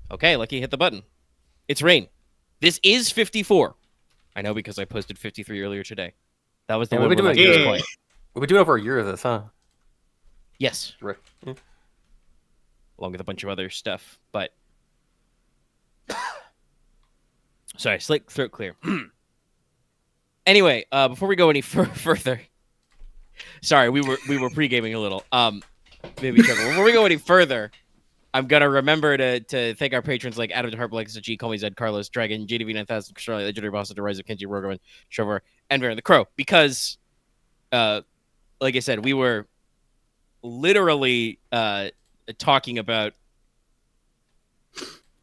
Okay, Lucky hit the button. It's rain. This is 54. I know because I posted 53 earlier today. That was the Yeah, one we've been where doing Lucky it. was quiet. We've been doing over a year of this, huh? Yes, Right. Yeah. along with a bunch of other stuff. But sorry, slick throat clear. Anyway, before we go any further, sorry, we were pre-gaming a little. Maybe chuckle. Before we go any further, I'm gonna remember to thank our patrons like Adam Harp, Legacy G, Call Me Zed, Carlos, Dragon, JDV 9000, Australia, Legendary Boss, The Rise of Kenji, Rogan, Sjorberg, and Baron the Crow. Because, like I said, we were literally talking about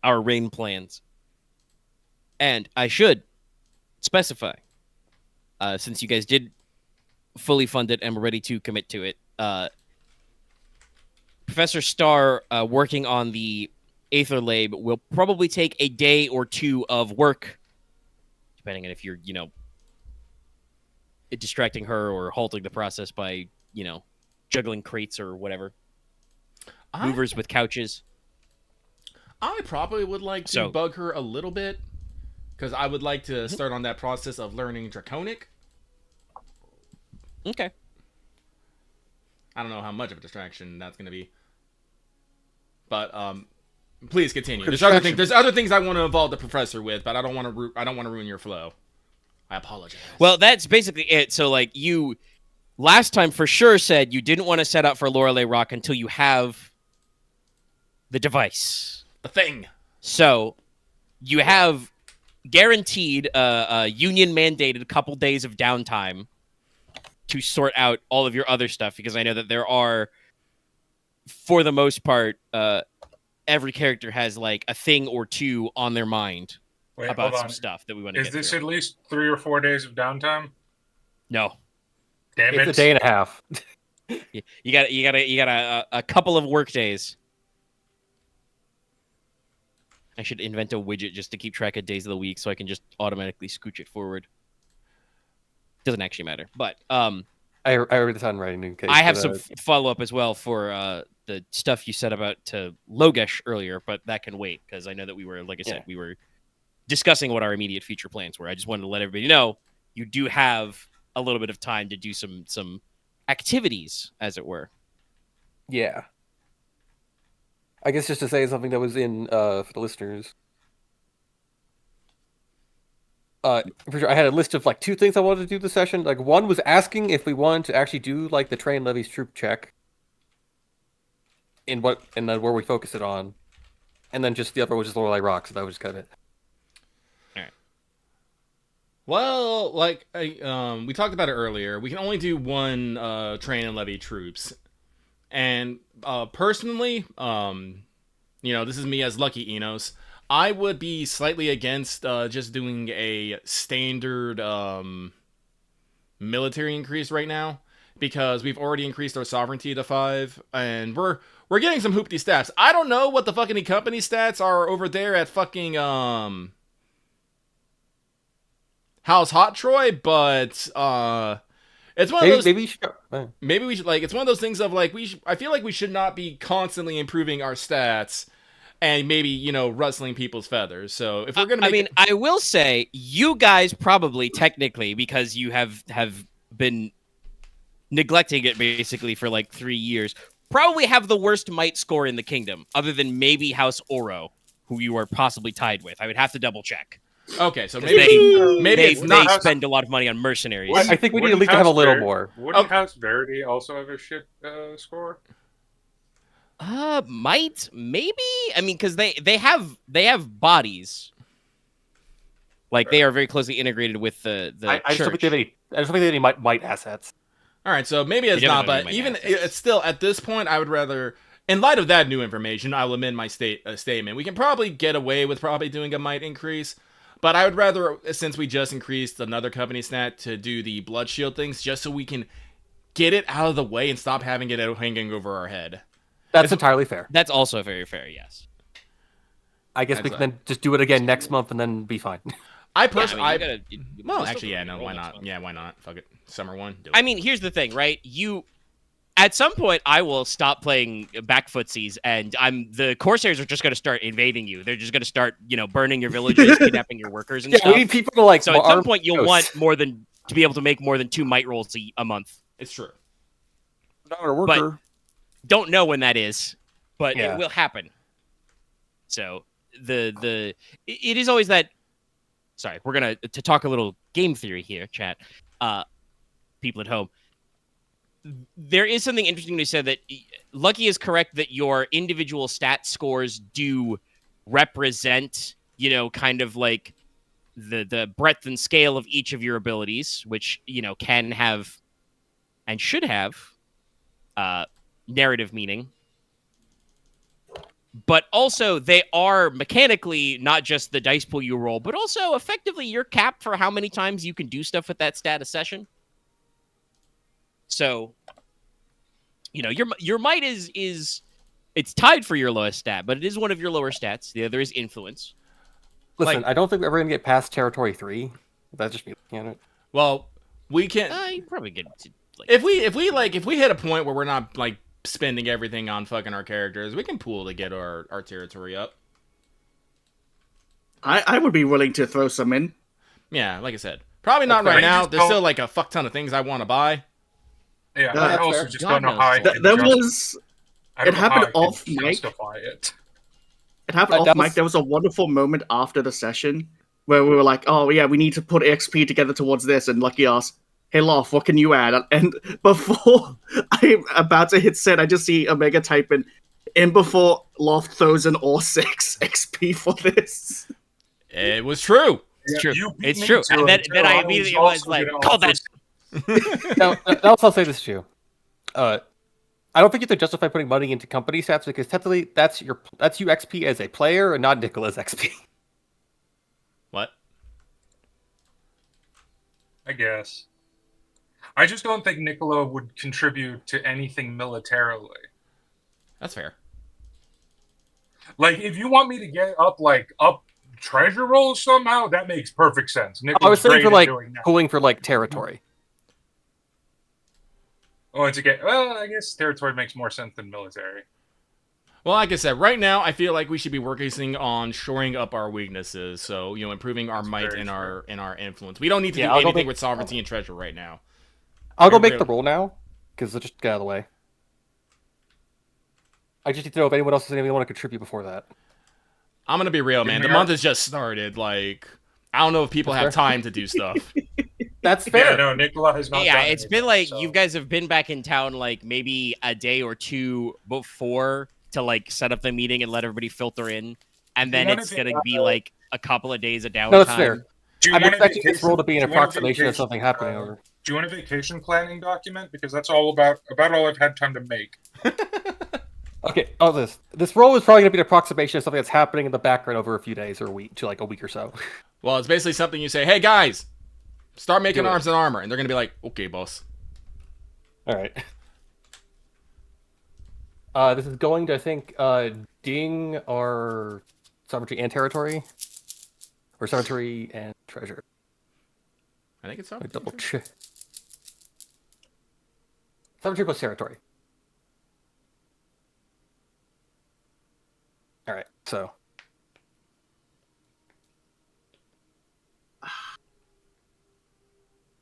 our rain plans, and I should specify, since you guys did fully fund it and were ready to commit to it, Professor Starr working on the Aether Lab will probably take a day or two of work, depending on if you're, distracting her or halting the process by, juggling crates or whatever. Movers with couches. I probably would like to So- bug her a little bit, because I would like to start on that process of learning Draconic. Okay. I don't know how much of a distraction that's going to be. But please continue. There's other things I want to involve the professor with, but I don't want to ruin your flow. I apologize. Well, that's basically it. So, like, you last time for sure said you didn't want to set up for Lorelei Rock until you have the device. The thing. So, you have guaranteed union mandated couple days of downtime to sort out all of your other stuff, because I know that there are, for the most part, every character has like a thing or two on their mind about some stuff that we want to get Is this through. at least 3 or 4 days of downtime? No. Damn it. It's a day and a half. You got a couple of work days. I should invent a widget just to keep track of days of the week so I can just automatically scooch it forward. Doesn't actually matter. But I wrote this on writing in case. I have some follow-up as well for the stuff you said about to Logesh earlier, but that can wait because I know that we were, like I said, we were discussing what our immediate future plans were. I just wanted to let everybody know you do have a little bit of time to do some activities, as it were. Yeah. I guess just to say something that was in for the listeners. For sure, I had a list of like 2 things I wanted to do this session. Like, one was asking if we wanted to actually do like the train levies troop check, and then where we focus it on, and then just the other was just Lorelei Rock. So that was just kind of it. Well, like we talked about it earlier, we can only do one train and levy troops, and personally, this is me as Lucky Inos. I would be slightly against just doing a standard military increase right now, because we've already increased our sovereignty to 5, and we're getting some hoopty stats. I don't know what the fucking company stats are over there at fucking House Hot Troy, but it's one of those. Maybe we should. Like, it's one of those things of like I feel like we should not be constantly improving our stats, and maybe rustling people's feathers. So if we're gonna, I will say you guys probably technically, because you have been neglecting it basically for like 3 years, probably have the worst might score in the kingdom, other than maybe House Oro, who you are possibly tied with. I would have to double check. Okay, so Maybe it's not. They spend a lot of money on mercenaries. I think we need at least to have a little more. Wouldn't House Verity also have a shit score? Might, maybe. I mean, because they have bodies. Like, they are very closely integrated with the I just don't church. think they have any might assets. All right, so maybe it's not, but even it's still at this point, I would rather, in light of that new information, I will amend my statement. We can probably get away with probably doing a might increase, but I would rather, since we just increased another company stat, to do the blood shield things, just so we can get it out of the way and stop having it hanging over our head. That's entirely fair. That's also very fair, yes. I guess we can then just do it again next month and then be fine. I personally, well, actually, yeah, no, why not? Yeah, why not? Fuck it, summer one. Do it. I mean, here's the thing, right? At some point, I will stop playing back footsies, and the Corsairs are just going to start invading you. They're just going to start, burning your villages, kidnapping your workers, and Yeah, stuff. we need people to like. So at some point, you'll want to be able to make more than 2 might rolls a month. It's true. Not a worker. But don't know when that is, but it will happen. So it is always that. Sorry, we're gonna to talk a little game theory here, chat. People at home. There is something interesting to say that Lucky is correct that your individual stat scores do represent, kind of like the breadth and scale of each of your abilities, which, can have and should have narrative meaning. But also, they are mechanically not just the dice pool you roll, but also effectively you're capped for how many times you can do stuff with that stat a session. So, your might is it's tied for your lowest stat, but it is one of your lower stats. The other is influence. Listen, I don't think we're ever gonna get past territory 3. That's just me looking at it. Well, we can. You probably get to, if we hit a point where we're not like spending everything on fucking our characters, we can pool to get our territory up. I would be willing to throw some in. Yeah, like I said, probably not right now. There's still like a fuck ton of things I want to buy. Yeah, I also just don't know how I can There was. It happened off mic. It happened off mic. There was a wonderful moment after the session where we were like, "Oh yeah, we need to put XP together towards this." And Lucky asked, "Hey Loth, what can you add?" And before I'm about to hit send, I just see Omega type in before Loth throws in all 6 XP for this. It was true. It's true. It's true. And then I immediately was like, "Call that." Now, I'll say this too. I don't think you have to justify putting money into company stats because technically that's you XP as a player and not Nicola's XP. What? I guess. I just don't think Nicola would contribute to anything militarily. That's fair. Like, if you want me to get up treasure rolls somehow, that makes perfect sense. I was saying for like pulling for like territory. Oh, well, I guess territory makes more sense than military. Well, like I said, right now I feel like we should be working on shoring up our weaknesses. So improving our might and our influence. We don't need to do anything with sovereignty and treasure right now. I'll go make the roll now because let's just get out of the way. I just need to know if anyone else has anything they want to contribute before that. I'm gonna be real, man. The month has just started. Like, I don't know if people have time to do stuff. That's fair. Yeah, no, Nicola has not. Yeah, it's been like you guys have been back in town like maybe a day or two before to like set up the meeting and let everybody filter in, and then it's gonna be like a couple of days of downtime. No, that's fair. I'm expecting this roll to be an approximation of something happening over. Do you want a vacation planning document? Because that's all about all I've had time to make. Okay. Oh, this roll is probably going to be an approximation of something that's happening in the background over a few days or a week or so. Well, it's basically something you say, "Hey guys, start making arms and armor," and they're going to be like, "Okay, boss." All right. This is going to, I think, ding our sovereignty and territory, or sovereignty and treasure. I think it's sovereignty. Double check. Sovereignty plus territory. All right, so.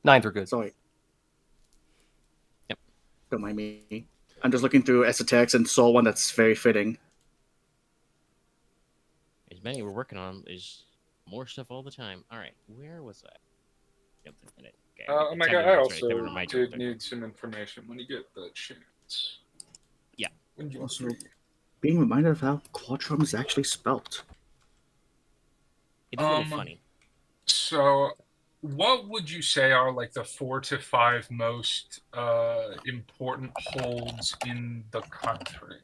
Nines are good. Sorry. Yep. Don't mind me. I'm just looking through esoterics and saw one that's very fitting. As many we're working on, there's more stuff all the time. All right, where was I? Yep, okay. Oh my god, I also did need some information when you get the chance. Yeah. When you also being reminded of how Quadrum is actually spelt. It's a little funny. So, what would you say are like the 4 to 5 most important holds in the country?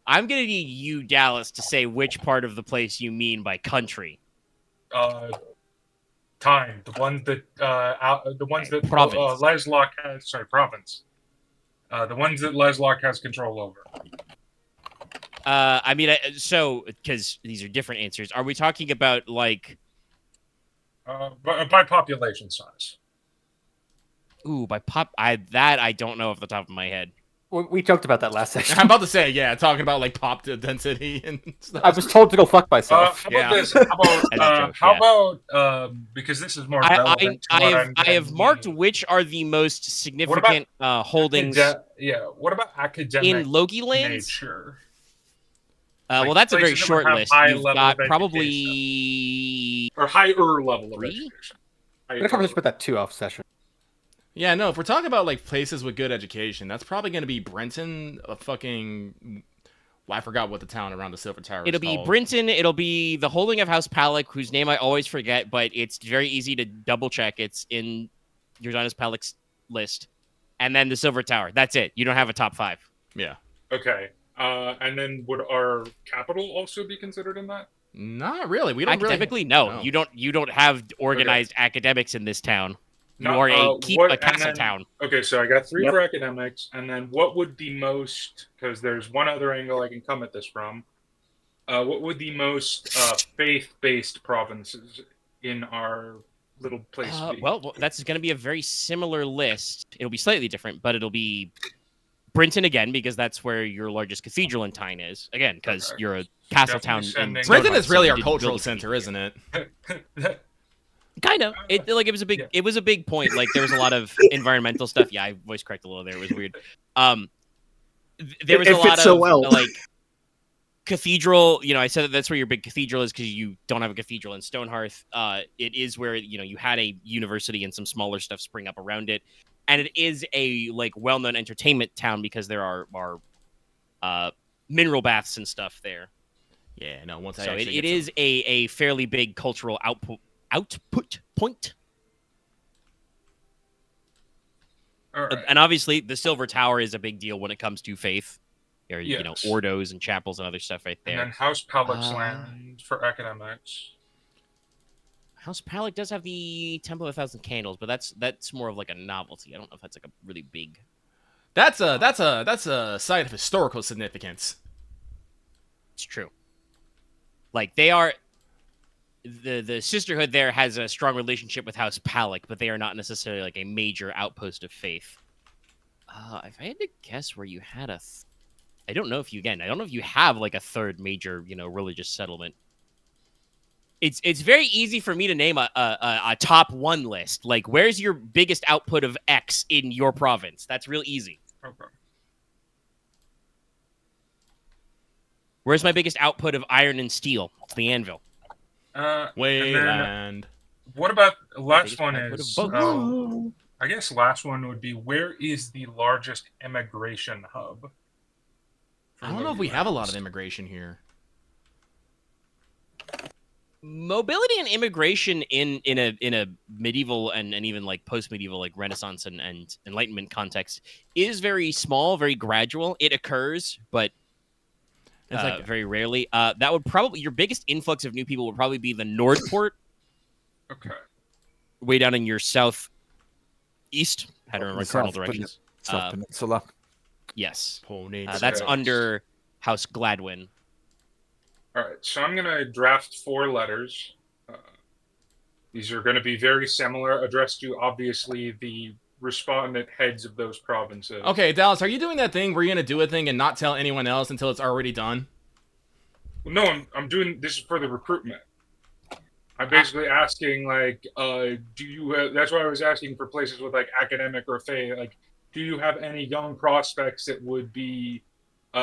I'm gonna need you, Dallas, to say which part of the place you mean by country. Time. The ones that province. Leslok has. Sorry, province. The ones that Leslok has control over. I mean, so because these are different answers. Are we talking about like? By population size. Ooh, by pop, I don't know off the top of my head. We joked about that last session. I'm about to say, yeah, talking about like pop density and stuff. I was told to go fuck myself. How about this? How about because this is more relevant to what I'm I have marked which are the most significant holdings. What about academic in Logi lands? Nature? Well, that's a very short list. You've got probably or higher level of education. I'm gonna probably just put that 2 off session. Yeah, no, if we're talking about like places with good education, that's probably going to be Brenton, I forgot what the town around the Silver Tower is It'll be called. Brenton, it'll be the holding of House Palak, whose name I always forget, but it's very easy to double check. It's in Jordanus Palak's list. And then the Silver Tower. That's it. You don't have a top 5. Yeah. Okay. And then would our capital also be considered in that? Not really. We don't academically, no. You don't have organized academics in this town. You are a castle town. Okay, so I got 3 for academics, and then what would the most? Because there's one other angle I can come at this from. What would the most faith-based provinces in our little place be? Well, that's going to be a very similar list. It'll be slightly different, but it'll be Brenton again, because that's where your largest cathedral in Teine is. Again, because you're a castle town. Brenton is really our cultural center, isn't it? Kind of. It was a big point. Like there was a lot of environmental stuff. Yeah, I voice corrected a little there. It was weird. There was a lot of like cathedral. I said that's where your big cathedral is because you don't have a cathedral in Stonehearth. It is where you had a university and some smaller stuff spring up around it, and it is a like well-known entertainment town because there are mineral baths and stuff there. Yeah, no. It is a fairly big cultural output point. Right. And obviously the Silver Tower is a big deal when it comes to faith. Or, ordos and chapels and other stuff right there. And then House Palak's land for academics. House Palak does have the Temple of 1,000 Candles, but that's more of like a novelty. I don't know if that's like a really big. That's a site of historical significance. It's true. Like they are. The sisterhood there has a strong relationship with House Palak, but they are not necessarily like a major outpost of faith. If I had to guess where you had I don't know if you have like a third major, religious settlement. It's very easy for me to name a top 1 list. Like, where's your biggest output of X in your province? That's real easy. Okay. Where's my biggest output of iron and steel? It's the anvil. Wayland. What about last one is? I guess last one would be, where is the largest immigration hub? I don't know if we have a lot of immigration here. Mobility and immigration in a medieval and even like post-medieval, like Renaissance and Enlightenment context is very small, very gradual. It occurs, but it's very rarely. That would probably your biggest influx of new people would probably be the Nordport. Okay. Way down in your southeast. I don't remember cardinal directions. South Peninsula. Yes. That's under House Gladwin. All right, so I'm going to draft 4 letters. These are going to be very similar, addressed to, obviously, the respondent heads of those provinces. Okay, Dallas, are you doing that thing where you're going to do a thing and not tell anyone else until it's already done? Well, no, I'm doing this for the recruitment. I'm basically asking, like, do you... that's why I was asking for places with, like, academic or faith. Like, do you have any young prospects that would be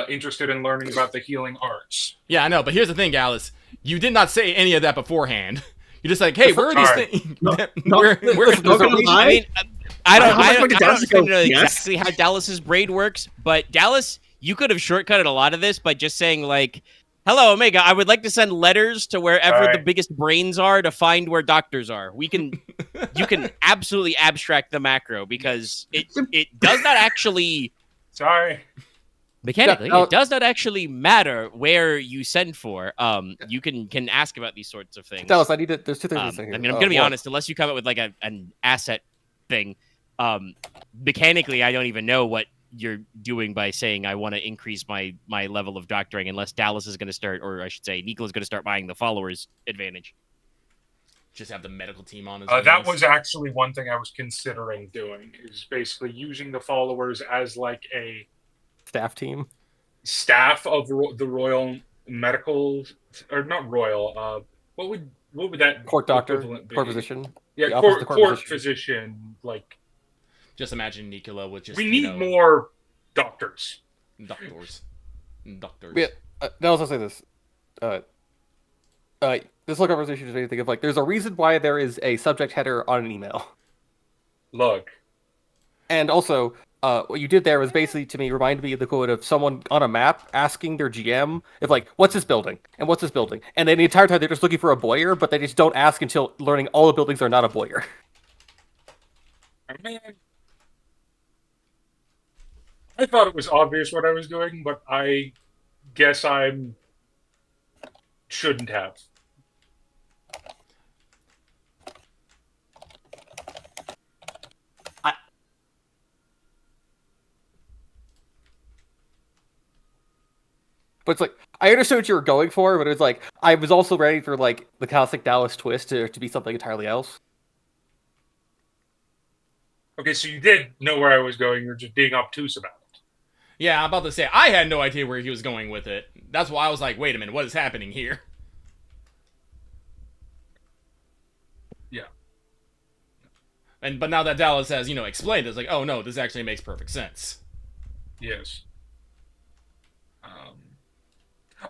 interested in learning about the healing arts? Yeah, I know, but here's the thing, Alice. You did not say any of that beforehand. You're just like, hey, where are these things? I don't know exactly how Dallas's brain works, but Dallas, you could have shortcutted a lot of this by just saying, like, hello, Omega, I would like to send letters to wherever the biggest brains are to find where doctors are. You can absolutely abstract the macro because it does not actually... Sorry. Mechanically, it does not actually matter where you send for. You can ask about these sorts of things. Dallas, there's 2 things to say here. I mean, I'm going to be honest, unless you come up with like an asset thing, mechanically, I don't even know what you're doing by saying I want to increase my level of doctoring unless Dallas is going to start, or I should say Nicola is going to start buying the followers advantage. Just have the medical team on his That was actually one thing I was considering doing, is basically using the followers as like a staff team. Staff of the Royal Medical, or not Royal, what would that court doctor, equivalent be? Court physician? Yeah, court physician. Like, just imagine Nicola with just. We need more doctors. Doctors. Yeah, now I'll say this. This whole conversation is made me think of like, there's a reason why there is a subject header on an email. Look. And also, what you did there was basically, to me, remind me of the quote of someone on a map asking their GM if, like, what's this building? And what's this building? And then the entire time they're just looking for a Boyer, but they just don't ask until learning all the buildings are not a Boyer. I thought it was obvious what I was doing, but I guess I shouldn't have. But it's like, I understood what you were going for, but it was like, I was also ready for like the classic Dallas twist to be something entirely else. Okay, so you did know where I was going, you were just being obtuse about it. Yeah, I'm about to say, I had no idea where he was going with it. That's why I was like, wait a minute, what is happening here? Yeah. But now that Dallas has, explained it, it's like, oh no, this actually makes perfect sense. Yes.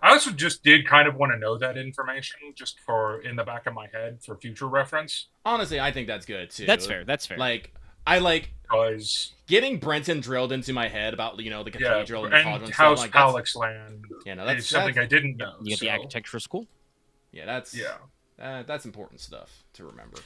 I also just did kind of want to know that information, just for in the back of my head for future reference. Honestly, I think that's good too. That's fair. Like, I like because getting Brenton drilled into my head about the cathedral and the cauldron and stuff House Palix land. Yeah, no, that's something I didn't know. You get the architectural school. Yeah, that's important stuff to remember.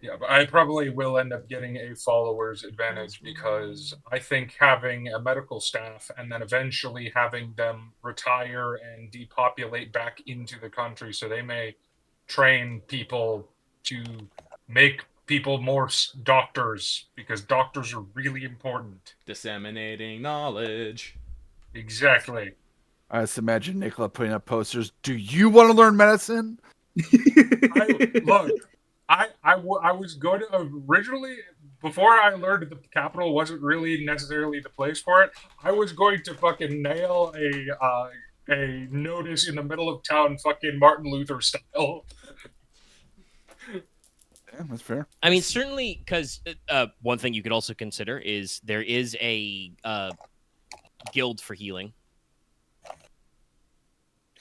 Yeah, but I probably will end up getting a follower's advantage because I think having a medical staff and then eventually having them retire and depopulate back into the country so they may train people to make people more doctors, because doctors are really important. Disseminating knowledge. Exactly. I just imagine Nicola putting up posters. Do you want to learn medicine? I was going to originally, before I learned that the capital wasn't really necessarily the place for it, I was going to fucking nail a notice in the middle of town, fucking Martin Luther style. Yeah, that's fair. I mean, certainly, because one thing you could also consider is there is a guild for healing.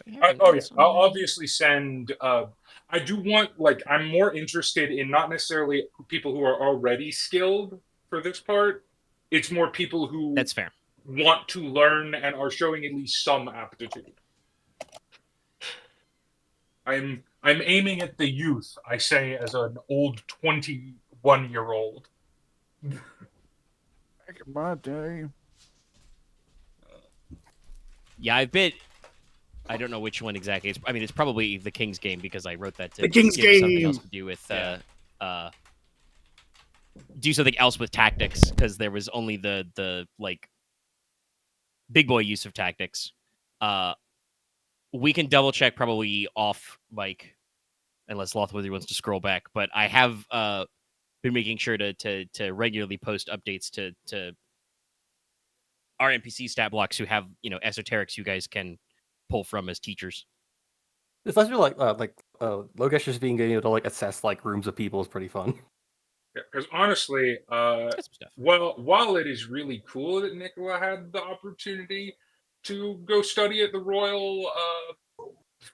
Yeah, I'll obviously send. I do want, I'm more interested in not necessarily people who are already skilled for this part. It's more people who that's fair want to learn and are showing at least some aptitude. I'm aiming at the youth, I say, as an old 21-year-old. Back in my day. Yeah, I don't know which one exactly. It's probably the King's Game, because I wrote that to the King's give Game. Something else to do with do something else with tactics, because there was only the big boy use of tactics. We can double check probably off mic, unless Loth wants to scroll back. But I have been making sure to regularly post updates to our NPC stat blocks who have esoterics you guys can pull from as teachers. It's actually like Logesh just being able to assess rooms of people is pretty fun. Yeah, because honestly, while it is really cool that Nicola had the opportunity to go study at the Royal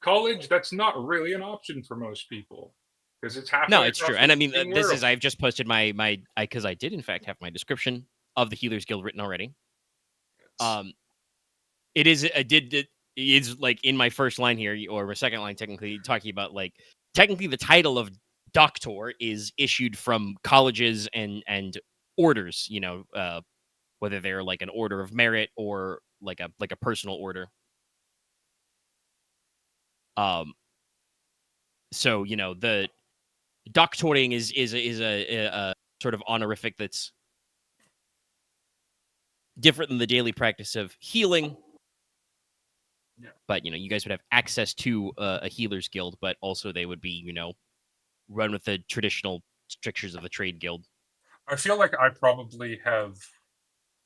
College, that's not really an option for most people, because it's half. No, it's true, and I mean I've just posted my because I did in fact have my description of the Healers Guild written already. It is it's like in my first line here, or my second line, technically talking about technically the title of Doctor is issued from colleges and orders, whether they're an order of merit or like a personal order. So the doctoring is a sort of honorific that's different than the daily practice of healing. Yeah. But you guys would have access to a healers guild, but also they would be run with the traditional strictures of the trade guild. I feel like I probably have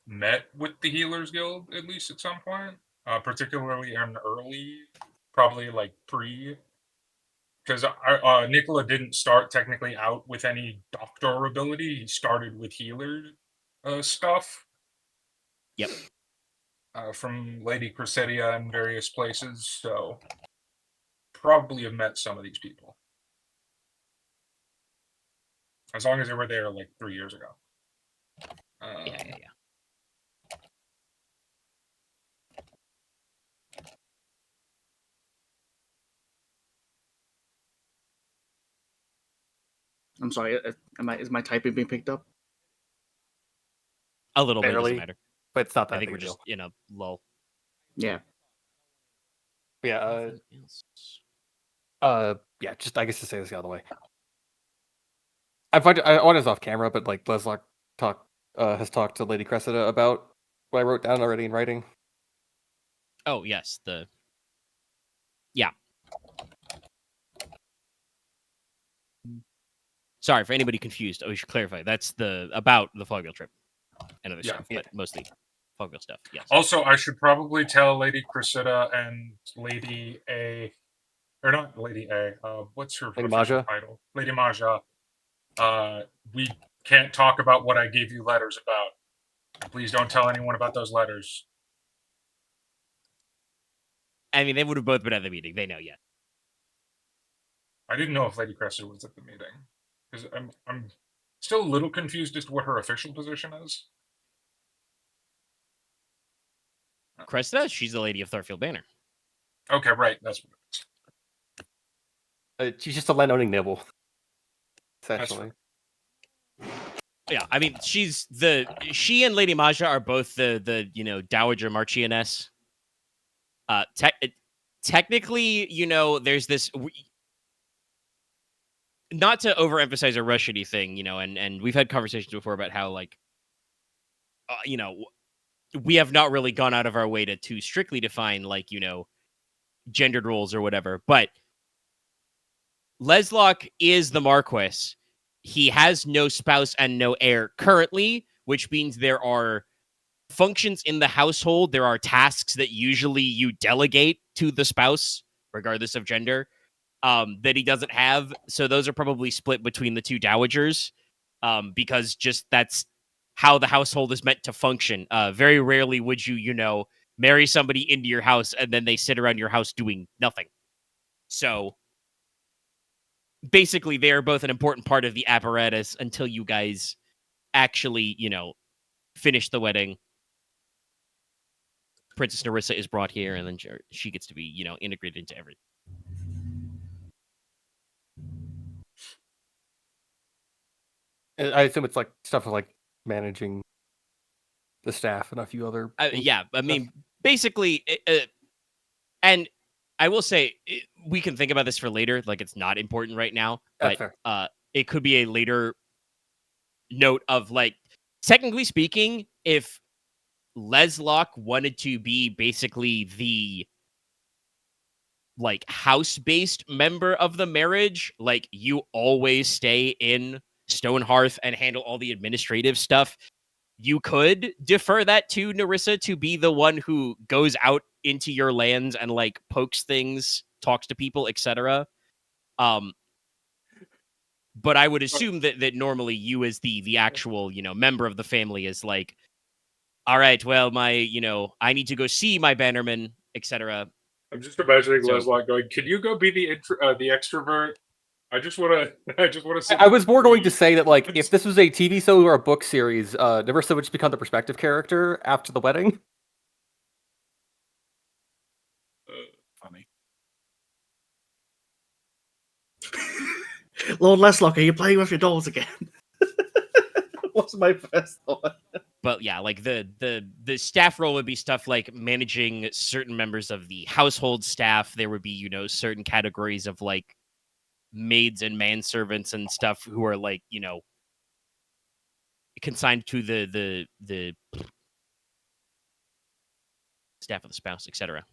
met with the Healers Guild at least at some point, particularly in early, probably like pre. Because Nicola didn't start technically out with any doctor ability. He started with healer stuff. Yep. From Lady Cressedia and various places, so probably have met some of these people. As long as they were there like 3 years ago. Yeah. I'm sorry. Is my typing being picked up? A little bit, Barely, doesn't matter. but it's not that I think big we're a deal. just in a lull. Yeah. Yeah. Yeah. Just I guess to say this the other way. I want us off camera, but like Leslok has talked to Lady Cressida about what I wrote down already in writing. Oh yes, yeah. Sorry for anybody confused. We should clarify. That's about the Fogville trip and other stuff, but mostly Fogville stuff. Yes. Also, I should probably tell Lady Cressida and Lady A, or not Lady A. What's her Lady official Maja? title? Lady Maja. We can't talk about what I gave you letters about. Please don't tell anyone about those letters. I mean, they would have both been at the meeting. They know yet. I didn't know if Lady Cressida was at the meeting because I'm still a little confused as to what her official position is. Cressida, she's the Lady of Thorfield Banner. Okay, right. That's what She's just a land-owning nibble, essentially. Yeah, I mean, she and Lady Maja are both the Dowager Marchioness. Technically, there's this. Not to overemphasize a Russian-y thing, and we've had conversations before about how we have not really gone out of our way to strictly define gendered roles or whatever, but Leslok is the Marquess. He has no spouse and no heir currently, which means there are functions in the household. There are tasks that usually you delegate to the spouse, regardless of gender, that he doesn't have. So those are probably split between the two dowagers, because just that's how the household is meant to function. Very rarely would you marry somebody into your house and then they sit around your house doing nothing. So basically, they are both an important part of the apparatus until you guys actually, finish the wedding. Princess Narissa is brought here, and then she gets to be, integrated into everything. I assume it's like stuff like managing the staff and a few other. Yeah, I mean, basically, and I will say we can think about this for later. Like, it's not important right now, but it could be a later note of technically speaking, if Leslok wanted to be basically the house-based member of the marriage, you always stay in Stonehearth and handle all the administrative stuff, you could defer that to Narissa to be the one who goes out into your lands and pokes things, talks to people, etc. But I would assume that normally you as the actual, member of the family is all right, well, I need to go see my bannerman, etc. I'm just imagining Leslok going, "Can you go be the extrovert? I just want to. I was more going to say that if this was a TV show or a book series, Narissa would just become the perspective character after the wedding. Funny. Lord Leslok, are you playing with your dolls again? What's my first thought? But yeah, the staff role would be stuff like managing certain members of the household staff. There would be, certain categories of maids and manservants and stuff who are consigned to the staff of the spouse, etc.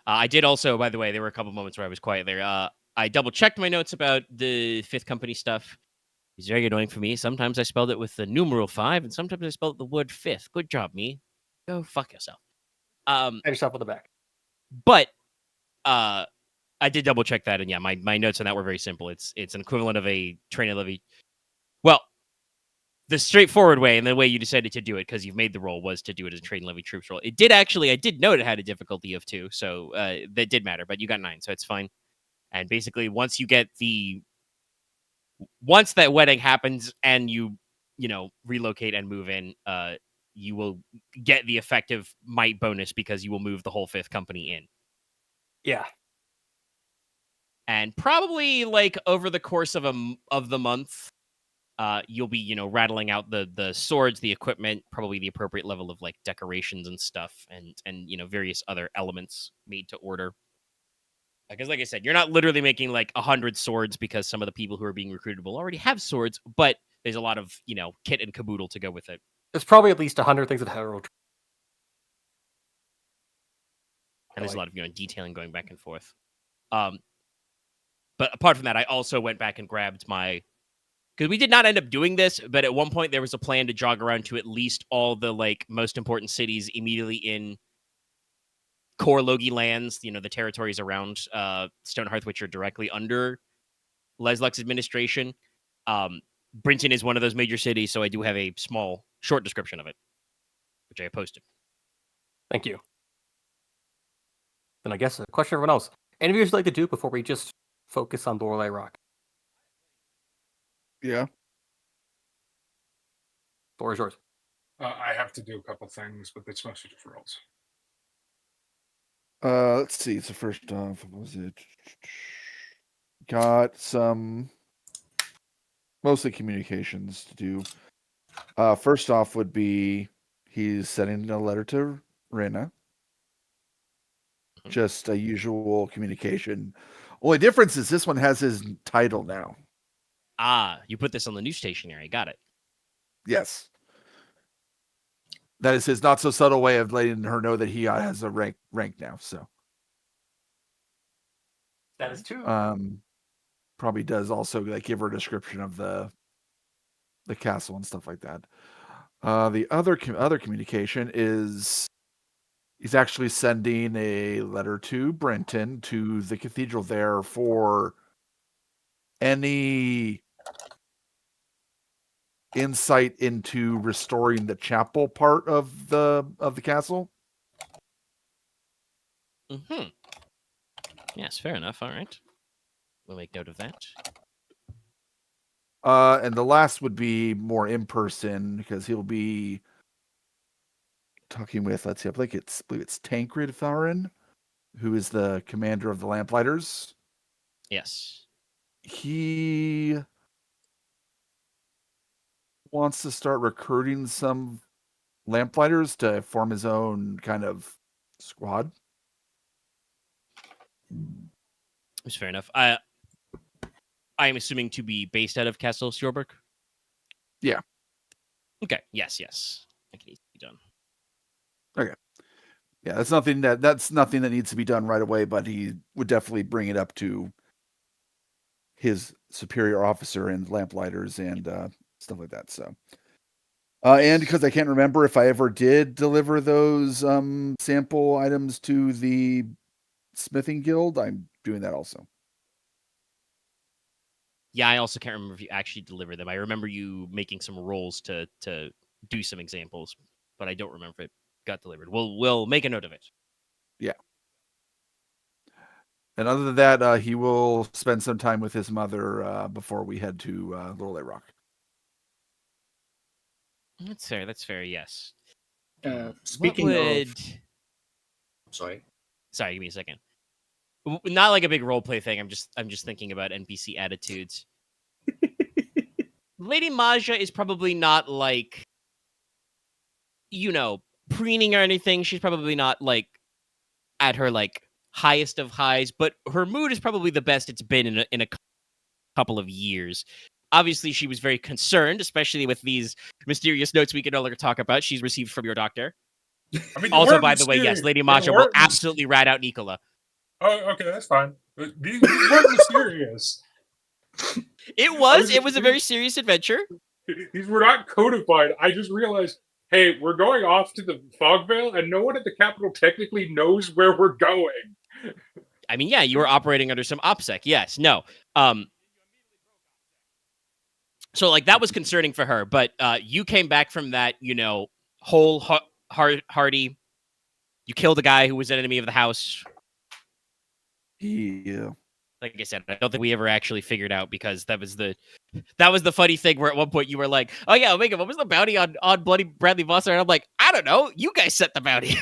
I did also, by the way, there were a couple moments where I was quiet there. I double-checked my notes about the 5th Company stuff. It's very annoying for me. Sometimes I spelled it with the numeral 5, and sometimes I spelled the word 5th. Good job, me. Go fuck yourself. Pat yourself on the back. But I did double-check that, and yeah, my notes on that were very simple. It's an equivalent of a train levy. Well, the straightforward way, and the way you decided to do it, because you've made the roll, was to do it as a trade and levy troops roll. It did actually, I did note it had a difficulty of 2, so that did matter, but you got 9, so it's fine. And basically, once that wedding happens and you relocate and move in, you will get the effective might bonus because you will move the whole 5th Company in. Yeah. And probably, like, over the course of the month, you'll be, rattling out the swords, the equipment, probably the appropriate level of, like, decorations and stuff, and various other elements made to order. Because, like I said, you're not literally making, like, 100 swords because some of the people who are being recruited will already have swords, but there's a lot of, kit and caboodle to go with it. There's probably at least 100 things that herald. And there's a lot of, detailing going back and forth. But apart from that, I also went back and grabbed my... Because we did not end up doing this, but at one point there was a plan to jog around to at least all the, like, most important cities immediately in core Logi lands, the territories around Stonehearth, which are directly under Leslok's administration. Brinton is one of those major cities, so I do have a small, short description of it, which I posted. Thank you. Then I guess a question for everyone else. Any of you would like to do before we just focus on Lorelei Rock? Yeah. Floor is yours. I have to do a couple things, but it's mostly just rolls. Let's see. So first off, what was it? Got some mostly communications to do. First off would be he's sending a letter to Rena. Just a usual communication. Only difference is this one has his title now. You put this on the news stationery. Got it. Yes. That is his not so subtle way of letting her know that he has a rank now. So that is true. Probably does also like give her a description of the castle and stuff like that. The other communication is he's actually sending a letter to Brenton to the cathedral there for any insight into restoring the chapel part of the castle. Mm-hmm. Yes, fair enough. All right. We'll make note of that. And the last would be more in person because he'll be talking with, let's see, I believe it's Tancred Aren, who is the commander of the Lamplighters. Yes. He wants to start recruiting some Lamplighters to form his own kind of squad. It's fair enough. I am assuming to be based out of Castle Sjorberg? Yeah. Okay. Yes. That can easily be done. Okay. Yeah, that's nothing that needs to be done right away, but he would definitely bring it up to his superior officer and Lamplighters and stuff like that. So, and because I can't remember if I ever did deliver those sample items to the Smithing Guild, I'm doing that also. Yeah, I also can't remember if you actually delivered them. I remember you making some rolls to do some examples, but I don't remember if it got delivered. We'll make a note of it. Yeah. And other than that, he will spend some time with his mother before we head to Lorelei Rock. That's fair. Yes. Speaking of, sorry, give me a second. Not like a big role play thing. I'm just thinking about NPC attitudes. Lady Maja is probably not like, preening or anything. She's probably not like at her like highest of highs, but her mood is probably the best it's been in a couple of years. Obviously, she was very concerned, especially with these mysterious notes we could no longer talk about she's received from your doctor. I mean, also, by the way, yes, Lady Maja will absolutely rat out Nicola. Oh, okay, that's fine. These weren't mysterious. It was a very serious adventure. These were not codified. I just realized, hey, we're going off to the fog veil, and no one at the capital technically knows where we're going. I mean, yeah, you were operating under some OPSEC. Yes, no. So like that was concerning for her, but you came back from that, wholehearty. You killed a guy who was an enemy of the house. Yeah. Like I said, I don't think we ever actually figured out because that was the funny thing where at one point you were like, "Oh yeah, Omega, what was the bounty on bloody Bradley Vosser?" And I'm like, "I don't know. You guys set the bounty."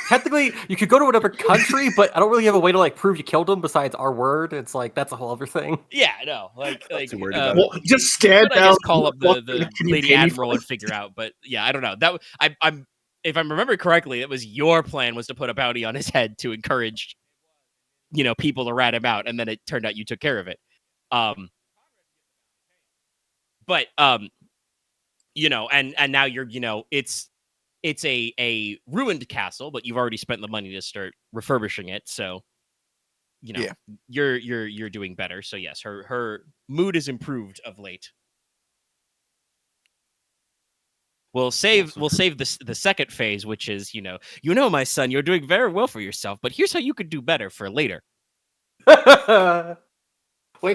Technically, you could go to another country, but I don't really have a way to prove you killed him besides our word. It's like that's a whole other thing. Yeah, no, just stand down. Call up the Lady Admiral and figure out. But yeah, I don't know. That I'm if I'm remembering correctly, it was your plan was to put a bounty on his head to encourage, people to rat him out, and then it turned out you took care of it. But and now you're it's a ruined castle, but you've already spent the money to start refurbishing it, so you're doing better. So yes, her mood is improved of late. We'll save the second phase, which is my son, you're doing very well for yourself, but here's how you could do better for later. Wait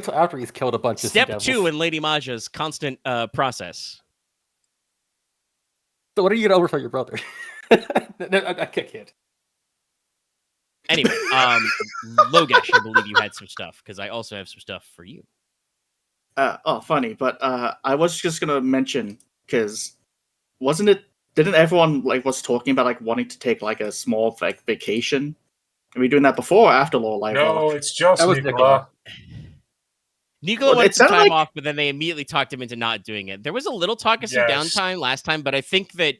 till after he's killed a bunch of Step 2 in Lady Maja's constant process. So what are you gonna overthrow your brother? I can't. Anyway, Logesh, I believe you had some stuff because I also have some stuff for you. Funny, but I was just gonna mention because didn't everyone was talking about wanting to take a small vacation? Are we doing that before or after Lorelei Rock? No, it's just Nicola. Nicola wanted some time off, but then they immediately talked him into not doing it. There was a little talk of some downtime last time, but I think that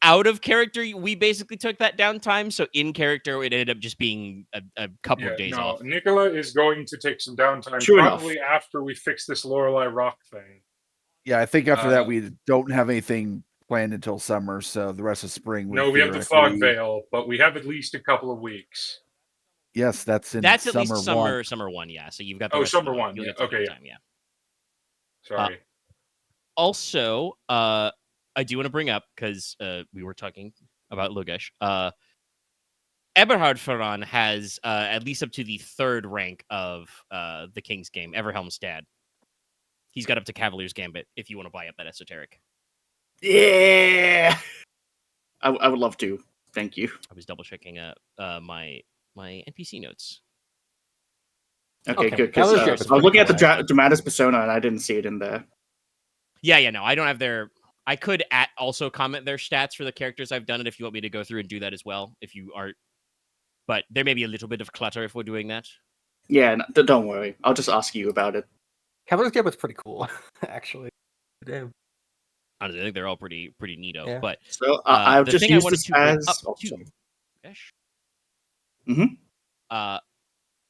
out of character, we basically took that downtime. So in character, it ended up just being a couple of days off. Nicola is going to take some downtime, probably after we fix this Lorelei Rock thing. Yeah, I think after that we don't have anything planned until summer, so the rest of spring. We have the fog veil, but we have at least a couple of weeks. Yes, that's at least summer one. Yeah, so you've got the summer one. Yeah. Okay, time, yeah. Sorry. Also, I do want to bring up because we were talking about Logesh. Eberhard Ferran has at least up to the 3rd rank of the King's Game, Everhelm's dad. He's got up to Cavalier's Gambit if you want to buy up that esoteric. Yeah, I would love to. Thank you. I was double checking my NPC notes. Okay, good. I was looking at the Dramatis persona and I didn't see it in there. Yeah, no, I don't have their. I could also comment their stats for the characters I've done it if you want me to go through and do that as well. If you are, but there may be a little bit of clutter if we're doing that. Yeah, don't worry. I'll just ask you about it. Cavalier's Gambit's pretty cool, actually. Honestly, I think they're all pretty neato. Yeah. But so I've just used this as.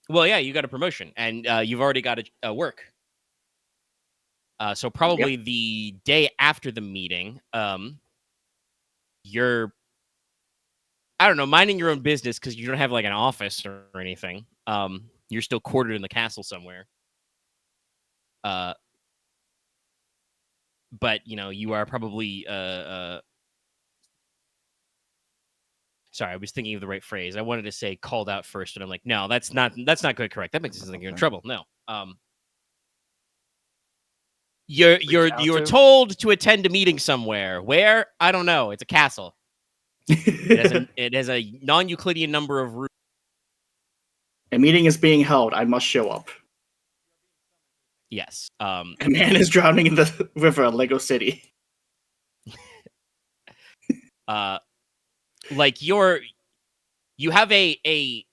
Well, yeah, you got a promotion, and you've already got a work. So probably the day after the meeting, you're, I don't know, minding your own business because you don't have an office or anything. You're still quartered in the castle somewhere. But you are probably sorry, I was thinking of the right phrase. I wanted to say called out first, and I'm like, no, that's not good. Correct. That makes sense. You're in trouble. No. You're told to attend a meeting somewhere. Where? I don't know. It's a castle. It has a non-Euclidean number of rooms. A meeting is being held. I must show up. Yes. A man is drowning in the river at Lego City. You have a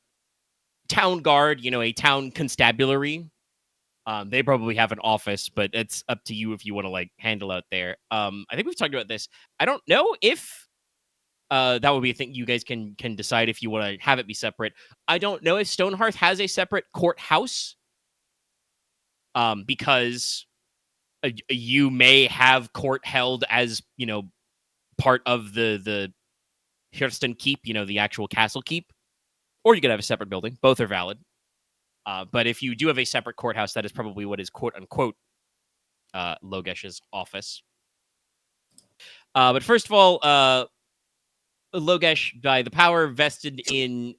town guard, a town constabulary. They probably have an office, but it's up to you if you want to handle out there. I think we've talked about this. I don't know if that would be a thing you guys can decide if you want to have it be separate. I don't know if Stonehearth has a separate courthouse. Because you may have court held as, part of the Hirsten Keep, the actual castle keep. or you could have a separate building. Both are valid. But if you do have a separate courthouse, that is probably what is quote unquote Logesh's office. But first of all, Logesh, by the power vested in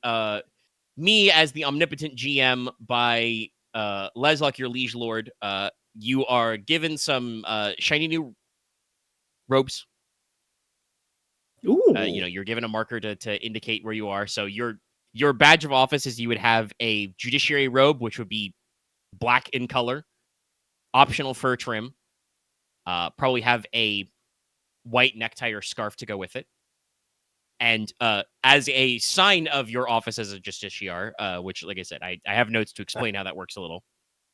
me as the omnipotent GM by Leslok, your liege lord, you are given some shiny new robes. Ooh. You're given a marker to indicate where you are. So your badge of office is you would have a Justiciary robe, which would be black in color, optional fur trim. Probably have a white necktie or scarf to go with it. And as a sign of your office as a Justiciar, which, like I said, I have notes to explain how that works a little,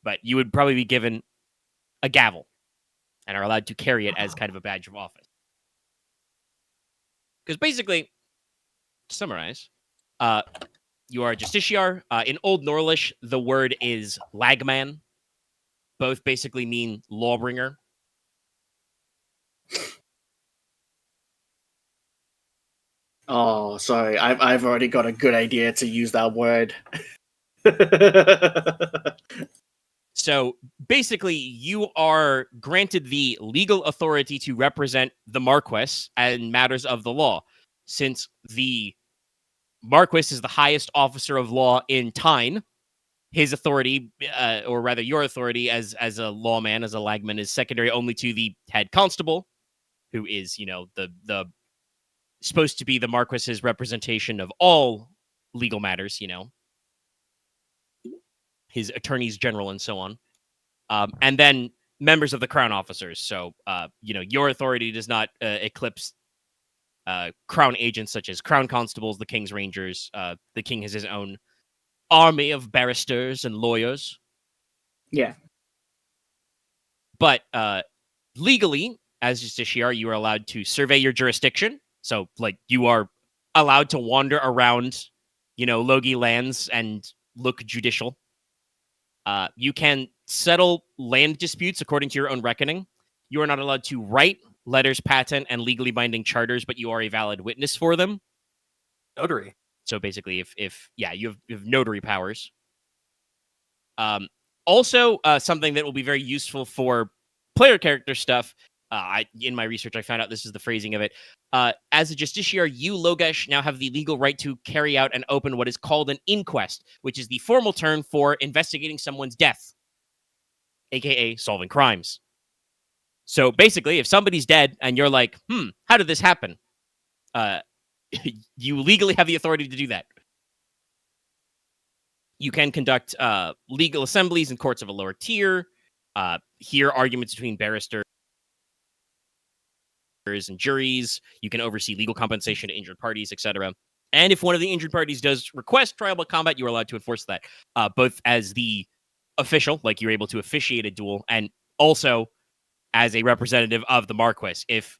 but you would probably be given a gavel and are allowed to carry it as kind of a badge of office. Because basically, to summarize, you are a Justiciar. In Old Norlish, the word is lagman. Both basically mean lawbringer. Oh, sorry. I've already got a good idea to use that word. So basically, you are granted the legal authority to represent the Marquess in matters of the law, since the Marquess is the highest officer of law in Teine. His authority, or rather your authority as a lawman, as a lagman, is secondary only to the head constable, who is, the supposed to be the Marquess's representation of all legal matters, his attorneys general and so on. And then members of the crown officers. So, your authority does not eclipse crown agents such as crown constables, the king's rangers. The king has his own army of barristers and lawyers. Yeah. But legally, as Justiciar, you are allowed to survey your jurisdiction. So, you are allowed to wander around, Logi lands and look judicial. You can settle land disputes according to your own reckoning. You are not allowed to write letters patent and legally binding charters, but you are a valid witness for them. Notary. So basically, if you have notary powers. Also, something that will be very useful for player character stuff. In my research, I found out this is the phrasing of it. As a Justiciar, you, Logesh, now have the legal right to carry out and open what is called an inquest, which is the formal term for investigating someone's death, aka solving crimes. So basically, if somebody's dead and you're like, how did this happen? You legally have the authority to do that. You can conduct legal assemblies in courts of a lower tier, hear arguments between barristers and juries. You can oversee legal compensation to injured parties, etc. And if one of the injured parties does request trial by combat, you are allowed to enforce that, both as the official, like you're able to officiate a duel, and also as a representative of the Marquess. If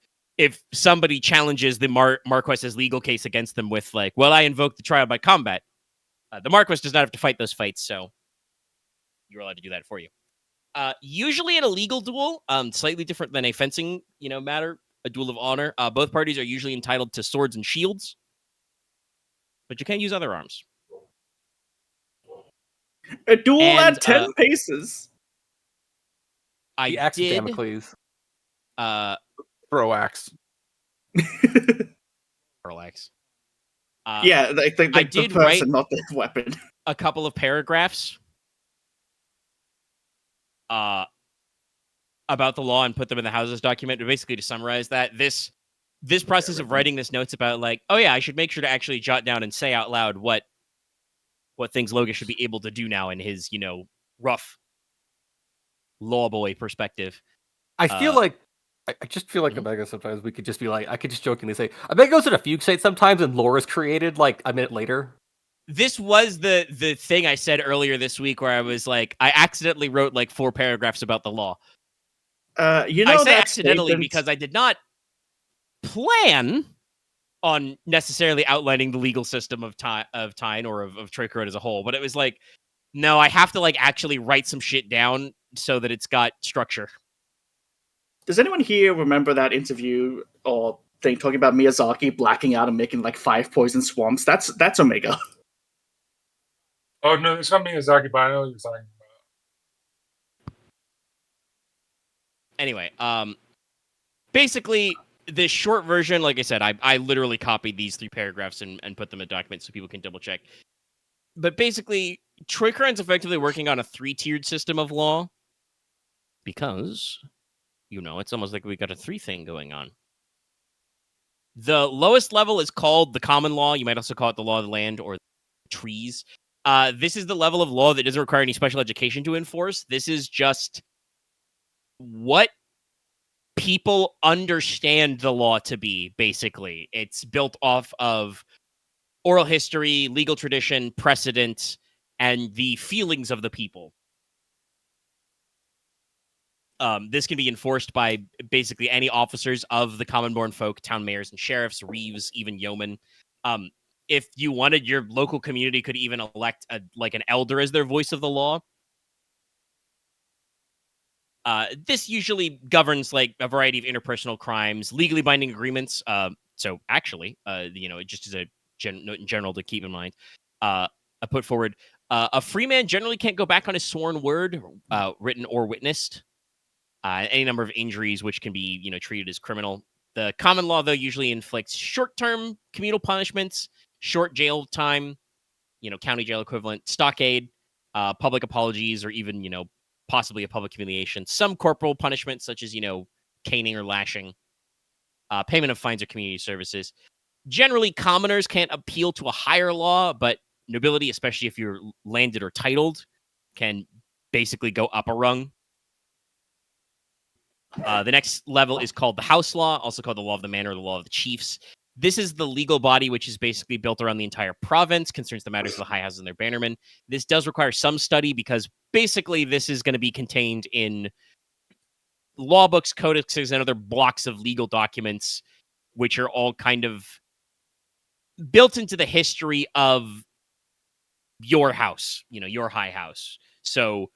somebody challenges the Marquess's legal case against them with I invoke the trial by combat, the Marquess does not have to fight those fights, so you're allowed to do that for you. Usually in a legal duel, slightly different than a fencing, matter, a duel of honor, both parties are usually entitled to swords and shields, but you can use other arms. A duel at 10 paces. The axe of Damocles. Throw axe. Pearl axe. Yeah, I did the person, write not the weapon. A couple of paragraphs about the law and put them in the Houses document. But basically, to summarize that, this process of writing this notes about I should make sure to actually jot down and say out loud what things Logi should be able to do now in his rough law boy perspective. I feel like I just feel like Omega sometimes we could just be I could just jokingly say Omega goes in a fugue state sometimes and lore is created a minute later. This was the thing I said earlier this week where I was I accidentally wrote 4 paragraphs about the law. I say accidentally because I did not plan on necessarily outlining the legal system of Teine or of Troycroat as a whole, but it was no, I have to actually write some shit down so that it's got structure. Does anyone here remember that interview or thing talking about Miyazaki blacking out and making 5 poison swamps? That's Omega. Oh no, it's not Miyazaki, but I know what you're talking about. Anyway, basically, this short version, like I said, I literally copied these 3 paragraphs and put them in documents so people can double check. But basically, Troycron's effectively working on a 3-tiered system of law because, it's almost like we got a 3 thing going on. The lowest level is called the common law. You might also call it the law of the land or trees. This is the level of law that doesn't require any special education to enforce. This is just what people understand the law to be, basically. It's built off of oral history, legal tradition, precedent, and the feelings of the people. This can be enforced by basically any officers of the common-born folk, town mayors and sheriffs, reeves, even yeomen. If you wanted, your local community could even elect an elder as their voice of the law. This usually governs a variety of interpersonal crimes, legally binding agreements. So actually, just as a note in general to keep in mind, I put forward a free man generally can't go back on his sworn word, written or witnessed. Any number of injuries which can be, treated as criminal. The common law, though, usually inflicts short-term communal punishments, short jail time, county jail equivalent, stockade, public apologies, or even, possibly a public humiliation. Some corporal punishments, such as, caning or lashing, payment of fines or community services. Generally, commoners can't appeal to a higher law, but nobility, especially if you're landed or titled, can basically go up a rung. The next level is called the house law, also called the law of the manor or the law of the chiefs. This is the legal body which is basically built around the entire province, concerns the matters of the high houses and their bannermen. This does require some study because basically this is going to be contained in law books, codices, and other blocks of legal documents, which are all kind of built into the history of your house, your high house. So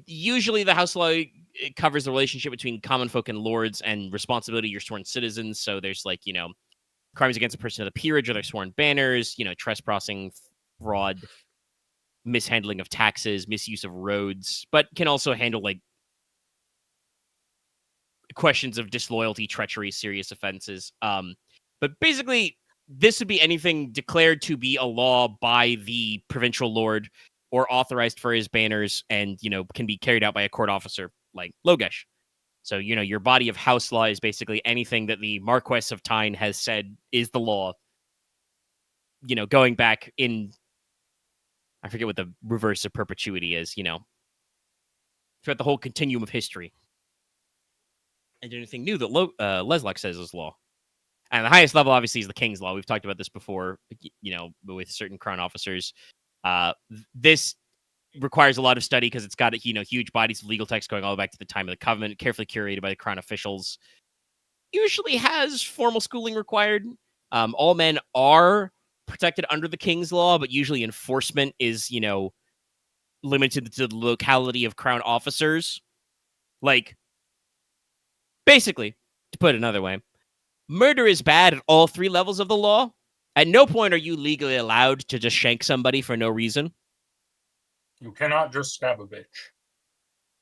usually the house law covers the relationship between common folk and lords and responsibility of your sworn citizens. So there's crimes against a person of the peerage or their sworn banners, trespassing, fraud, mishandling of taxes, misuse of roads, but can also handle questions of disloyalty, treachery, serious offenses. But basically, this would be anything declared to be a law by the provincial lord or authorized for his banners and, can be carried out by a court officer like Logesh. So, your body of house law is basically anything that the Marquess of Teine has said is the law, going back in, I forget what the reverse of perpetuity is, throughout the whole continuum of history. And anything new that Leslok says is law. And the highest level, obviously, is the King's Law. We've talked about this before, with certain crown officers. This requires a lot of study because it's got, huge bodies of legal text going all the way back to the time of the Covenant, carefully curated by the crown officials. Usually has formal schooling required. All men are protected under the King's Law, but usually enforcement is, limited to the locality of crown officers. Basically, to put it another way, murder is bad at all 3 levels of the law. At no point are you legally allowed to just shank somebody for no reason. You cannot just stab a bitch.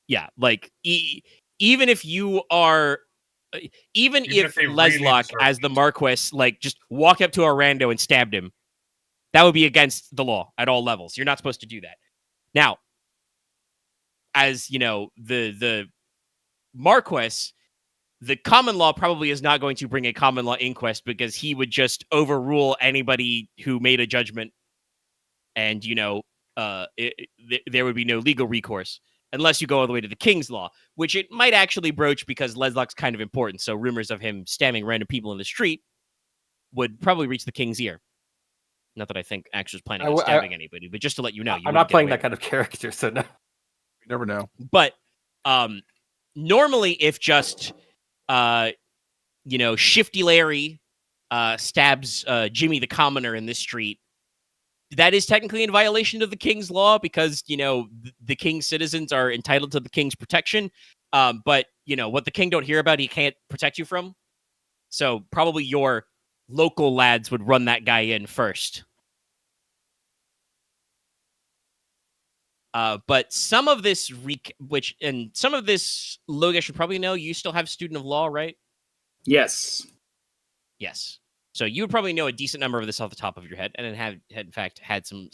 Yeah, even if you are... Even if Leslok, really as the Marquess, just walk up to a rando and stabbed him, that would be against the law at all levels. You're not supposed to do that. Now, as, the Marquess, the common law probably is not going to bring a common law inquest because he would just overrule anybody who made a judgment and, there would be no legal recourse unless you go all the way to the King's Law, which it might actually broach because Leslok's kind of important. So rumors of him stabbing random people in the street would probably reach the King's ear. Not that I think Axe was planning on stabbing anybody, but just to let you know. I'm not playing that kind of character, so no. You never know. But normally if just... Shifty Larry stabs Jimmy the commoner in this street, that is technically in violation of the King's Law because, the King's citizens are entitled to the King's protection. But, what the King don't hear about, he can't protect you from. So probably your local lads would run that guy in first. But some of this some of this Logesh should probably know. You still have student of law, right? Yes. Yes. So you would probably know a decent number of this off the top of your head, and had in fact had some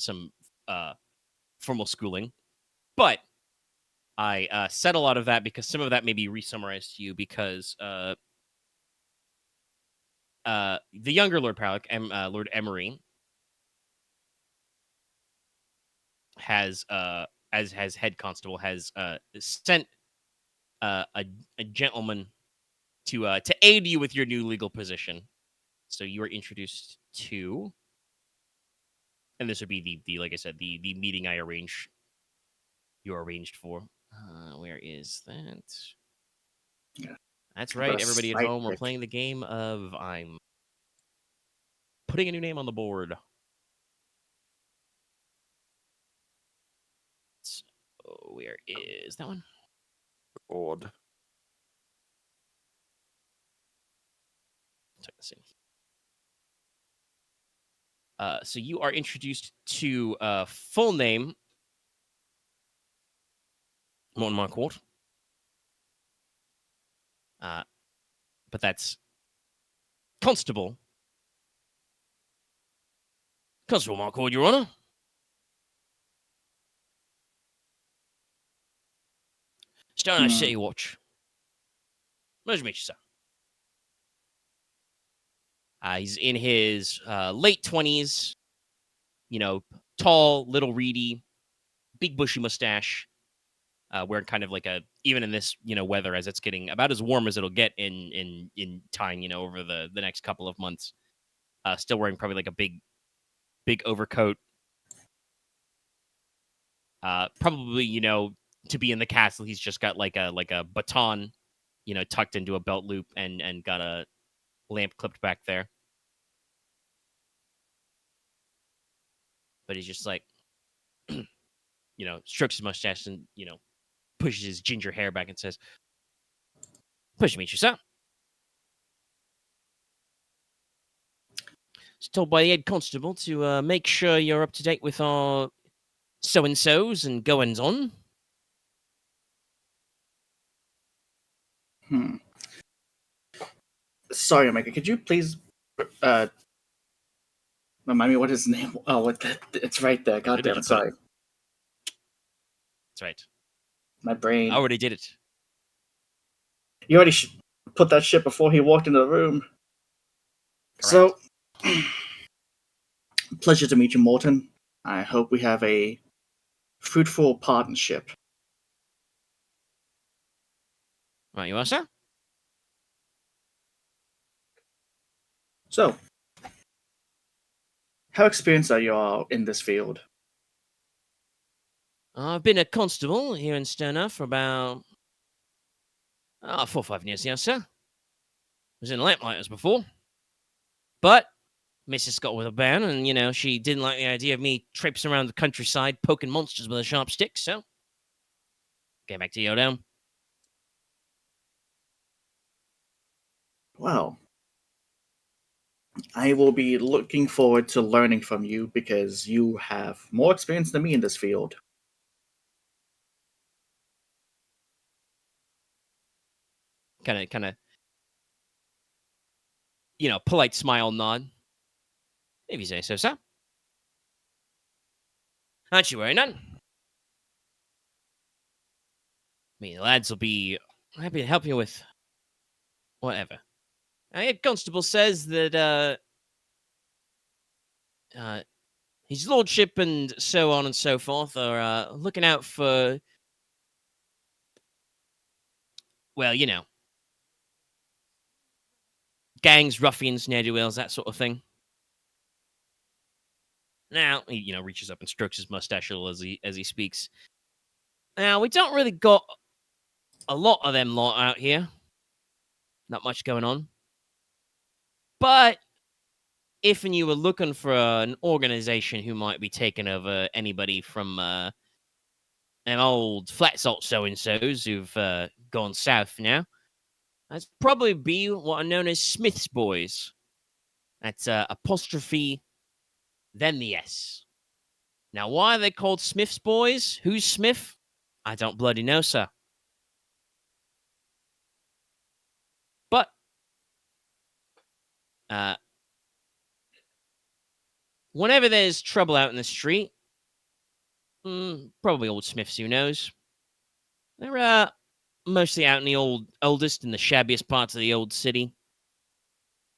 formal schooling. But I said a lot of that because some of that may be re-summarized to you because the younger Lord Pralic, Lord Emery, has as head constable has sent a gentleman to aid you with your new legal position. So you are introduced to, and this would be the like I said, the meeting I arranged. You arranged for. Where is that? Yeah. That's right, everybody at home. We're playing the game of I'm putting a new name on the board. So, where is that one? Odd. Let's see. So you are introduced to full name Morton Marquardt. But that's Constable. Constable Marquardt, Your Honor. Stone City Watch. Nice to meet you, sir. He's in his late 20s. You know, tall, little reedy, big bushy mustache. Wearing kind of like even in this, weather, as it's getting about as warm as it'll get in Teine, over the next couple of months. Still wearing probably like a big overcoat. Probably, to be in the castle, he's just got like a baton, tucked into a belt loop and got a lamp clipped back there. But he's just like, strokes his mustache and, pushes his ginger hair back and says, "Pleasure to meet you, sir. It's told by the head constable to make sure you're up to date with our so-and-sos and goings-on." Sorry, Omega, could you please remind me what his name? Oh, it's right there. God damn it! Sorry. That's right. My brain. I already did it. You already put that shit before he walked into the room. Correct. So, pleasure to meet you, Morton. I hope we have a fruitful partnership. Right, you are, sir? So, how experienced are you all in this field? I've been a constable here in Stoner for about 4 or 5 years now, sir. I was in Lamplighters before. But Mrs. got with a ban, and, she didn't like the idea of me traipsing around the countryside poking monsters with a sharp stick, so came back to Yodown. Well, I will be looking forward to learning from you because you have more experience than me in this field. Kind of, polite smile nod. If you say so, sir. Aren't you worried none? The lads will be happy to help you with whatever. Head constable says that his lordship and so on and so forth are looking out for, well, gangs, ruffians, ne'er-do-wells, that sort of thing. Now, he, reaches up and strokes his mustache a little as he speaks. Now, we don't really got a lot of them lot out here. Not much going on. But if you were looking for an organization who might be taking over anybody from them old flat salt so-and-sos who've gone south now, that'd probably be what are known as Smith's Boys. That's apostrophe, then the S. Now, why are they called Smith's boys? Who's Smith? I don't bloody know, sir. But, whenever there's trouble out in the street, probably old Smiths, who knows? They're, mostly out in the oldest and the shabbiest parts of the old city.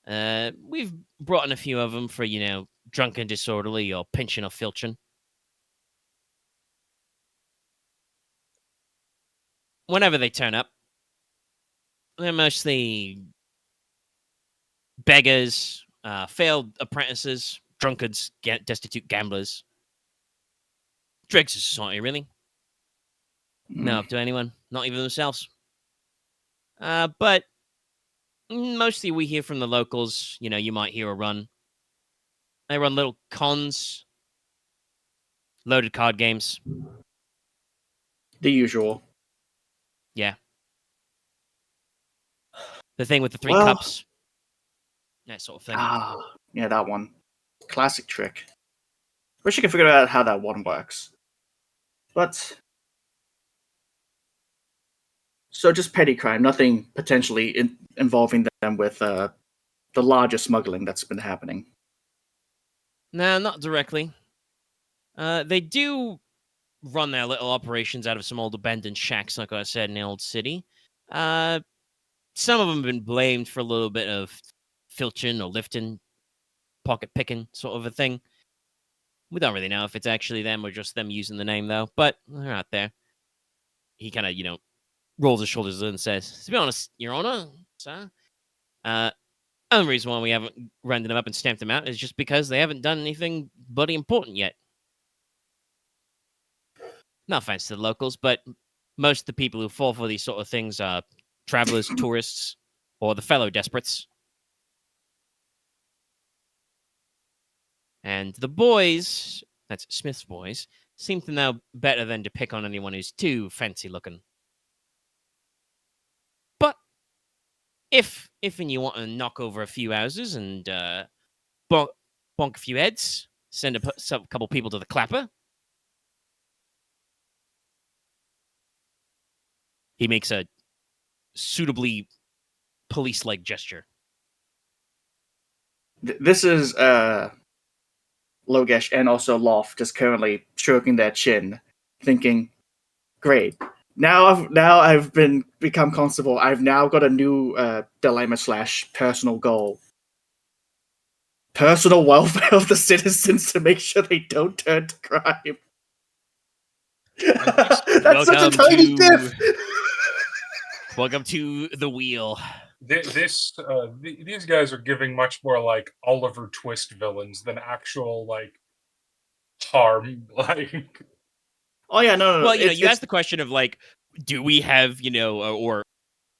We've brought in a few of them for, drunken disorderly or pinching or filching. Whenever they turn up, they're mostly beggars, failed apprentices, drunkards, destitute gamblers. Dregs of society, really. No up to anyone, not even themselves. But mostly we hear from the locals. You might hear a run. They run little cons, loaded card games. The usual. Yeah. The thing with the three cups. That sort of thing. Yeah, that one. Classic trick. Wish I could figure out how that one works. But... So just petty crime, nothing potentially involving them with the larger smuggling that's been happening. No, not directly. They do run their little operations out of some old abandoned shacks, like I said, in the old city. Some of them have been blamed for a little bit of filching or lifting, pocket picking sort of a thing. We don't really know if it's actually them or just them using the name, though, but they're out there. He kind of, rolls his shoulders and says, to be honest, Your Honor, sir, only reason why we haven't rounded them up and stamped them out is just because they haven't done anything bloody important yet. No offense to the locals, but most of the people who fall for these sort of things are travelers, tourists, or the fellow desperates. And the boys, that's Smith's boys, seem to know better than to pick on anyone who's too fancy looking. But if you want to knock over a few houses and bonk a few heads, send a couple people to the clapper. He makes a suitably police-like gesture. This is Logesh and also Loth just currently stroking their chin, thinking, "Great. Now I've become constable. I've now got a new dilemma / personal goal. Personal welfare of the citizens to make sure they don't turn to crime." That's such a tiny diff. Welcome to the wheel. These guys are giving much more like Oliver Twist villains than actual like harm. Like, oh yeah, no. Well, you asked the question of like, do we have, or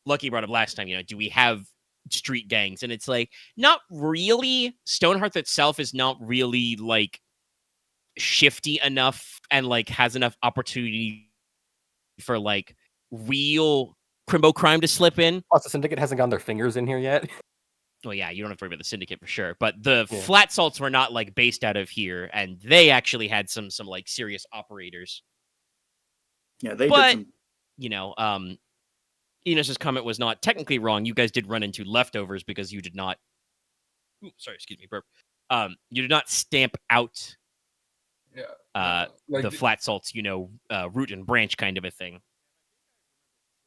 Lucky brought up last time, do we have street gangs? And it's like, not really. Stonehearth itself is not really like shifty enough and like has enough opportunity for like real crimbo crime to slip in. Plus, the Syndicate hasn't gotten their fingers in here yet. Well, yeah, you don't have to worry about the Syndicate for sure. But the Flat Salts were not like based out of here, and they actually had some like serious operators. Yeah, they did some... Inos' comment was not technically wrong. You guys did run into leftovers because you did not... Ooh, sorry, excuse me, burp. You did not stamp out the Flat Salts, root and branch kind of a thing.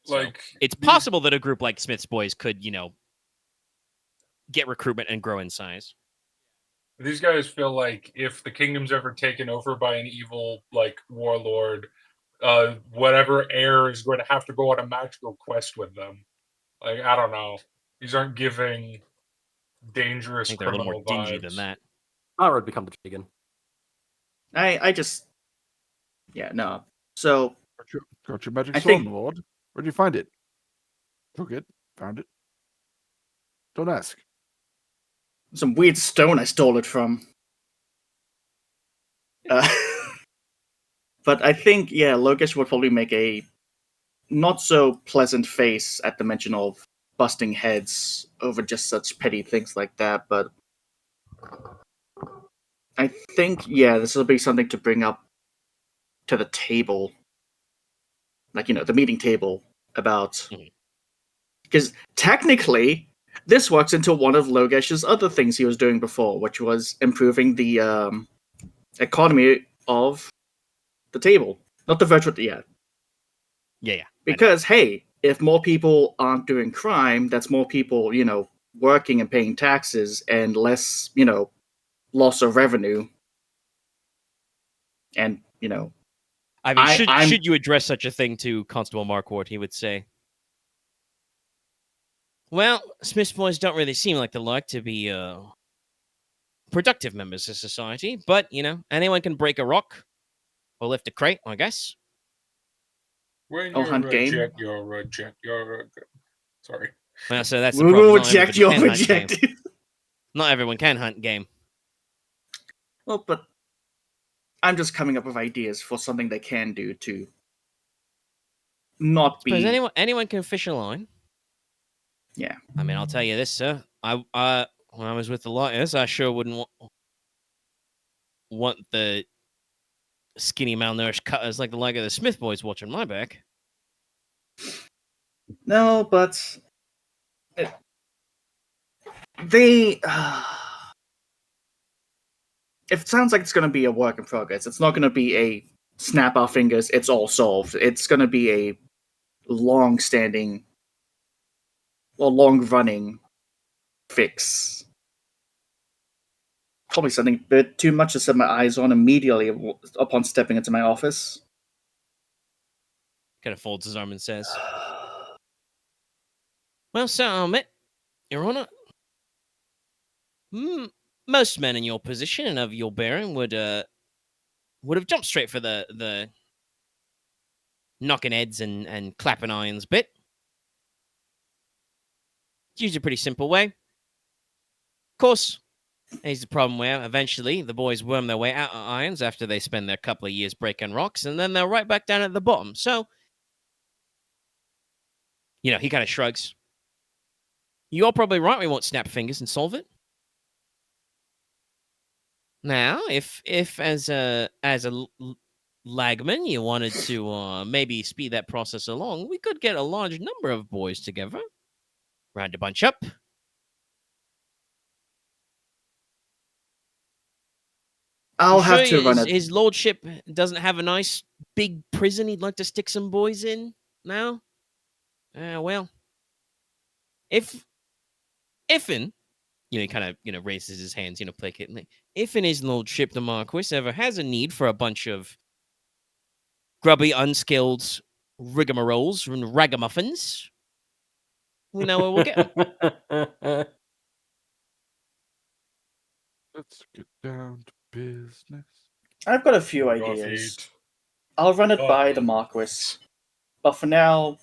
Like, so it's possible that a group like Smith's Boys could, get recruitment and grow in size. These guys feel like if the kingdom's ever taken over by an evil, like, warlord, whatever heir is going to have to go on a magical quest with them. Like, I don't know. These aren't giving dangerous criminal vibes. They're a little more dingy than that. Konrad become the chicken. I just... Yeah, no. So... Got your magic sword, Lord. Where'd you find it? Took it. Found it. Don't ask. Some weird stone I stole it from. But I think, Logesh would probably make a not so pleasant face at the mention of busting heads over just such petty things like that, but I think, yeah, this will be something to bring up to the table. Like, the meeting table about... Because technically, this works into one of Logesh's other things he was doing before, which was improving the economy of the table. Not the virtual... Yeah. Yeah. Because, hey, if more people aren't doing crime, that's more people, working and paying taxes and less, loss of revenue. And, I mean, should you address such a thing to Constable Marquardt, he would say, well, Smith's boys don't really seem like they like to be productive members of society, but, anyone can break a rock or lift a crate, I guess. When you're hunt game. Sorry. Well, so that's we the problem. Will reject your rejected. Not everyone can hunt game. Well, but I'm just coming up with ideas for something they can do to not be... Because anyone can fish a line. Yeah. I mean, I'll tell you this, sir. When I was with the Lighters, I sure wouldn't want the skinny, malnourished cutters like of the Smith boys watching my back. No, but they... it sounds like it's going to be a work in progress. It's not going to be a snap our fingers, it's all solved. It's going to be a long-standing or long-running fix. Probably something a bit too much to set my eyes on immediately upon stepping into my office. Kind of folds his arm and says, well, sir, I'll admit, Your Honor, most men in your position and of your bearing would have jumped straight for the knocking heads and clapping irons bit. It's usually a pretty simple way. Of course, there's the problem where eventually the boys worm their way out of irons after they spend their couple of years breaking rocks, and then they're right back down at the bottom. So, he kind of shrugs. You're probably right, we won't snap fingers and solve it. Now, if as a lagman you wanted to maybe speed that process along, we could get a large number of boys together. Round a bunch up. I'll have to run it. His lordship doesn't have a nice big prison he'd like to stick some boys in now? Well, if in, he kind of, raises his hands, placately. If in his lordship the Marquess ever has a need for a bunch of grubby, unskilled rigmaroles and ragamuffins, we know where we'll get them. Let's get down to business. I've got a few ideas. I'll run it by the Marquess. But for now,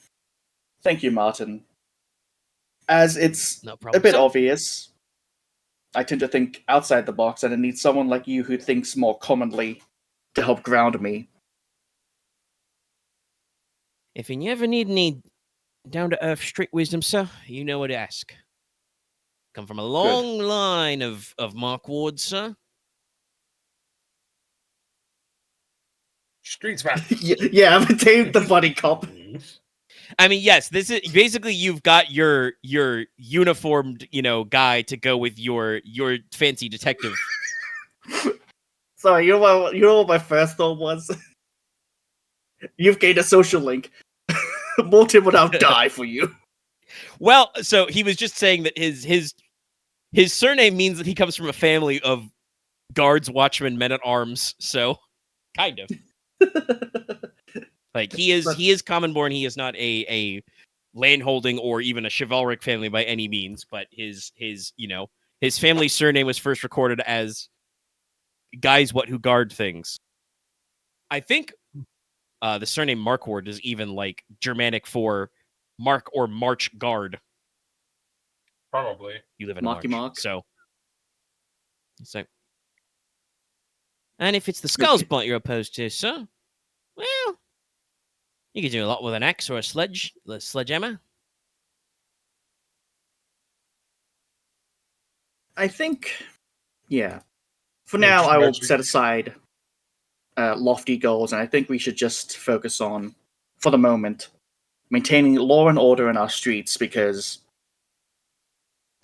thank you, Martin. As it's a bit obvious, I tend to think outside the box, and I need someone like you who thinks more commonly to help ground me. If you ever need any down-to-earth street wisdom, sir, you know what to ask. Come from a long line of Mark Ward, sir. Streets back. Yeah, I've attained the buddy cop. I mean, yes, this is basically you've got your uniformed, guy to go with your fancy detective. Sorry, you know what my first thought was? You've gained a social link. Morton would die for you. Well, so he was just saying that his surname means that he comes from a family of guards, watchmen, men at arms. So, kind of. Like he is common born. He is not a landholding or even a chivalric family by any means. But his family surname was first recorded as guys who guard things. I think the surname Markward is even like Germanic for Mark or March guard. Probably. You live in Mark. So. And if it's the skull's butt you're opposed to, sir, well, you can do a lot with an axe or a sledgehammer. I think, yeah. For now, I will set aside lofty goals, and I think we should just focus on, for the moment, maintaining law and order in our streets, because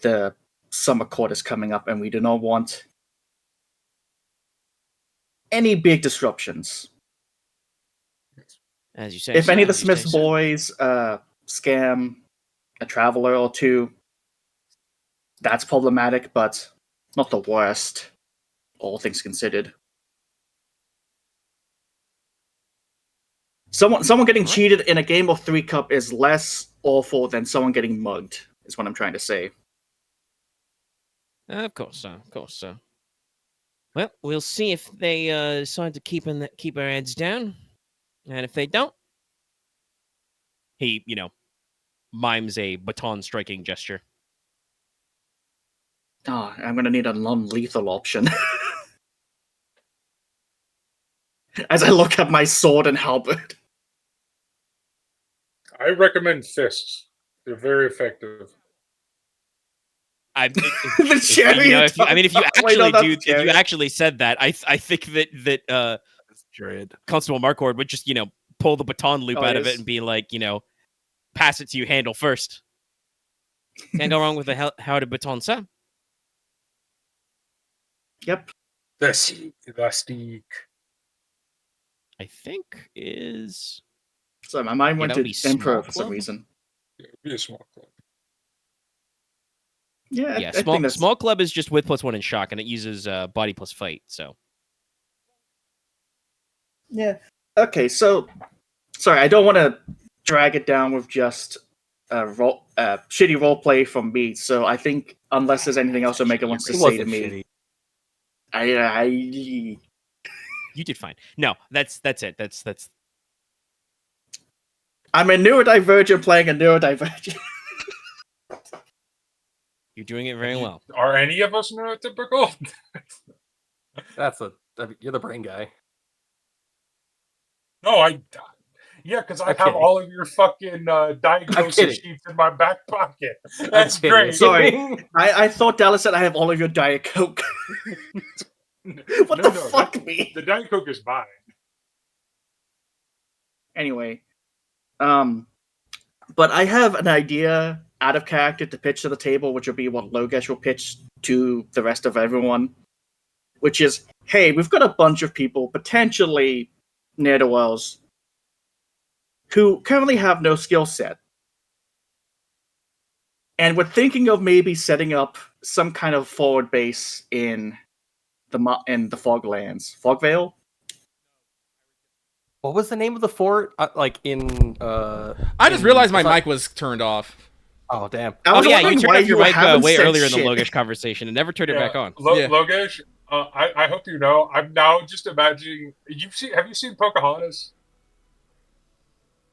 the summer court is coming up, and we do not want any big disruptions. As you say, if any of the Smiths boys scam a traveler or two, that's problematic, but not the worst, all things considered. Someone getting cheated in a game of 3 Cup is less awful than someone getting mugged, is what I'm trying to say. Of course so. Well, we'll see if they decide to keep our heads down. And if they don't, he, mimes a baton striking gesture. Oh, I'm going to need a non-lethal option. As I look at my sword and halberd. I recommend fists. They're very effective. If you actually said that, I think that Constable Marquard would just, pull the baton loop out of it and be like, pass it to you handle first. Can't go wrong with a how to baton ça. Yep. Elastic. I think is. So my mind went to Emperor for some reason. Yeah, it'd be a small club. Yeah, small club is just with +1 in shock, and it uses body plus fight. So. Yeah. Okay. So, sorry, I don't want to drag it down with just shitty roleplay from me. So I think unless there's anything else Omega wants to say to me, you did fine. No, that's it. That's. I'm a neurodivergent playing a neurodivergent. You're doing it very well. Are any of us neurotypical? You're the brain guy. No, because I have all of your fucking diagnosis sheets in my back pocket. That's great. Sorry, I thought Dallas said I have all of your Diet Coke. What the fuck, me? The Diet Coke is mine. Anyway, but I have an idea out of character to pitch to the table, which will be what Logesh will pitch to the rest of everyone, which is, hey, we've got a bunch of people, potentially ne'er-do-wells, who currently have no skill set. And we're thinking of maybe setting up some kind of forward base in the Foglands. Fogvale? What was the name of the fort? I just realized my mic was turned off. Oh, damn. You turned off your mic way earlier in the Logesh conversation and never turned it back on. Logesh, I hope you know, I'm now just imagining... Have you seen Pocahontas?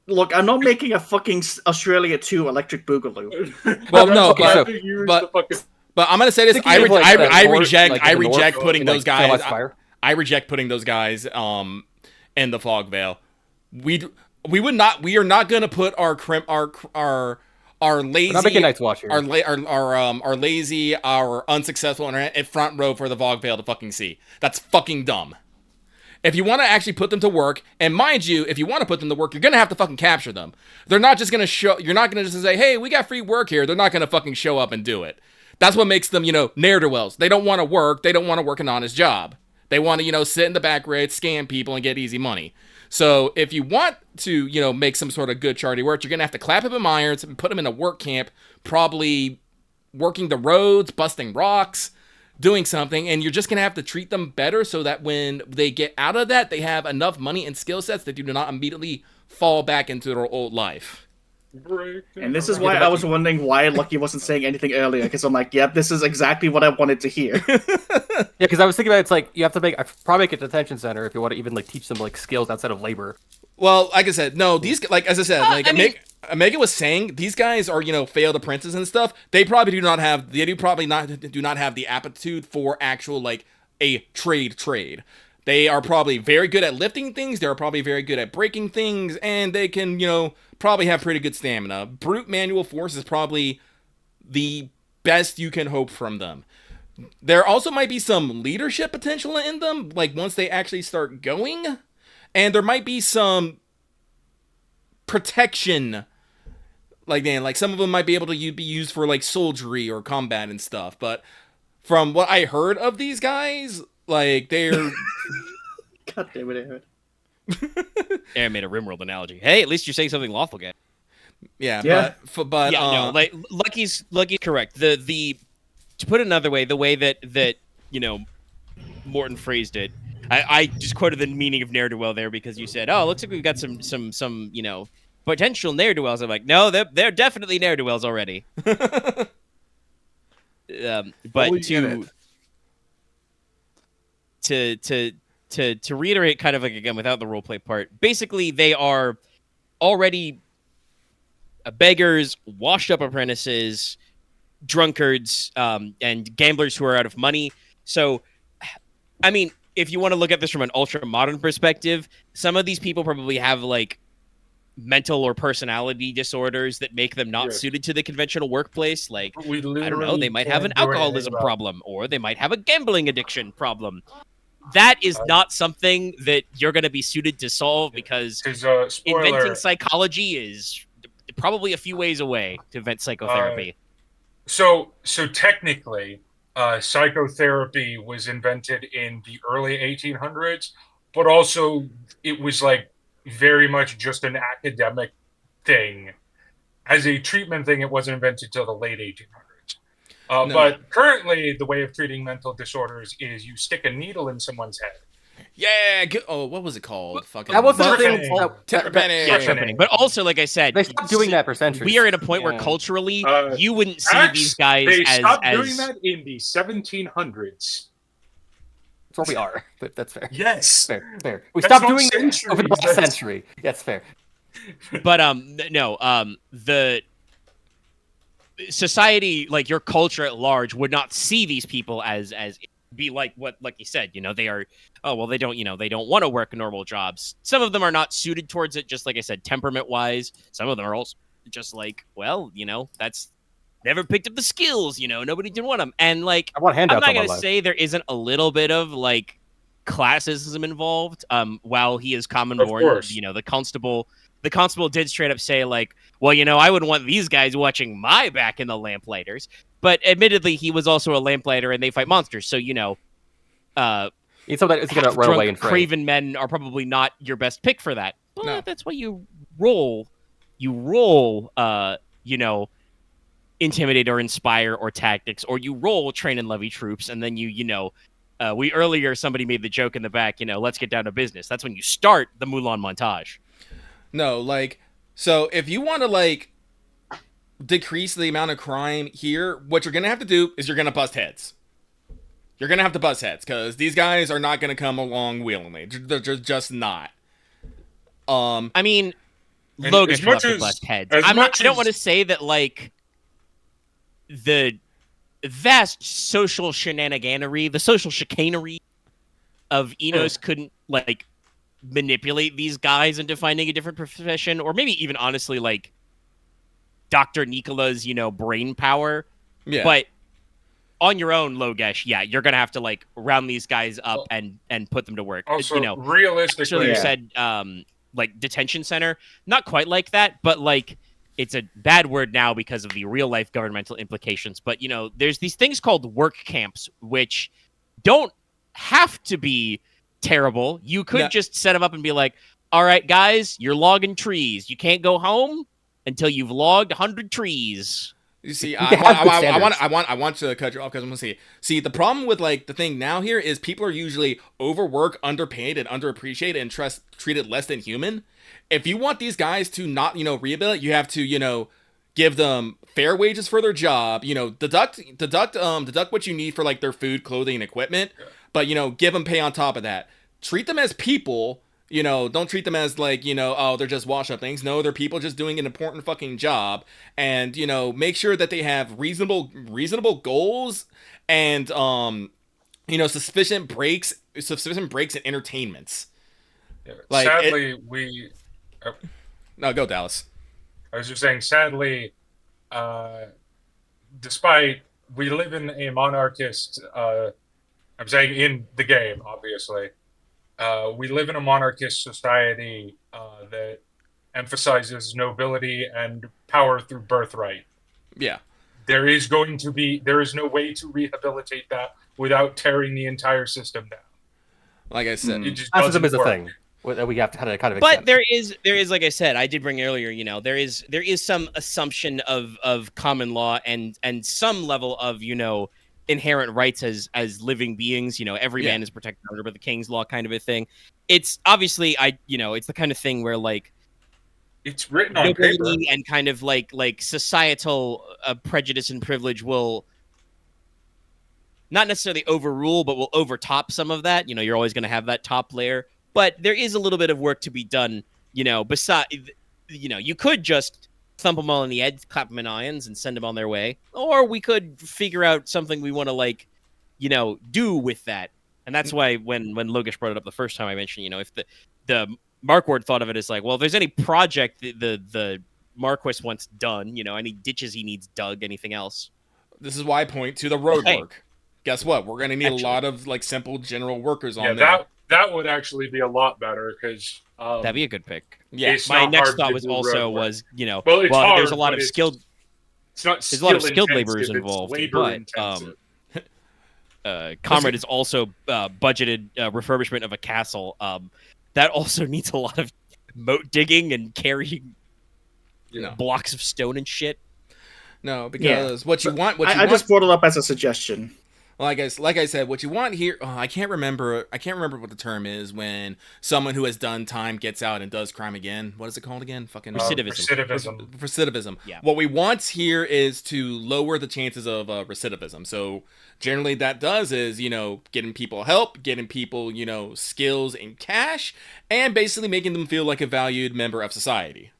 Look, I'm not making a fucking Australia 2 Electric Boogaloo. Well, no, but I'm gonna say this: I reject putting those guys. I reject putting those guys in the fog veil. We are not gonna put our lazy, not making Night's Watch here. our lazy, our unsuccessful in front row for the fog veil to fucking see. That's fucking dumb. If you want to actually put them to work, and mind you, if you want to put them to work, you're going to have to fucking capture them. They're not just going to show, you're not going to just say, hey, we got free work here. They're not going to fucking show up and do it. That's what makes them, ne'er-do-wells. They don't want to work. They don't want to work an honest job. They want to, sit in the back rates, scam people, and get easy money. So if you want to, make some sort of good charity work, you're going to have to clap up in irons and put them in a work camp, probably working the roads, busting rocks, doing something, and you're just going to have to treat them better so that when they get out of that, they have enough money and skill sets that do not immediately fall back into their old life. And this is why I was wondering why Lucky wasn't saying anything earlier, because I'm like, yep, this is exactly what I wanted to hear. Yeah, because I was thinking about it's like, you have to probably make a detention center if you want to even teach them skills outside of labor. Well, like I said, no, these, as I said, Omega was saying these guys are, failed apprentices and stuff. They probably do not have the aptitude for actual a trade. They are probably very good at lifting things. They're probably very good at breaking things, and they can, probably have pretty good stamina. Brute manual force is probably the best you can hope from them. There also might be some leadership potential in them, like once they actually start going, and there might be some protection. Like some of them might be able to be used for like soldiery or combat and stuff. But from what I heard of these guys, like they're God damn it, Aaron. Aaron made a RimWorld analogy. Hey, at least you're saying something lawful, guy. Yeah. But yeah, no, like Lucky's correct. The to put it another way, the way that Morton phrased it, I just quoted the meaning of ne'er-do-well there because you said, "Oh, it looks like we've got some potential ne'er-do-wells." I'm like, no, they're definitely ne'er-do-wells already. But to reiterate, kind of like again without the roleplay part, basically they are already beggars, washed-up apprentices, drunkards, and gamblers who are out of money. So, I mean, if you want to look at this from an ultra-modern perspective, some of these people probably have, like, mental or personality disorders that make them not suited to the conventional workplace. Like, I don't know, they might have an alcoholism problem, or they might have a gambling addiction problem. That is not something that you're going to be suited to solve because inventing psychology is probably a few ways away to invent psychotherapy. So technically, psychotherapy was invented in the early 1800s, but also it was like very much just an academic thing. As a treatment thing, it wasn't invented till the late 1800s. No. But currently, the way of treating mental disorders is you stick a needle in someone's head. Yeah. What was it called? That wasn't a thing. But also, like I said, they stopped doing that for centuries. We are at a point where culturally, you wouldn't see these guys they as... stopped doing that in the 1700s. That's where we are, but that's fair. Yes. Fair. We stopped doing it over the last century. That's fair. But, the society, like your culture at large, would not see these people as be like what, like you said, they are, they don't want to work normal jobs. Some of them are not suited towards it, just like I said, temperament wise. Some of them are also just like, that's never picked up the skills, nobody didn't want them. And like, I want handouts. I'm not going to say there isn't a little bit of like classism involved. While he is common born, the constable did straight up say like, well, I wouldn't want these guys watching my back in the Lamplighters. But admittedly, he was also a lamplighter, and they fight monsters. So, it's something that's going to run away and fray. Craven men are probably not your best pick for that. But no. That's why you roll. You roll, intimidate or inspire or tactics, or you roll train and levy troops, and then somebody made the joke in the back, let's get down to business. That's when you start the Mulan montage. No, like, so if you want to, like, decrease the amount of crime here, what you're going to have to do is you're going to bust heads. You're going to have to bust heads, because these guys are not going to come along willingly. They're just not. I mean, Logesh will have to bust heads. I don't want to say that, like, the vast social shenaniganery, the social chicanery of Inos couldn't, like, manipulate these guys into finding a different profession, or maybe even, honestly, like, Dr. Nicola's, brain power. Yeah. But on your own, Logesh, you're going to have to, like, round these guys up and put them to work. Also, realistically... So you said, like, detention center. Not quite like that, but, like, it's a bad word now because of the real-life governmental implications. But, there's these things called work camps, which don't have to be terrible. You could just set them up and be like, all right, guys, you're logging trees. You can't go home until you've logged 100 trees. You see, I want to cut you off because I'm going to see, the problem with, like, the thing now here is people are usually overworked, underpaid, and underappreciated and treated less than human. If you want these guys to not, rehabilitate, you have to, give them fair wages for their job, deduct what you need for, like, their food, clothing, and equipment, but, give them pay on top of that. Treat them as people. Don't treat them as like, they're just wash up things. No, they're people just doing an important fucking job. And, make sure that they have reasonable goals and, sufficient breaks and entertainments. Yeah, like, sadly, No, go Dallas. I was just saying, sadly, despite we live in a monarchist. I'm saying in the game, obviously. We live in a monarchist society that emphasizes nobility and power through birthright. Yeah. There is no way to rehabilitate that without tearing the entire system down. Like I said, classism is a thing that we have to kind of. But there is, like I said, I did bring earlier. There is some assumption of common law and some level of inherent rights as living beings. Every man is protected under the king's law, kind of a thing. It's obviously it's the kind of thing where like it's written on paper and kind of like societal prejudice and privilege will not necessarily overrule, but will overtop some of that. You're always going to have that top layer. But there is a little bit of work to be done, besides, you could just thump them all in the head, clap them in irons, and send them on their way. Or we could figure out something we want to, do with that. And that's why when Logesh brought it up the first time, I mentioned, if the Marquard thought of it as like, well, if there's any project the Marquess wants done, any ditches he needs dug, anything else. This is why I point to the road work. Guess what? We're going to need a lot of simple general workers on there. That would actually be a lot better because that'd be a good pick. Yeah, my next thought was hard, there's a lot of skilled. There's a lot of skilled laborers involved, but Konrad is also budgeted refurbishment of a castle. That also needs a lot of moat digging and carrying blocks of stone and shit. No, because what you want. I just brought it up as a suggestion. Well, like I said, what you want here, I can't remember what the term is when someone who has done time gets out and does crime again. What is it called again? Fucking recidivism. Recidivism. Yeah. What we want here is to lower the chances of recidivism. So generally that does is, getting people help, getting people, skills and cash, and basically making them feel like a valued member of society.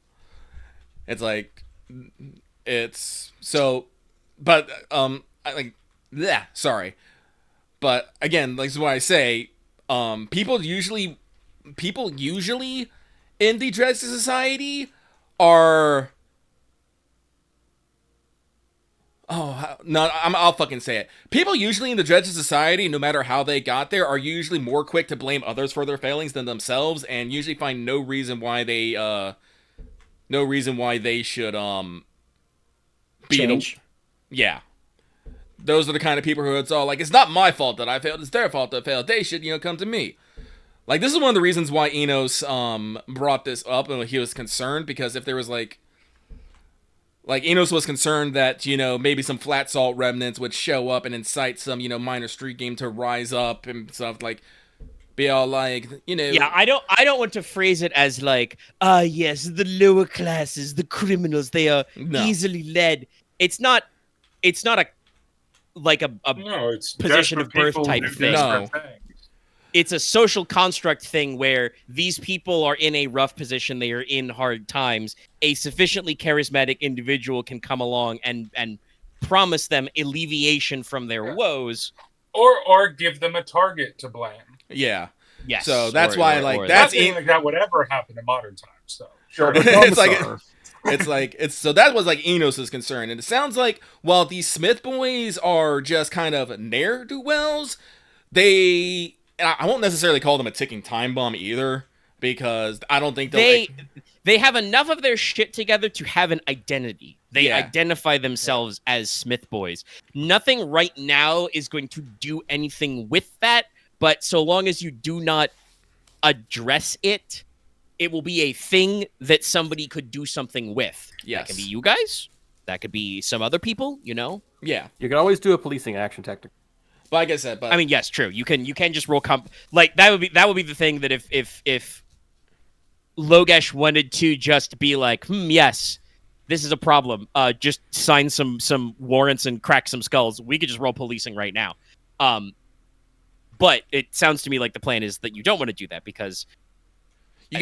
It's like, sorry. But again, this is what I say. People usually in the Dredge Society are. I'll fucking say it. People usually in the Dredge Society, no matter how they got there, are usually more quick to blame others for their failings than themselves, and usually find no reason why they should change. Yeah. Those are the kind of people who it's all like, it's not my fault that I failed, it's their fault that I failed. They should, come to me. Like, this is one of the reasons why Inos brought this up, and he was concerned, because if there was like Inos was concerned that, maybe some flat salt remnants would show up and incite some, minor street game to rise up and stuff, like, be all like, Yeah, I don't want to phrase it as like, yes, the lower classes, the criminals, they are easily led. It's not a position of birth type thing. No. It's a social construct thing where these people are in a rough position. They are in hard times. A sufficiently charismatic individual can come along and promise them alleviation from their woes. Or give them a target to blame. Yeah. Yes. So that's why that's that would ever happen in modern times. So sure. So that was like Enos' concern, and it sounds like while these Smith boys are just kind of ne'er-do-wells, I won't necessarily call them a ticking time bomb either, because I don't think they have enough of their shit together to have an identity. They identify themselves as Smith boys. Nothing right now is going to do anything with that, but so long as you do not address it, it will be a thing that somebody could do something with. Yes. That could be you guys. That could be some other people, Yeah. You can always do a policing action tactic. But like I said, I mean, yes, true. You can just roll like that would be the thing that if Logesh wanted to just be like, yes, this is a problem. Just sign some warrants and crack some skulls. We could just roll policing right now. But it sounds to me like the plan is that you don't want to do that, because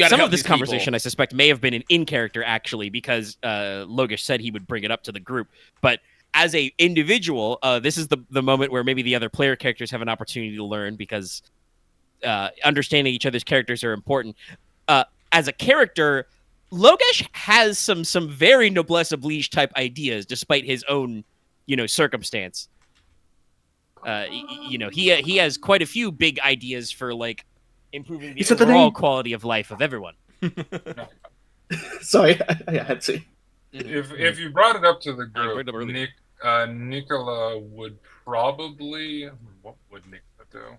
some of this conversation, I suspect, may have been in character, actually, because Logesh said he would bring it up to the group. But as a individual, this is the moment where maybe the other player characters have an opportunity to learn, because understanding each other's characters are important. As a character, Logesh has some very Noblesse Oblige type ideas, despite his own, circumstance. he has quite a few big ideas for like improving the overall quality of life of everyone. Sorry, I had to. If you brought it up to the group, Nicola would probably. What would Nicola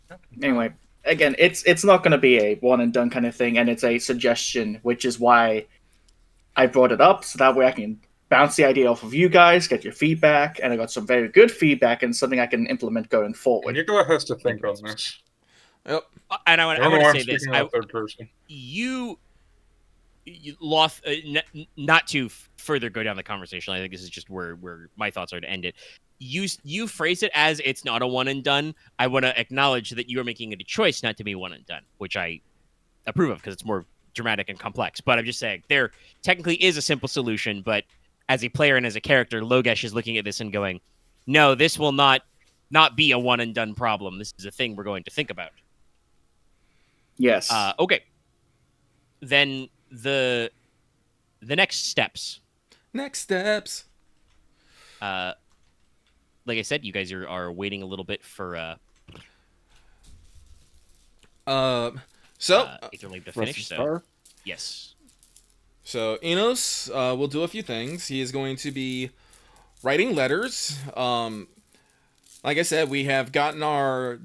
do? Anyway, again, it's not going to be a one and done kind of thing, and it's a suggestion, which is why I brought it up, so that way I can bounce the idea off of you guys, get your feedback, and I got some very good feedback and something I can implement going forward. Nicola has to think on this. Yep. And I want to say this: third person. You Loth, not to further go down the conversation. I think this is just where my thoughts are to end it. You phrase it as it's not a one and done. I want to acknowledge that you are making it a choice not to be one and done, which I approve of because it's more dramatic and complex. But I'm just saying there technically is a simple solution, but as a player and as a character, Logesh is looking at this and going, no, this will not be a one and done problem. This is a thing we're going to think about. Yes. Okay. Then the next steps. Like I said, you guys are waiting a little bit for Aetherlink to finish. So yes. So Inos will do a few things. He is going to be writing letters. Like I said, we have gotten our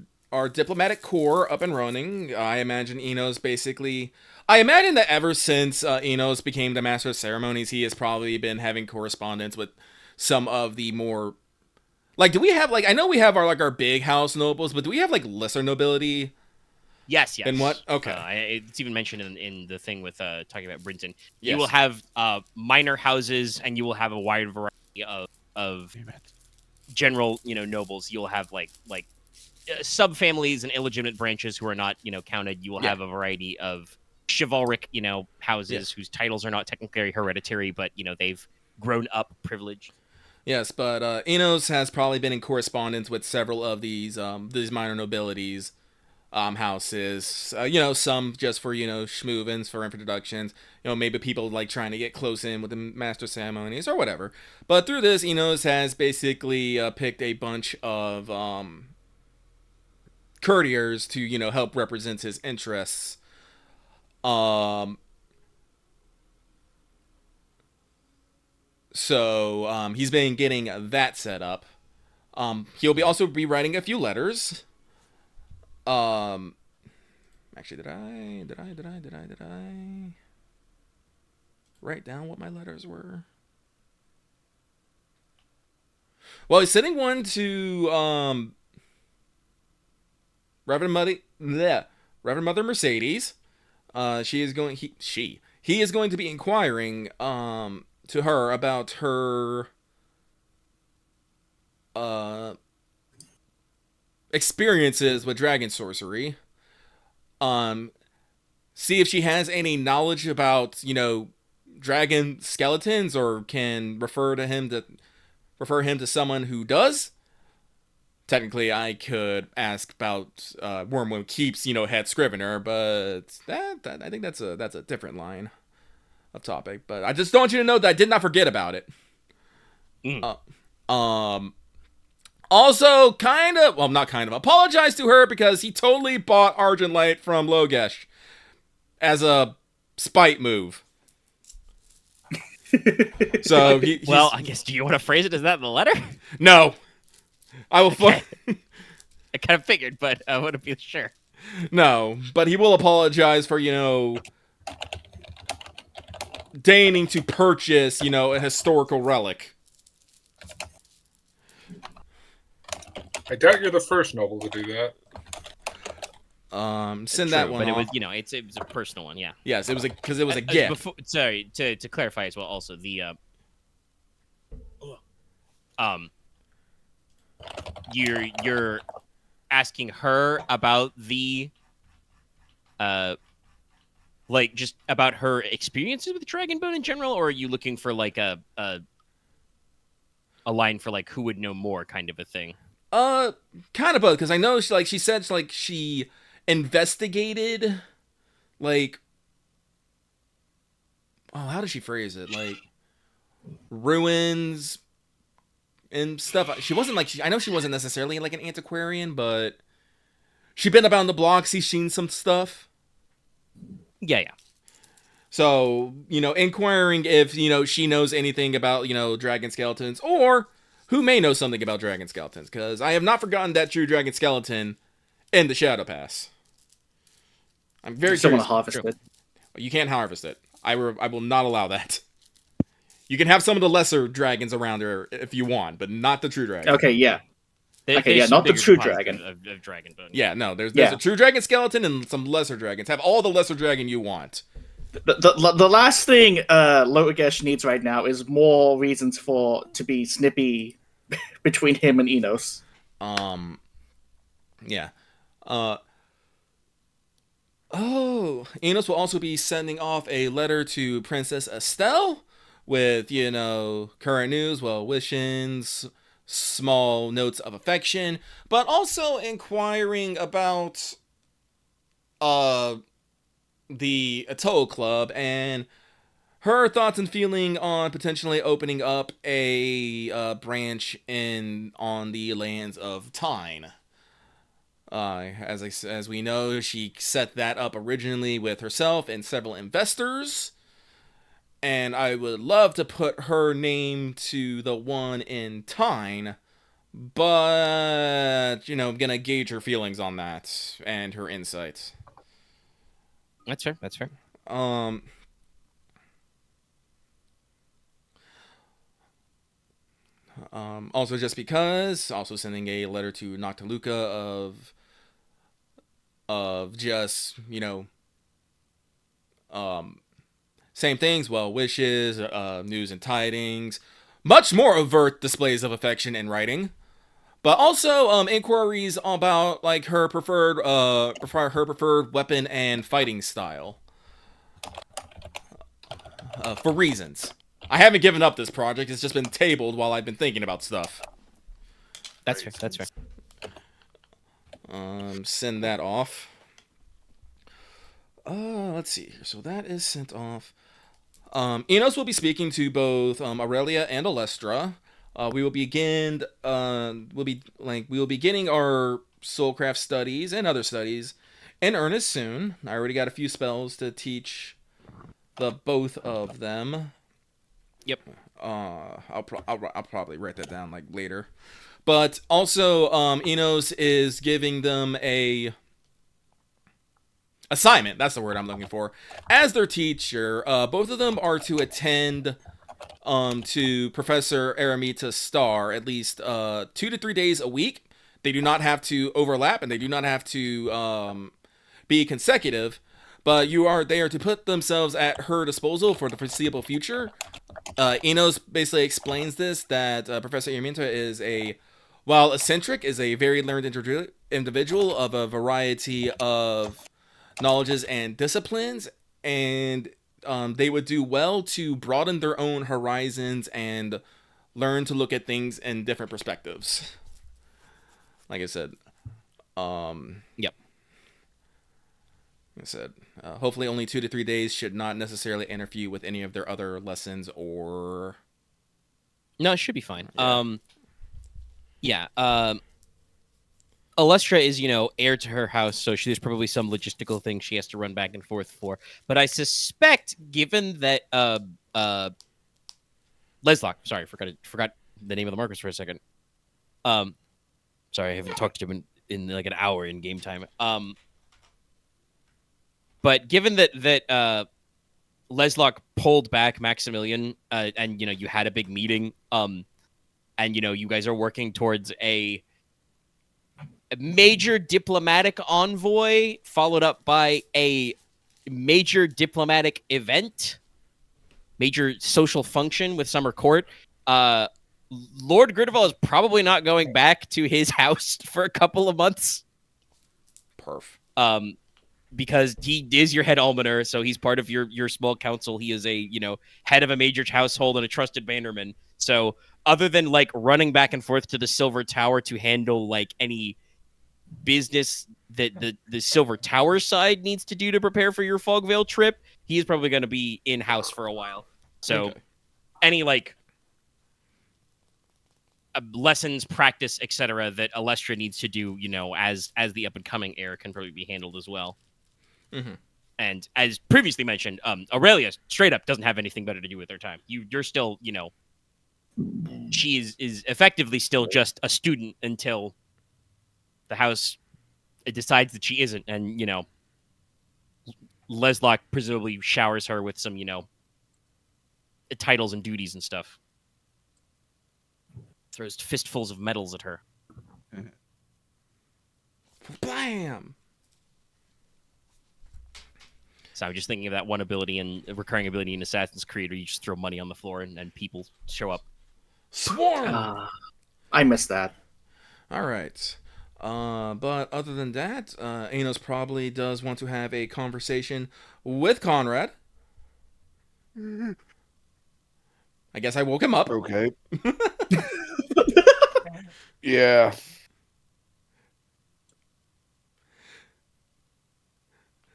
diplomatic corps up and running. I imagine that ever since Inos became the Master of Ceremonies, he has probably been having correspondence with some of the more... Like, do we have, like... I know we have our big house nobles, but do we have, like, lesser nobility? Yes. And what? Okay. It's even mentioned in the thing with talking about Brinton. Yes. You will have minor houses, and you will have a wide variety of general, nobles. You'll have, like sub-families and illegitimate branches who are not, counted. You will have a variety of chivalric, houses whose titles are not technically hereditary, but, they've grown up privileged. Yes, but Inos has probably been in correspondence with several of these minor nobilities houses. Some just for, schmoovins, for introductions. Maybe people like trying to get close in with the Master Ceremonies or whatever. But through this, Inos has basically picked a bunch of courtiers to, help represent his interests. So he's been getting that set up. He'll also be writing a few letters. Actually, did I write down what my letters were? Well, he's sending one to Reverend Mother Mercedes. He is going to be inquiring to her about her experiences with dragon sorcery. See if she has any knowledge about, dragon skeletons, or can refer him to someone who does. Technically, I could ask about Wormwood Keep's, head scrivener, but that I think that's a different line of topic. But I just want you to know that I did not forget about it. Also, apologize to her because he totally bought Argent Light from Logesh as a spite move. So I guess, do you want to phrase it as that in the letter? No. I will. Okay. I kind of figured, but I want to be sure. No, but he will apologize for, deigning to purchase, a historical relic. I doubt you're the first noble to do that. Send that one. But off. it was a personal one, yeah. Yes, it was because it was a gift. Sorry, to clarify as well. Also, the you're asking her about the just about her experiences with Dragonbone in general, or are you looking for like a line for like who would know more kind of a thing? Kind of both, because I know she said she investigated, how does she phrase it? ruins and stuff. She wasn't like, I know she wasn't necessarily like an antiquarian, but she'd been about the block. She's seen some stuff. Yeah. So, inquiring if, she knows anything about, dragon skeletons, or who may know something about dragon skeletons, because I have not forgotten that true dragon skeleton in the Shadow Pass. I'm very still want curious. to harvest it. You can't harvest it. I will not allow that. You can have some of the lesser dragons around her if you want, but not the true dragon. Okay, yeah. There's not the bigger true deposits dragon. Of dragon bone. Yeah, no, there's a true dragon skeleton and some lesser dragons. Have all the lesser dragon you want. The last thing Logesh needs right now is more reasons to be snippy between him and Inos. Yeah. Inos will also be sending off a letter to Princess Estelle with, current news, well-wishings, small notes of affection, but also inquiring about the Atoll Club and her thoughts and feeling on potentially opening up a branch on the lands of Teine. As we know, she set that up originally with herself and several investors, and I would love to put her name to the one in Teine, but I'm gonna gauge her feelings on that and her insights. That's fair. Also just because, also sending a letter to Noctiluca of just, same things, well wishes, news and tidings, much more overt displays of affection in writing, but also inquiries about like her preferred weapon and fighting style, for reasons. I haven't given up this project. It's just been tabled while I've been thinking about stuff. That's fair. Send that off. Let's see here. So that is sent off. Inos will be speaking to both Aurelia and Alestra. We will be getting our Soulcraft studies and other studies in earnest soon. I already got a few spells to teach the both of them. Yep. I'll probably write that down like later. But also, Inos is giving them a assignment. That's the word I'm looking for. As their teacher, both of them are to attend to Professor Aramita Star at least 2 to 3 days a week. They do not have to overlap, and they do not have to be consecutive. But they are to put themselves at her disposal for the foreseeable future. Inos basically explains this, that Professor Aramita while eccentric, is a very learned individual of a variety of knowledges and disciplines, and they would do well to broaden their own horizons and learn to look at things in different perspectives. Like I said, yep. Like I said, hopefully only 2 to 3 days should not necessarily interfere with any of their other lessons or... No, it should be fine. Yeah. Alestra is, heir to her house, so there's probably some logistical thing she has to run back and forth for. But I suspect, given that Leslok, sorry, forgot the name of the Marquess for a second. Sorry, I haven't talked to him in like an hour in game time. But given that Leslok pulled back Maximilian, and you had a big meeting, and you guys are working towards a major diplomatic envoy followed up by a major diplomatic event, major social function with Summer Court. Lord Gridarvol is probably not going back to his house for a couple of months. Perf. Because he is your head almoner, so he's part of your small council. He is a, head of a major household and a trusted bannerman. So other than like running back and forth to the Silver Tower to handle like any business that the Silver Tower side needs to do to prepare for your Fogvale trip, he is probably going to be in-house for a while. So any like lessons, practice, etc. that Alestra needs to do, as the up and coming heir can probably be handled as well. Mm-hmm. And as previously mentioned, Aurelia straight up doesn't have anything better to do with her time. You're still, she is effectively still just a student until the house decides that she isn't, and Leslok presumably showers her with some, titles and duties and stuff. Throws fistfuls of medals at her. Bam! So I'm just thinking of that one ability and recurring ability in Assassin's Creed where you just throw money on the floor and people show up. Swarm! I missed that. All right. But other than that, Inos probably does want to have a conversation with Konrad. I guess I woke him up. Okay. Yeah.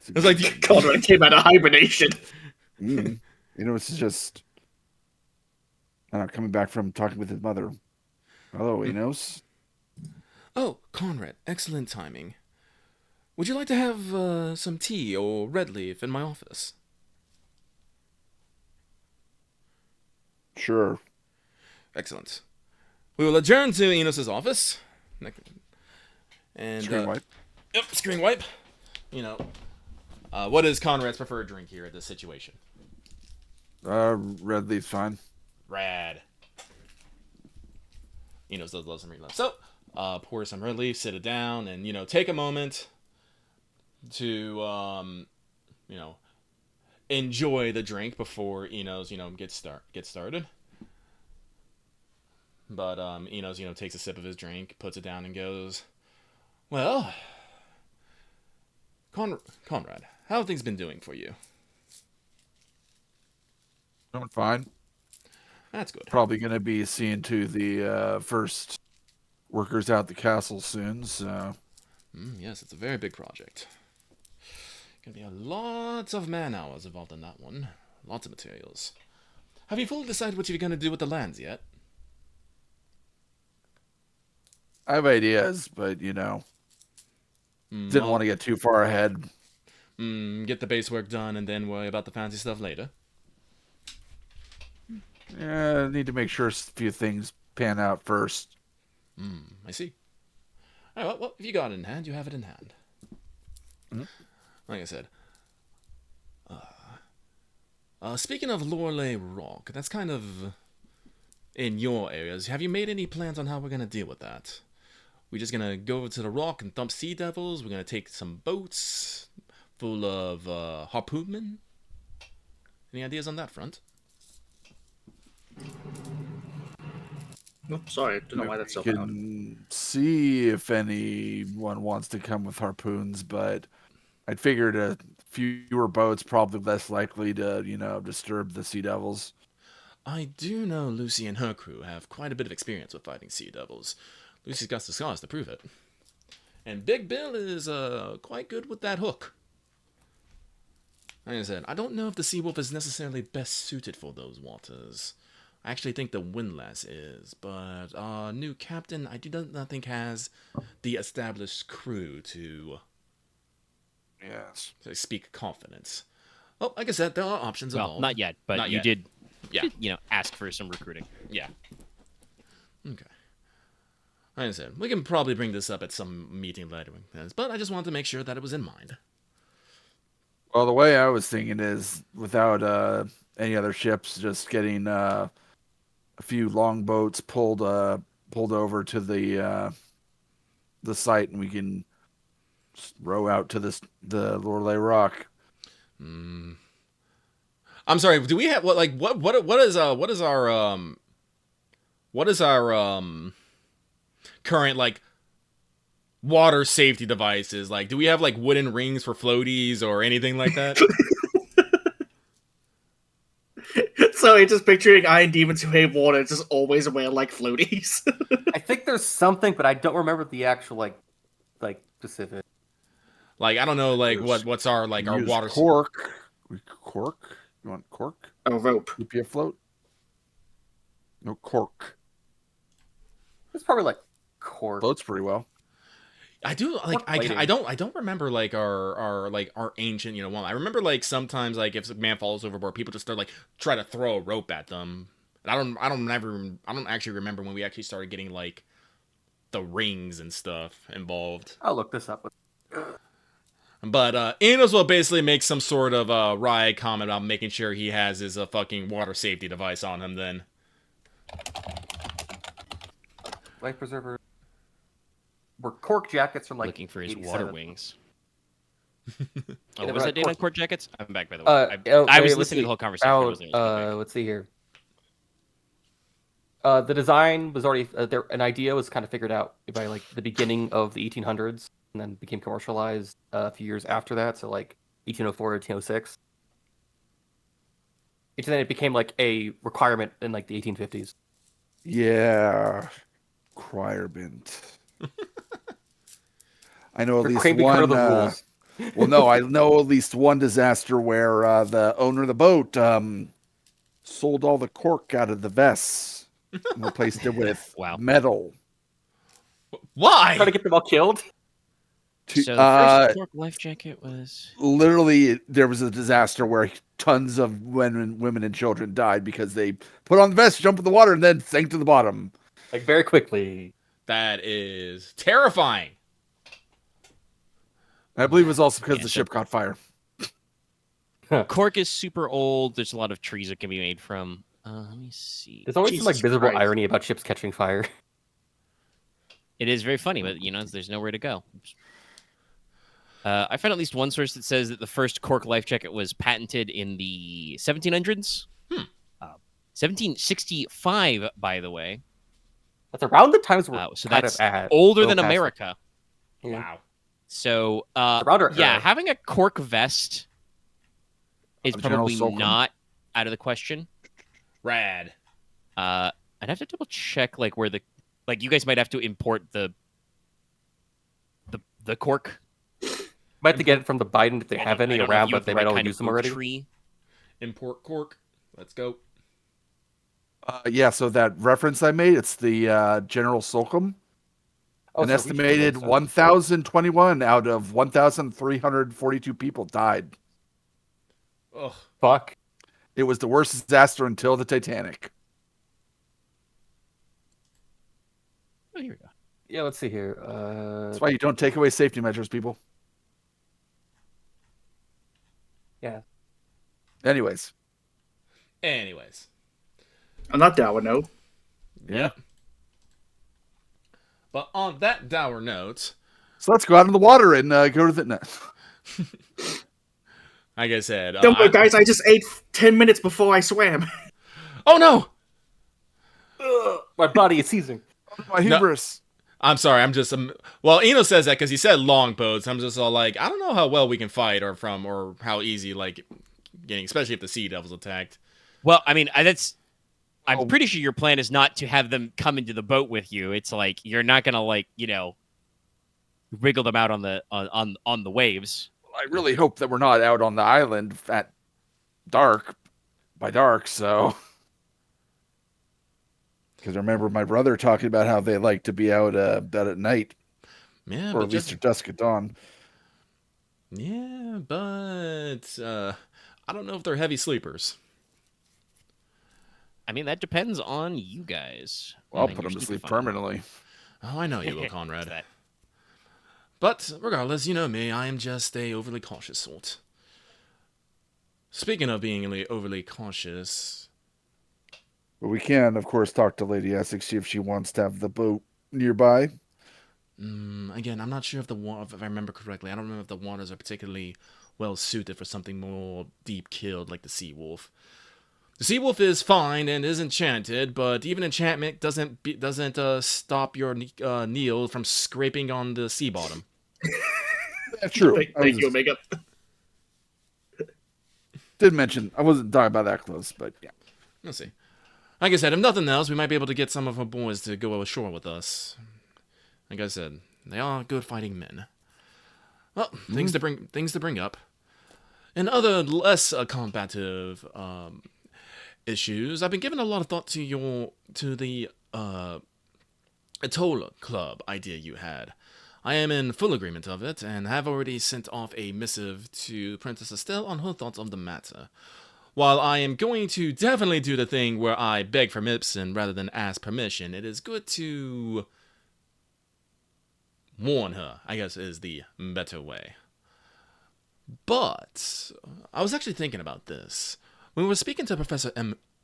It's like Konrad came out of hibernation. It's just coming back from talking with his mother. Hello, Inos. Oh, Konrad, excellent timing. Would you like to have some tea or red leaf in my office? Sure. Excellent. We will adjourn to Enos's office. And Screen wipe. Yep, screen wipe. What is Konrad's preferred drink here at this situation? Red leaf's fine. Rad. Enos does love some red leaf. So, pour some red leaf, sit it down, and take a moment to enjoy the drink before Enos get started. But Enos takes a sip of his drink, puts it down, and goes, "Well, Konrad, how have things been doing for you?" Doing fine. That's good. Probably going to be seeing to the first workers out the castle soon. So. Yes, it's a very big project. Gonna be a lot of man hours involved in that one. Lots of materials. Have you fully decided what you're gonna do with the lands yet? I have ideas, but didn't want to get too far ahead. Get the base work done and then worry about the fancy stuff later. Yeah, I need to make sure a few things pan out first. I see. All right, well, if you got it in hand, you have it in hand. Mm-hmm. Like I said. Speaking of Lorelei Rock, that's kind of in your areas. Have you made any plans on how we're gonna deal with that? We're just gonna go over to the rock and thump sea devils. We're gonna take some boats full of harpoonmen. Any ideas on that front? Oops, sorry, I don't know why that's so loud. See if anyone wants to come with harpoons, but I'd figured a fewer boats probably less likely to, disturb the sea devils. I do know Lucy and her crew have quite a bit of experience with fighting sea devils. Lucy's got the scars to prove it. And Big Bill is quite good with that hook. Like I said, I don't know if the Sea Wolf is necessarily best suited for those waters. I actually think the Windlass is, but our new captain, I do not think has the established crew to speak confidence. Well, like I said, there are options involved. Well, not yet, but Not you yet. did, Yeah. ask for some recruiting. Yeah. Okay. Like I said, we can probably bring this up at some meeting later, but I just wanted to make sure that it was in mind. Well, the way I was thinking is without any other ships, just getting a few longboats pulled over to the site, and we can row out to the Lorelei Rock. I'm sorry. Do we have what is our current water safety devices? Like, do we have wooden rings for floaties or anything like that? So you're just picturing iron demons who hate water, just always wear floaties. I think there's something, but I don't remember the actual specific. I don't know what's our our water cork. Cork. You want cork? A rope. Keep you afloat. No cork. It's probably like cork. Floats pretty well. I do like I don't remember like our ancient one. I remember like sometimes like if a man falls overboard, people just start like try to throw a rope at them. And I don't actually remember when we actually started getting like the rings and stuff involved. I'll look this up. But Inos will basically make some sort of wry comment about making sure he has his fucking water safety device on him. Then life preserver. Were cork jackets from like looking for his 87. water wings. Was that date on cork jackets? I'm back, by the way. I was listening to the whole conversation. Let's see here. The design was already an idea was kind of figured out by like the beginning of the 1800s, and then became commercialized a few years after that. So like 1804 to 1806. And then it became like a requirement in like the 1850s. Yeah, requirement. I know at least one. Well, no, I know at least one disaster where the owner of the boat sold all the cork out of the vests and replaced it with metal. Why? Trying to get them all killed? So the first cork life jacket was... Literally, there was a disaster where tons of women and children died because they put on the vest, jumped in the water, and then sank to the bottom. Like, very quickly. That is terrifying. I believe it was also because the ship caught fire. Cork is super old. There's a lot of trees it can be made from. Let me see. There's always some like miserable irony about ships catching fire. It is very funny, but there's nowhere to go. I found at least one source that says that the first cork life jacket was patented in the 1700s. 1765, by the way. That's around the times we're so that's older than America. Yeah. Wow. So, having a cork vest is probably not out of the question. Rad. I'd have to double check, like, where you guys might have to import the cork. Might have to get it from the Biden if they have any around, but they might all use them already. Tree. Import cork. Let's go. So that reference I made, it's the General Slocum. An estimated 1,021 out of 1,342 people died. Ugh. Fuck. It was the worst disaster until the Titanic. Oh, here we go. Yeah, let's see here. That's why you don't take away safety measures, people. Yeah. Anyways. On that dour note. Yeah. But on that dour note... So let's go out in the water and go to the... No. Like I said... Don't worry, guys. I just ate 10 minutes before I swam. Oh, no! My body is seizing. My hubris. No, I'm sorry. I'm just... well, Eno says that because he said longboats. I'm just all like, I don't know how well we can fight or how easy, like, getting... Especially if the Sea Devil's attacked. Well, I mean, I'm pretty sure your plan is not to have them come into the boat with you. It's like you're not gonna wriggle them out on the waves. I really hope that we're not out on the island at by dark. So, because I remember my brother talking about how they like to be out at night, or at least at dusk at dawn. Yeah, but I don't know if they're heavy sleepers. I mean, that depends on you guys. Well, I'll put them to sleep permanently. Oh, I know you will, Konrad. But regardless, you know me, I am just a overly cautious sort. Speaking of being overly cautious... But we can, of course, talk to Lady Essex, see if she wants to have the boat nearby. Again, I'm not sure if I remember correctly, I don't remember if the waters are particularly well suited for something more deep-killed like the sea wolf. The sea wolf is fine and is enchanted, but even enchantment doesn't stop your Neil from scraping on the sea bottom. That's true. Thank you, Omega. Did mention I wasn't talking about that close, but yeah. Let's see. Like I said, if nothing else, we might be able to get some of our boys to go ashore with us. Like I said, they are good fighting men. Well, things to bring up. In other less combative issues, I've been giving a lot of thought to the Atoll Club idea you had. I am in full agreement of it, and have already sent off a missive to Princess Estelle on her thoughts of the matter. While I am going to definitely do the thing where I beg for Mipson rather than ask permission, it is good to warn her, I guess is the better way. But I was actually thinking about this. When we were speaking to Professor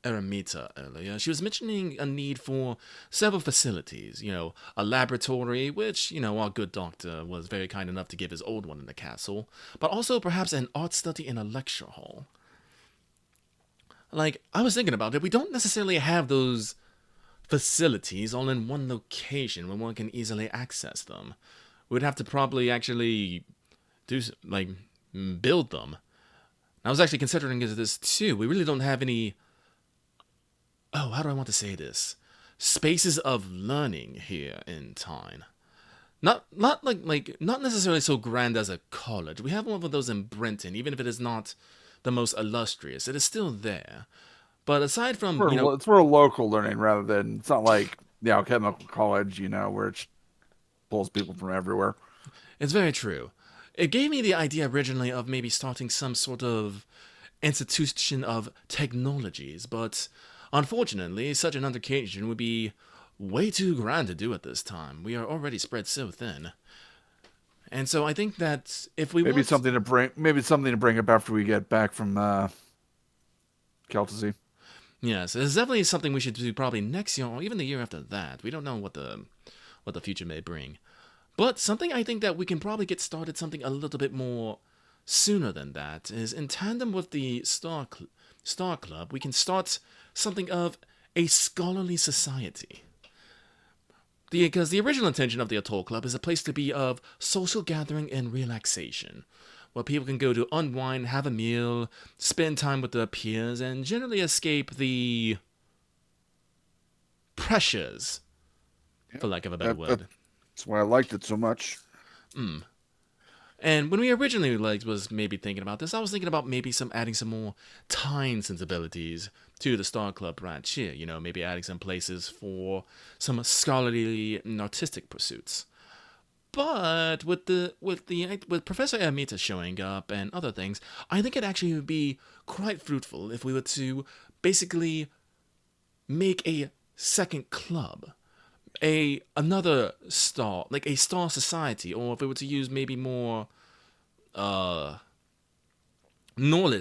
Eremita earlier, she was mentioning a need for several facilities. A laboratory, which, our good doctor was very kind enough to give his old one in the castle, but also perhaps an art study and a lecture hall. I was thinking about it, we don't necessarily have those facilities all in one location where one can easily access them. We'd have to probably actually build them. I was actually considering this too. We really don't have any... Oh, how do I want to say this? Spaces of learning here in Teine. Not necessarily so grand as a college. We have one of those in Brenton, even if it is not the most illustrious. It is still there. But aside from, it's for a local learning rather than, it's not like, chemical college, where it pulls people from everywhere. It's very true. It gave me the idea originally of maybe starting some sort of institution of technologies, but unfortunately, such an undertaking would be way too grand to do at this time. We are already spread so thin. And so I think that if we maybe something to bring up after we get back from Keltasy. Yes, it's definitely something we should do probably next year or even the year after that. We don't know what the future may bring. But something I think that we can probably get started something a little bit more sooner than that is in tandem with the Star Club, we can start something of a scholarly society. Because the original intention of the Atoll Club is a place to be of social gathering and relaxation, where people can go to unwind, have a meal, spend time with their peers, and generally escape the pressures, for lack of a better word. That's why I liked it so much. And when we originally was maybe thinking about this, I was thinking about maybe adding some more Teine sensibilities to the Star Club branch here. Maybe adding some places for some scholarly and artistic pursuits. But with Professor Eremita showing up and other things, I think it actually would be quite fruitful if we were to basically make a second club. Another star, like a star society, or if we were to use maybe more knowledge.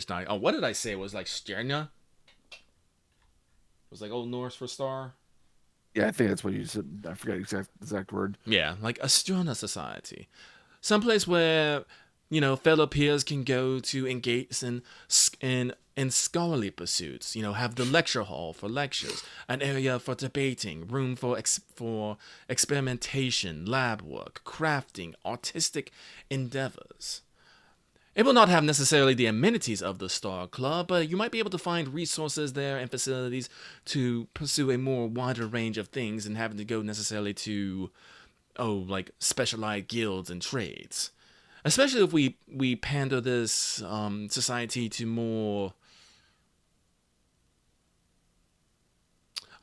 Oh, what did I say? It was like Stjerna? It was like Old Norse for star? Yeah, I think that's what you said. I forget exact word. Yeah, like a Stjerna society. Someplace where, fellow peers can go to engage in scholarly pursuits, have the lecture hall for lectures, an area for debating, room for experimentation, lab work, crafting, artistic endeavors. It will not have necessarily the amenities of the Star Club, but you might be able to find resources there and facilities to pursue a more wider range of things than having to go necessarily to, specialized guilds and trades. Especially if we pander this society to more...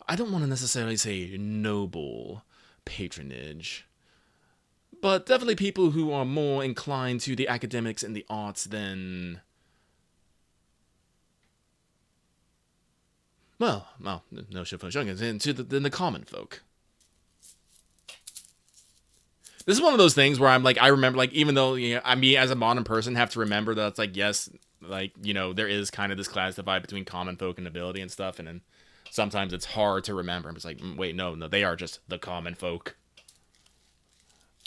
I don't want to necessarily say noble patronage, but definitely people who are more inclined to the academics and the arts than... Well, no shit for than the common folk. This is one of those things where I remember, even though, I mean, as a modern person, have to remember that it's yes, there is kind of this class divide between common folk and nobility and stuff, and then sometimes it's hard to remember. It's wait, no, they are just the common folk.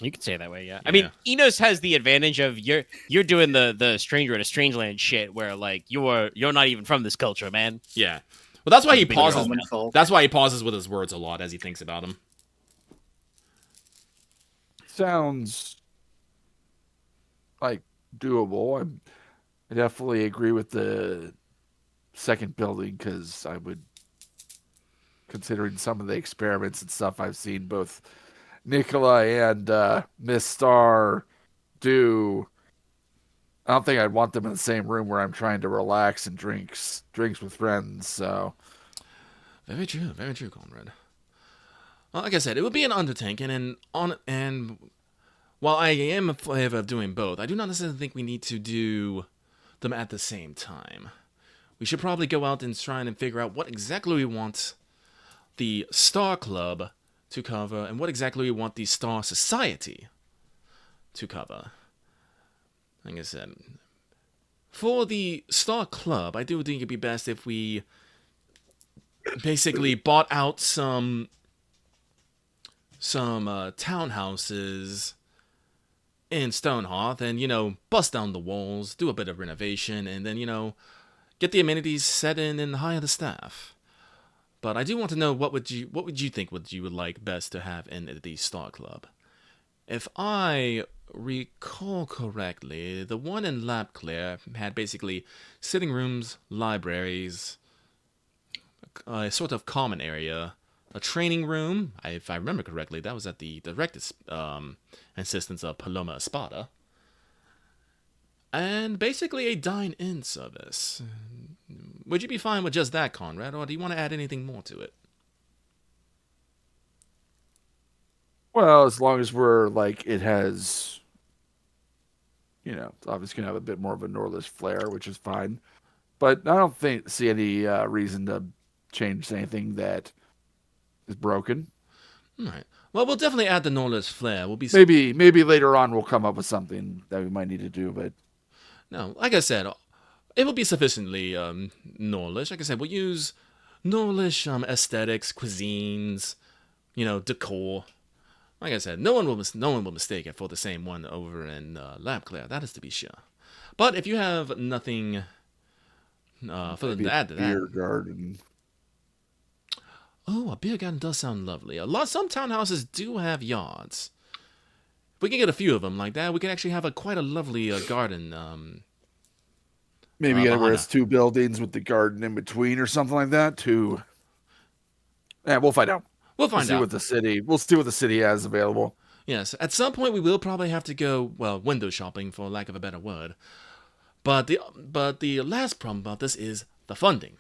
You could say it that way, yeah. I mean, Inos has the advantage of you're doing the stranger in a strange land shit, where you're not even from this culture, man. Yeah. Well, that's why he pauses. That's why he pauses with his words a lot as he thinks about them. Sounds like doable. I definitely agree with the second building because I would, considering some of the experiments and stuff I've seen both Nicola and Miss Star do, I don't think I'd want them in the same room where I'm trying to relax and drinks with friends. So, very true, Konrad. Well, like I said, it would be an undertaking, and while I am in favor of doing both, I do not necessarily think we need to do them at the same time. We should probably go out and try and figure out what exactly we want the Star Club to cover and what exactly we want the Star Society to cover. Like I said, for the Star Club, I do think it'd be best if we basically bought out some townhouses in Stonehearth and, bust down the walls, do a bit of renovation, and then, get the amenities set in and hire the staff. But I do want to know what would you think you would like best to have in the Star Club? If I recall correctly, the one in Lapclair had basically sitting rooms, libraries, a sort of common area, a training room. If I remember correctly, that was at the direct insistence of Paloma Espada. And basically a dine-in service. Would you be fine with just that, Konrad, or do you want to add anything more to it? well, as long as we're it has, it's obviously gonna have a bit more of a Norlish flair, which is fine. But I don't see any reason to change anything that is broken. All right. Well, we'll definitely add the Norlish flair. We'll be maybe later on we'll come up with something that we might need to do, but no, like I said, it will be sufficiently Norlish. Like I said, we'll use Norlish aesthetics, cuisines, decor. Like I said, no one will mistake it for the same one over in Lapclair. That is to be sure. But if you have nothing further to add to that, beer garden. Oh, a beer garden does sound lovely. Some townhouses do have yards. If we can get a few of them like that, we can actually have quite a lovely garden. Maybe where it's two buildings with the garden in between or something like that. Yeah, we'll find out. We'll see what the city has available. Yes, at some point we will probably have to go window shopping, for lack of a better word. But the last problem about this is the funding.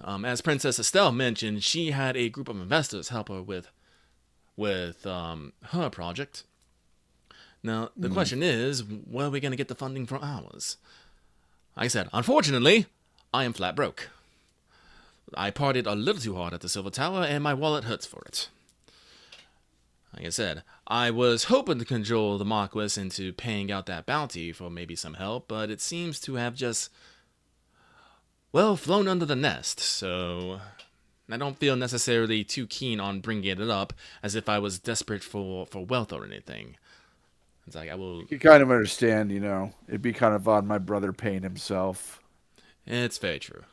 As Princess Estelle mentioned, she had a group of investors help her with her project. Now, the question is, where are we going to get the funding for ours? Like I said, unfortunately, I am flat broke. I partied a little too hard at the Silver Tower, and my wallet hurts for it. Like I said, I was hoping to cajole the Marquess into paying out that bounty for maybe some help, but it seems to have just, flown under the nest, so I don't feel necessarily too keen on bringing it up as if I was desperate for wealth or anything. It's like I will... You kind of understand, it'd be kind of odd my brother paying himself. It's very true.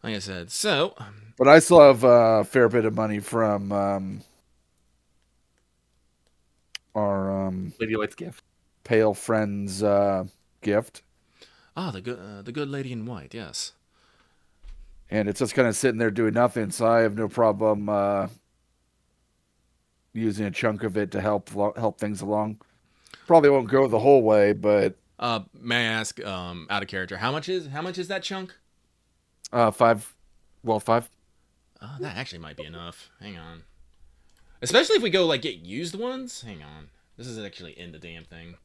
Like I said, so... But I still have a fair bit of money from our Lady White's gift. Pale Friend's gift. Ah, the good lady in white, yes. And it's just kind of sitting there doing nothing, so I have no problem using a chunk of it to help things along. Probably won't go the whole way, but... may I ask, out of character, how much is that chunk? 5. Well, 5. Oh, that actually might be enough. Hang on. Especially if we go, get used ones. Hang on. This is actually in the damn thing.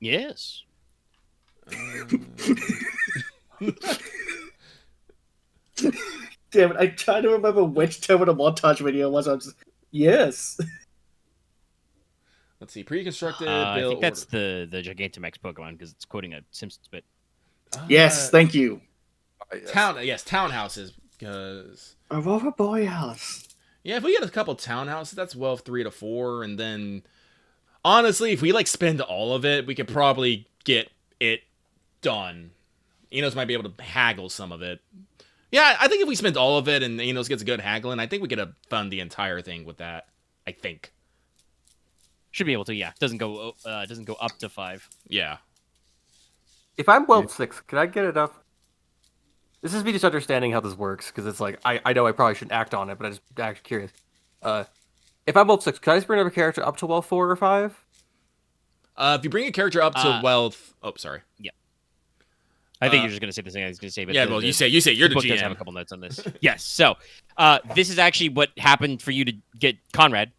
Yes. Damn it, I try to remember which terminal montage video it was. I'm just... Yes. Let's see. Pre-constructed I build think that's order. the Gigantamax Pokemon, because it's quoting a Simpsons bit. Yes, thank you. Townhouses, because... Aurora Borealis. Yeah, if we get a couple townhouses, that's 3 to 4, and then... Honestly, if we, spend all of it, we could probably get it done. Inos might be able to haggle some of it. Yeah, I think if we spend all of it and Inos gets a good haggling, I think we could fund the entire thing with that. I think. Should be able to, yeah. Doesn't go up to 5. Yeah. If I'm World 6, can I get enough? This is me just understanding how this works, because it's I know I probably shouldn't act on it, but I'm just actually curious. If I'm World 6, can I just bring another character up to World 4 or 5? If you bring a character up to wealth... Oh, sorry. Yeah. I think you're just going to say the thing I was going to say. But yeah, well, you say you're the book GM. does have a couple notes on this. Yes. So this is actually what happened for you to get Konrad.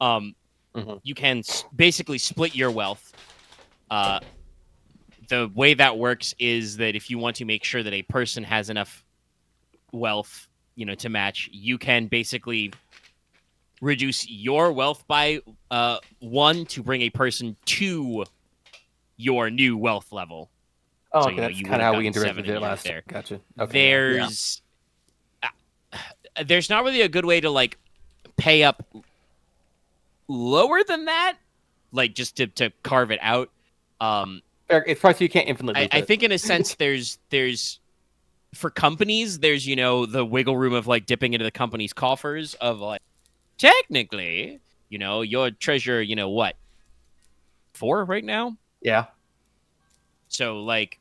You can basically split your wealth. The way that works is that if you want to make sure that a person has enough wealth, to match, you can basically reduce your wealth by 1 to bring a person to your new wealth level. Oh, so, okay, that's kind of how we interacted it last there. Gotcha. Okay, there's not really a good way to like pay up lower than that, like just to carve it out. It's probably so you can't infinitely. I think in a sense there's for companies there's the wiggle room of like dipping into the company's coffers of like technically your treasure what 4 right now. Yeah. So like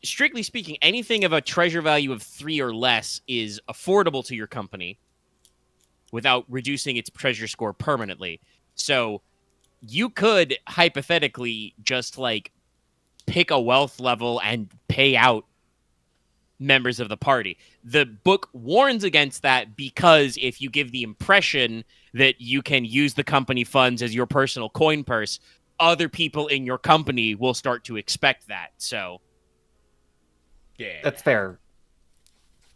strictly speaking, anything of a treasure value of 3 or less is affordable to your company without reducing its treasure score permanently. So you could hypothetically just like pick a wealth level and pay out members of the party. The book warns against that because if you give the impression that you can use the company funds as your personal coin purse, other people in your company will start to expect that. So yeah, that's fair.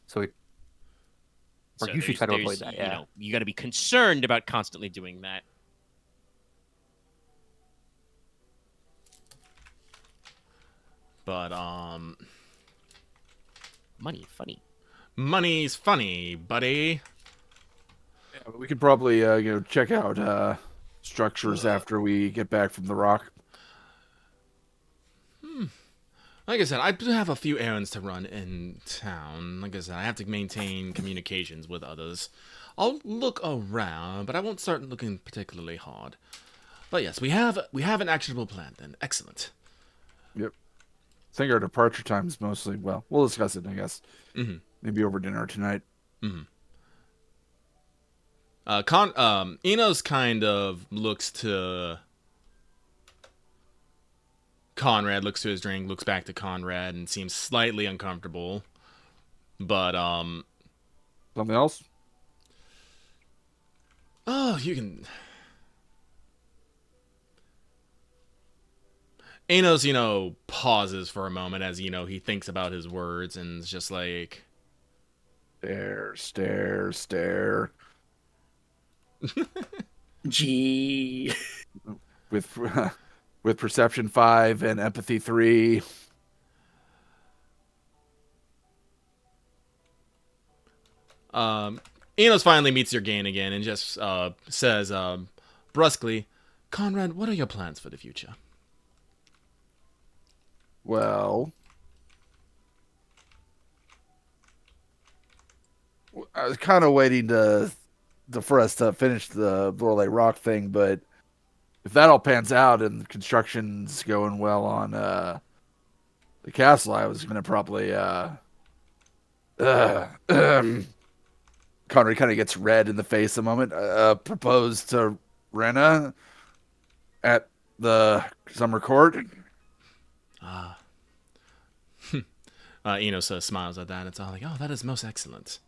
So you should try to avoid that. Yeah, you got to be concerned about constantly doing that. But money's funny, buddy. Yeah, we could probably check out structures after we get back from the rock. Like I said, I do have a few errands to run in town. Like I said, I have to maintain communications with others. I'll look around, but I won't start looking particularly hard. But yes, we have an actionable plan then. Excellent. Yep. I think our departure time is mostly, well, we'll discuss it, I guess. Mm-hmm. Maybe over dinner tonight. Mm-hmm. Inos kind of looks to Konrad, looks to his drink, looks back to Konrad, and seems slightly uncomfortable. But, something else? Oh, you can... Inos, pauses for a moment as, he thinks about his words and is just like... Stare. Gee. With perception 5 and empathy 3. Inos finally meets your gain again and just says brusquely, Konrad, what are your plans for the future? Well, I was kind of waiting for us to finish the Lorelei Rock thing, but if that all pans out and the construction's going well on the castle, I was going to probably Konrad kind of gets red in the face a moment. Propose to Rena at the summer court. Inos smiles at that. It's all like, oh, that is most excellent.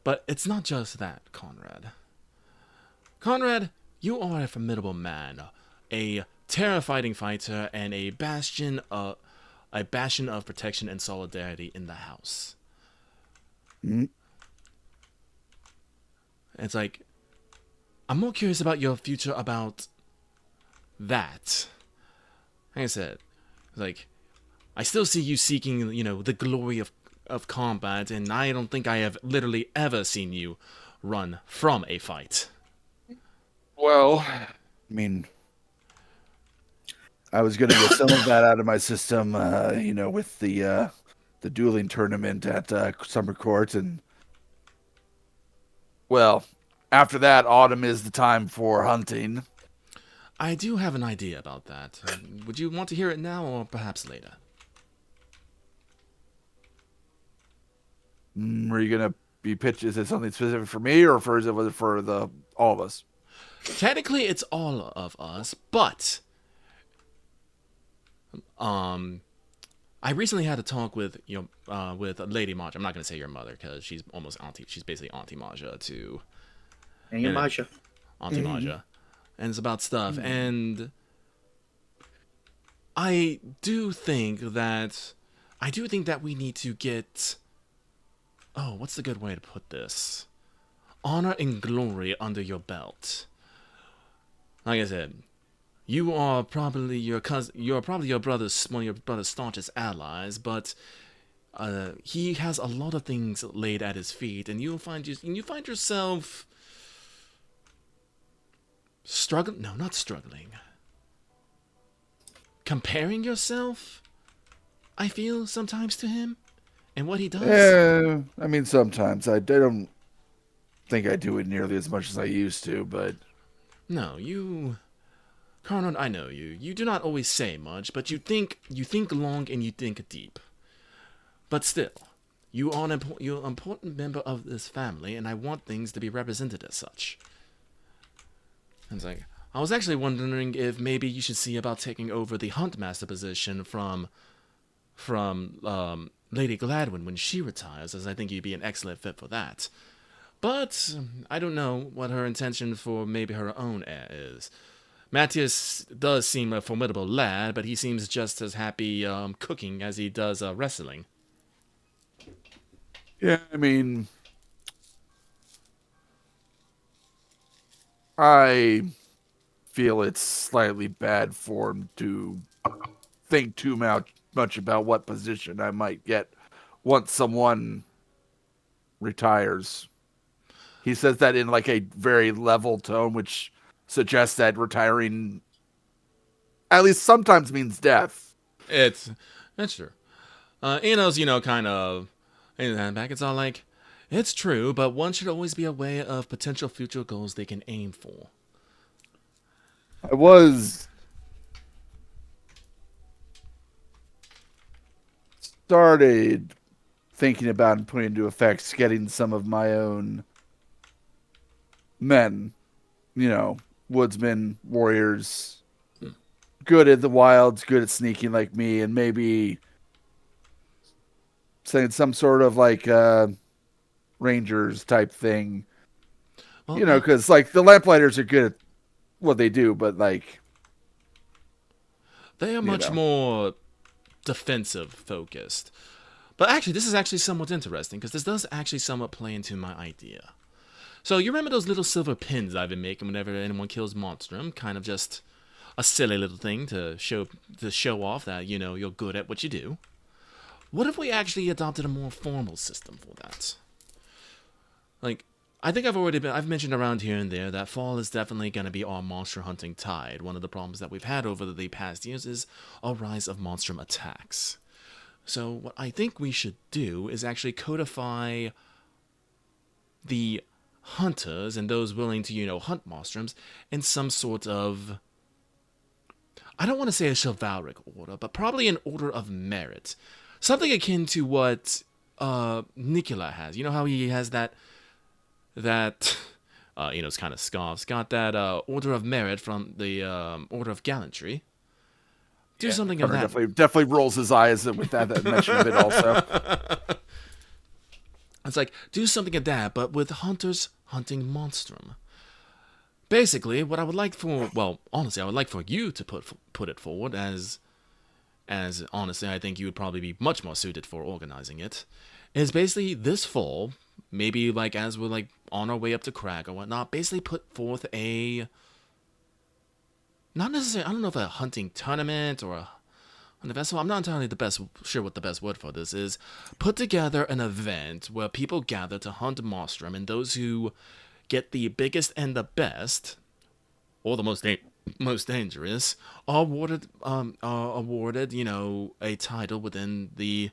But it's not just that, Konrad. Konrad, you are a formidable man, a terrifying fighter, and a bastion of protection and solidarity in the house. Mm-hmm. It's like, I'm more curious about your future about that. Like I said, like, I still see you seeking, the glory of combat, and I don't think I have literally ever seen you run from a fight. Well, I mean, I was going to get some of that out of my system, with the dueling tournament at Summer Court, and well, after that, autumn is the time for hunting. I do have an idea about that. Would you want to hear it now, or perhaps later? Are you going to be pitched? Is it something specific for me, or was it for all of us? Technically, it's all of us, but I recently had a talk with with Lady Maja. I'm not gonna say your mother because she's almost auntie. She's basically Auntie Maja to Maja. Auntie Maja, and it's about stuff. And I do think that we need to get. Oh, what's the good way to put this? Honor and glory under your belt. Like I said, you are probably your cousin. You're probably one of your brother's staunchest allies, but he has a lot of things laid at his feet, and you find yourself struggling. No, not struggling. Comparing yourself, I feel sometimes to him, and what he does. Yeah, I mean sometimes I don't think I do it nearly as much as I used to, but no, you. Konrad, I know you. You do not always say much, but you think long and you think deep. But still, you're an important member of this family, and I want things to be represented as such. And it's like, I was actually wondering if maybe you should see about taking over the Huntmaster position from Lady Gladwin when she retires, as I think you'd be an excellent fit for that. But I don't know what her intention for maybe her own heir is. Matthias does seem a formidable lad, but he seems just as happy cooking as he does wrestling. yeah, I mean, I feel it's slightly bad form to think too much about what position I might get once someone retires. He says that in like a very level tone, which suggests that retiring at least sometimes means death. That's true. Inos, kind of in that back. It's all like, it's true, but one should always be aware of potential future goals they can aim for. I was started thinking about and putting into effect getting some of my own men, woodsmen, warriors, good at the wilds, good at sneaking like me, and maybe saying some sort of like rangers type thing. Well, because like the lamplighters are good at what they do, but like they are much more defensive focused. But actually, this is actually somewhat interesting because this does actually somewhat play into my idea. So you remember those little silver pins I've been making whenever anyone kills Monstrum? Kind of just a silly little thing to show off that you're good at what you do. What if we actually adopted a more formal system for that? Like, I think I've mentioned around here and there that fall is definitely going to be our monster hunting tide. One of the problems that we've had over the past years is a rise of monstrum attacks. So what I think we should do is actually codify the hunters and those willing to, hunt monstrums in some sort of, I don't want to say a chivalric order, but probably an order of merit. Something akin to what Nicola has. You know how he has that Enos kind of scoffs, got that order of merit from the order of gallantry. Do something of that. Definitely rolls his eyes with that mention of it also. It's like, do something of that, but with hunters hunting monstrum. Basically, what I would like for, honestly, I would like for you to put it forward as honestly, I think you would probably be much more suited for organizing it, is basically this fall, maybe like as we're like on our way up to Crag or whatnot, basically put forth not necessarily, I don't know if a hunting tournament or an event, so I'm not entirely sure what the best word for this is, put together an event where people gather to hunt monstrum, and those who get the biggest and the best, or the most dangerous, are awarded, a title within the,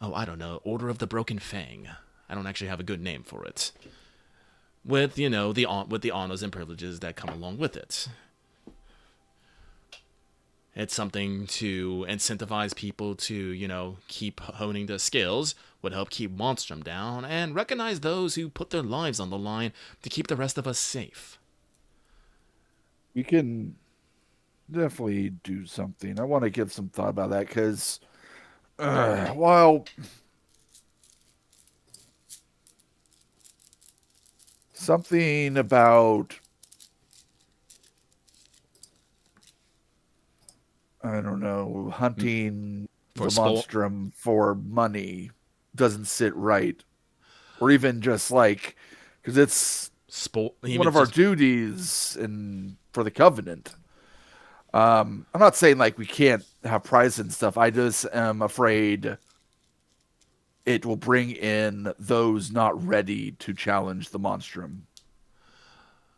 Order of the Broken Fang. I don't actually have a good name for it. With, with the honors and privileges that come along with it. It's something to incentivize people to, keep honing their skills, would help keep monstrum down, and recognize those who put their lives on the line to keep the rest of us safe. We can definitely do something. I want to give some thought about that because while something about, I don't know, hunting For the sport? monstrum for money doesn't sit right. Or even just like, because it's Sport. one of our duties for the Covenant. I'm not saying like we can't have prizes and stuff. I just am afraid it will bring in those not ready to challenge the monstrum.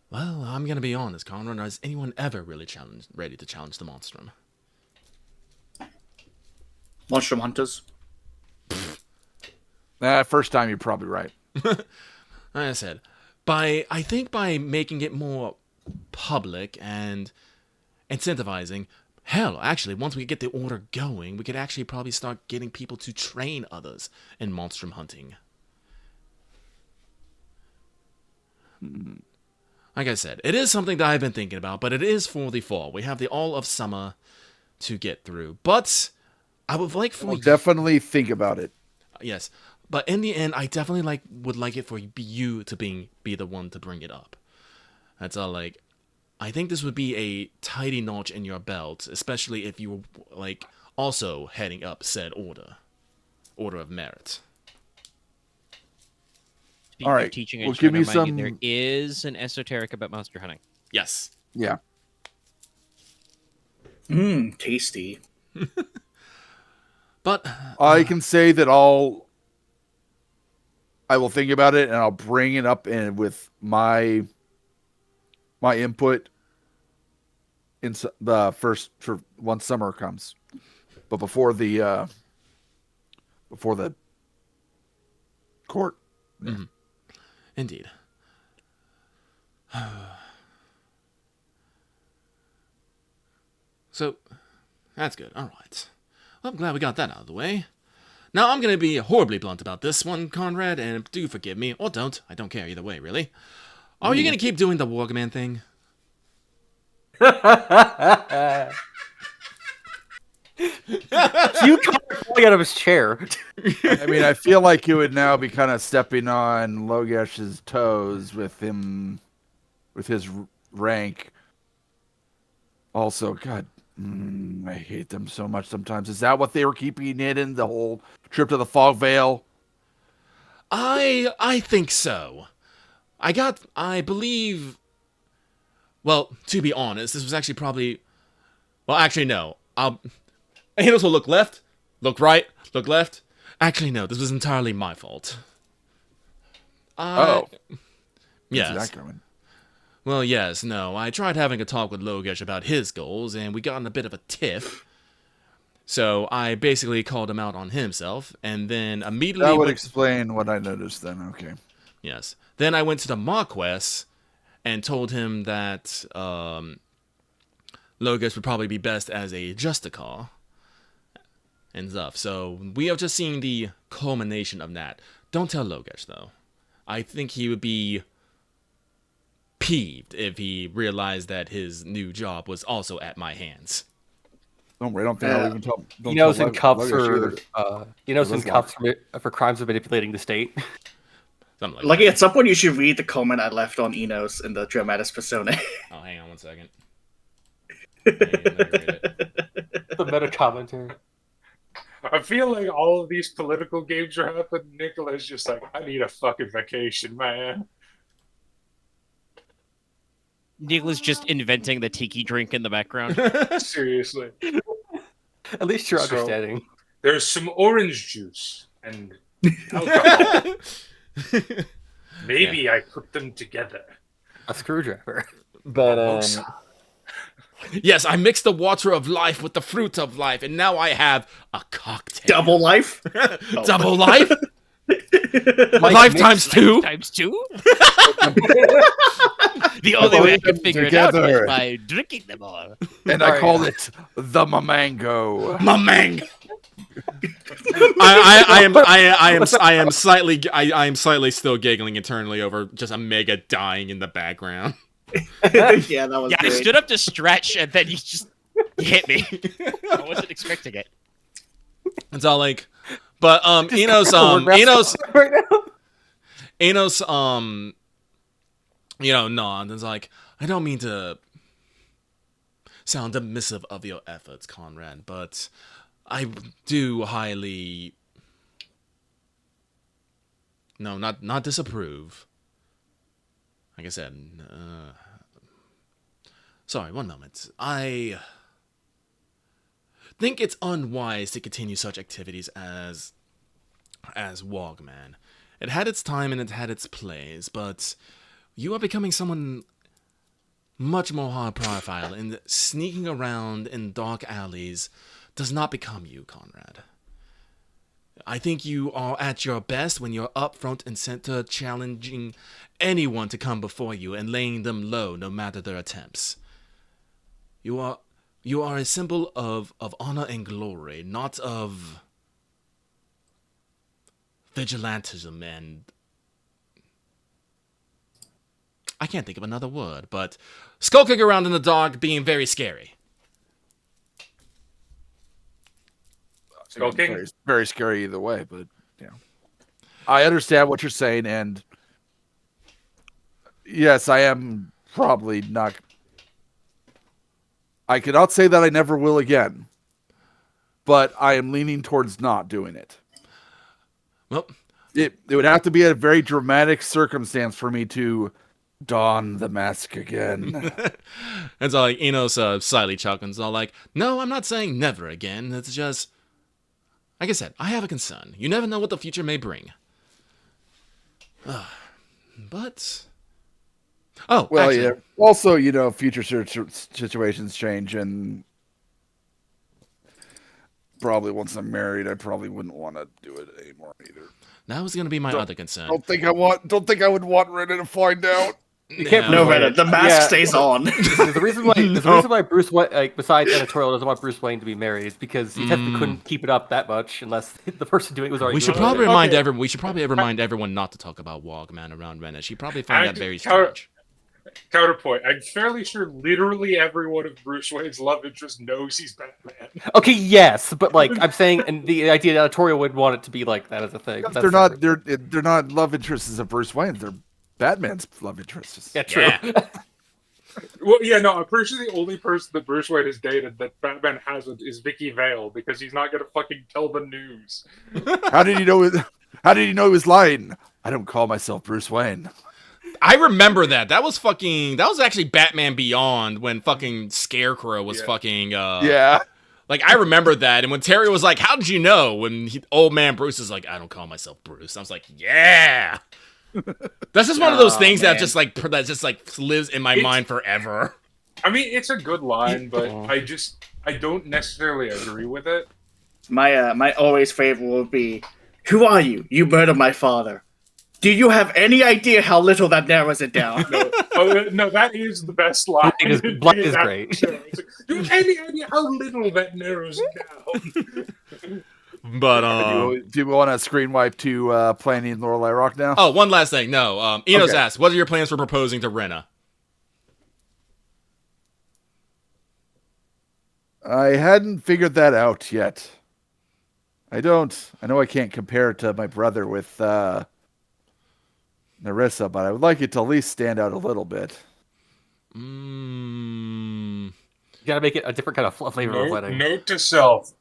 Well, I'm gonna be honest, Konrad. Has anyone ever really ready to challenge the monstrum? Monstrum hunters. First time, you're probably right. Like I said, I think by making it more public and incentivizing, hell, actually, once we get the order going, we could actually probably start getting people to train others in monstrum hunting. Like I said, it is something that I've been thinking about, but it is for the fall. We have the all of summer to get through. But I would like for definitely think about it. Yes, but in the end, I definitely would like it for you to be the one to bring it up. That's all. I think this would be a tidy notch in your belt, especially if you were also heading up said order of merit. Speaking all right, of teaching, well, give me some. There is an esoteric about monster hunting. Yes. Yeah. Tasty. But I can say that I will think about it and I'll bring it up with my input in the first for once summer comes, but before the court. Mm-hmm. Indeed. So that's good. All right. Well, I'm glad we got that out of the way. Now, I'm going to be horribly blunt about this one, Konrad, and do forgive me, or don't. I don't care either way, really. Are you going to keep doing the Wargman thing? So you falling out of his chair. I mean, I feel like you would now be kind of stepping on Logesh's toes with his rank. Also, God, I hate them so much sometimes. Is that what they were keeping it in the whole trip to the Fog Veil? I think so. I believe. Well, to be honest, this was actually probably. Well, actually, no. Inos will look left, look right, look left. Actually, no. This was entirely my fault. Yes. Well, yes, no. I tried having a talk with Logesh about his goals, and we got in a bit of a tiff. So I basically called him out on himself, and then immediately... That would explain what I noticed then, okay. Yes. Then I went to the Marquess and told him that Logesh would probably be best as a Justiciar and stuff. So we have just seen the culmination of that. Don't tell Logesh, though. I think he would be peeved if he realized that his new job was also at my hands. Don't worry, I don't think I'll even tell. Inos in cuffs for crimes of manipulating the state. Lucky, at some point you should read the comment I left on Inos in the Dramatis Persona. Oh, hang on one second. The meta commentary. I feel like all of these political games are happening. Nicola's just like, I need a fucking vacation, man. Nicola's just inventing the tiki drink in the background. Seriously. At least you're understanding. There's some orange juice and alcohol. Maybe I put them together. A screwdriver. But, yes, I mixed the water of life with the fruit of life, and now I have a cocktail. Double life? Double life? Life times two? Times two? The only way I can figure it out is by drinking them all. And I call it the Mamango. Mamango. I am slightly still giggling internally over just a mega dying in the background. Yeah, that was Yeah, I great. stood up to stretch, and then you hit me. I wasn't expecting it. It's all like, but Inos, no, it's like, I don't mean to sound dismissive of your efforts, Konrad, but I do highly, no, not disapprove. Like I said, sorry, one moment. I think it's unwise to continue such activities as Wogman. It had its time and it had its place, but you are becoming someone much more high profile, and sneaking around in dark alleys does not become you, Konrad. I think you are at your best when you're up front and center, challenging anyone to come before you and laying them low no matter their attempts. You are a symbol of honor and glory, not of vigilantism and... I can't think of another word, but skulking around in the dark, being very scary. Skulking? Very, very scary either way, but yeah. I understand what you're saying, and yes, I am probably not... I cannot say that I never will again, but I am leaning towards not doing it. Well, it would have to be a very dramatic circumstance for me to don the mask again. It's all like Inos slightly chuckling. It's all like, no, I'm not saying never again. It's just, like I said, I have a concern. You never know what the future may bring. But... Oh, well, actually, yeah. Also, future situations change, and probably once I'm married, I probably wouldn't want to do it anymore either. that was going to be my other concern. Don't think I would want Reddit to find out. You can't No, Reddit. The mask stays on. The reason why Bruce Wayne, besides editorial, doesn't want Bruce Wayne to be married is because he technically couldn't keep it up that much unless the person doing it was already. We should probably remind everyone not to talk about Wogman around Reddit. She probably find that very strange. Counterpoint. I'm fairly sure literally everyone of Bruce Wayne's love interest knows he's Batman. Okay, yes, but I'm saying, and the idea that editorial would want it to be like that as a thing. They're not love interests of Bruce Wayne. They're Batman's love interests. Yeah, true. Yeah. Well, yeah, no, I'm pretty sure the only person that Bruce Wayne has dated that Batman hasn't is Vicky Vale, because he's not gonna fucking tell the news. How did he know he was lying? I don't call myself Bruce Wayne. I remember that. That was actually Batman Beyond when fucking Scarecrow was fucking yeah. Like, I remember that, and when Terry was like, how did you know? When old man Bruce is like, I don't call myself Bruce. I was like, yeah. That's just one of those things that just lives in my mind forever. I mean, it's a good line, but I don't necessarily agree with it. My always favorite would be, "Who are you? You murdered my father. Do you have any idea how little that narrows it down?" No, that is the best line. Blood is great. Do you have any idea how little that narrows it down? But do you want to screen wipe to planning Lorelei Rock now? Oh, one last thing. No, Inos Okay. asked, what are your plans for proposing to Rena? I hadn't figured that out yet. I know I can't compare it to my brother with Nerissa, but I would like it to at least stand out a little bit. You gotta make it a different kind of flavor of wedding. Note to self: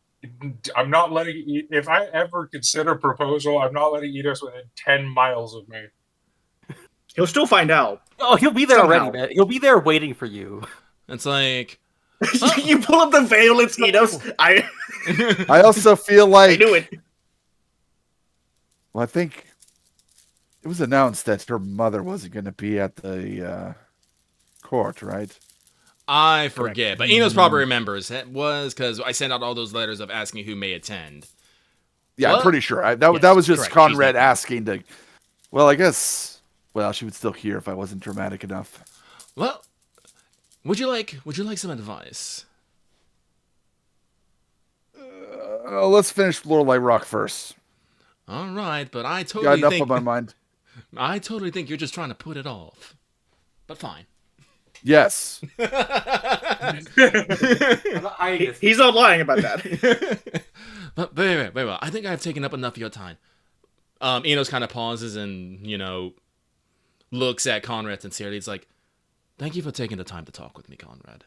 I'm not letting if I ever consider proposal, I'm not letting Inos within 10 miles of me. He'll still find out. Oh, he'll be there Somehow. already, man. He'll be there waiting for you. It's like, You pull up the veil, it's Inos. I also feel I like knew it. Well, I think it was announced that her mother wasn't going to be at the court, right? I forget, but Inos probably remembers. It was because I sent out all those letters of asking who may attend. Yeah, What? I'm pretty sure. That was just correct. Konrad asking to. Well, I guess. Well, she would still hear if I wasn't dramatic enough. Well, would you like some advice? Let's finish Lorelei Rock first. All right, but I Got totally enough think on my mind. I totally think you're just trying to put it off. But fine. Yes. He's not lying about that. But wait. I think I've taken up enough of your time. Inos kind of pauses and, looks at Konrad sincerely. It's like, thank you for taking the time to talk with me, Konrad.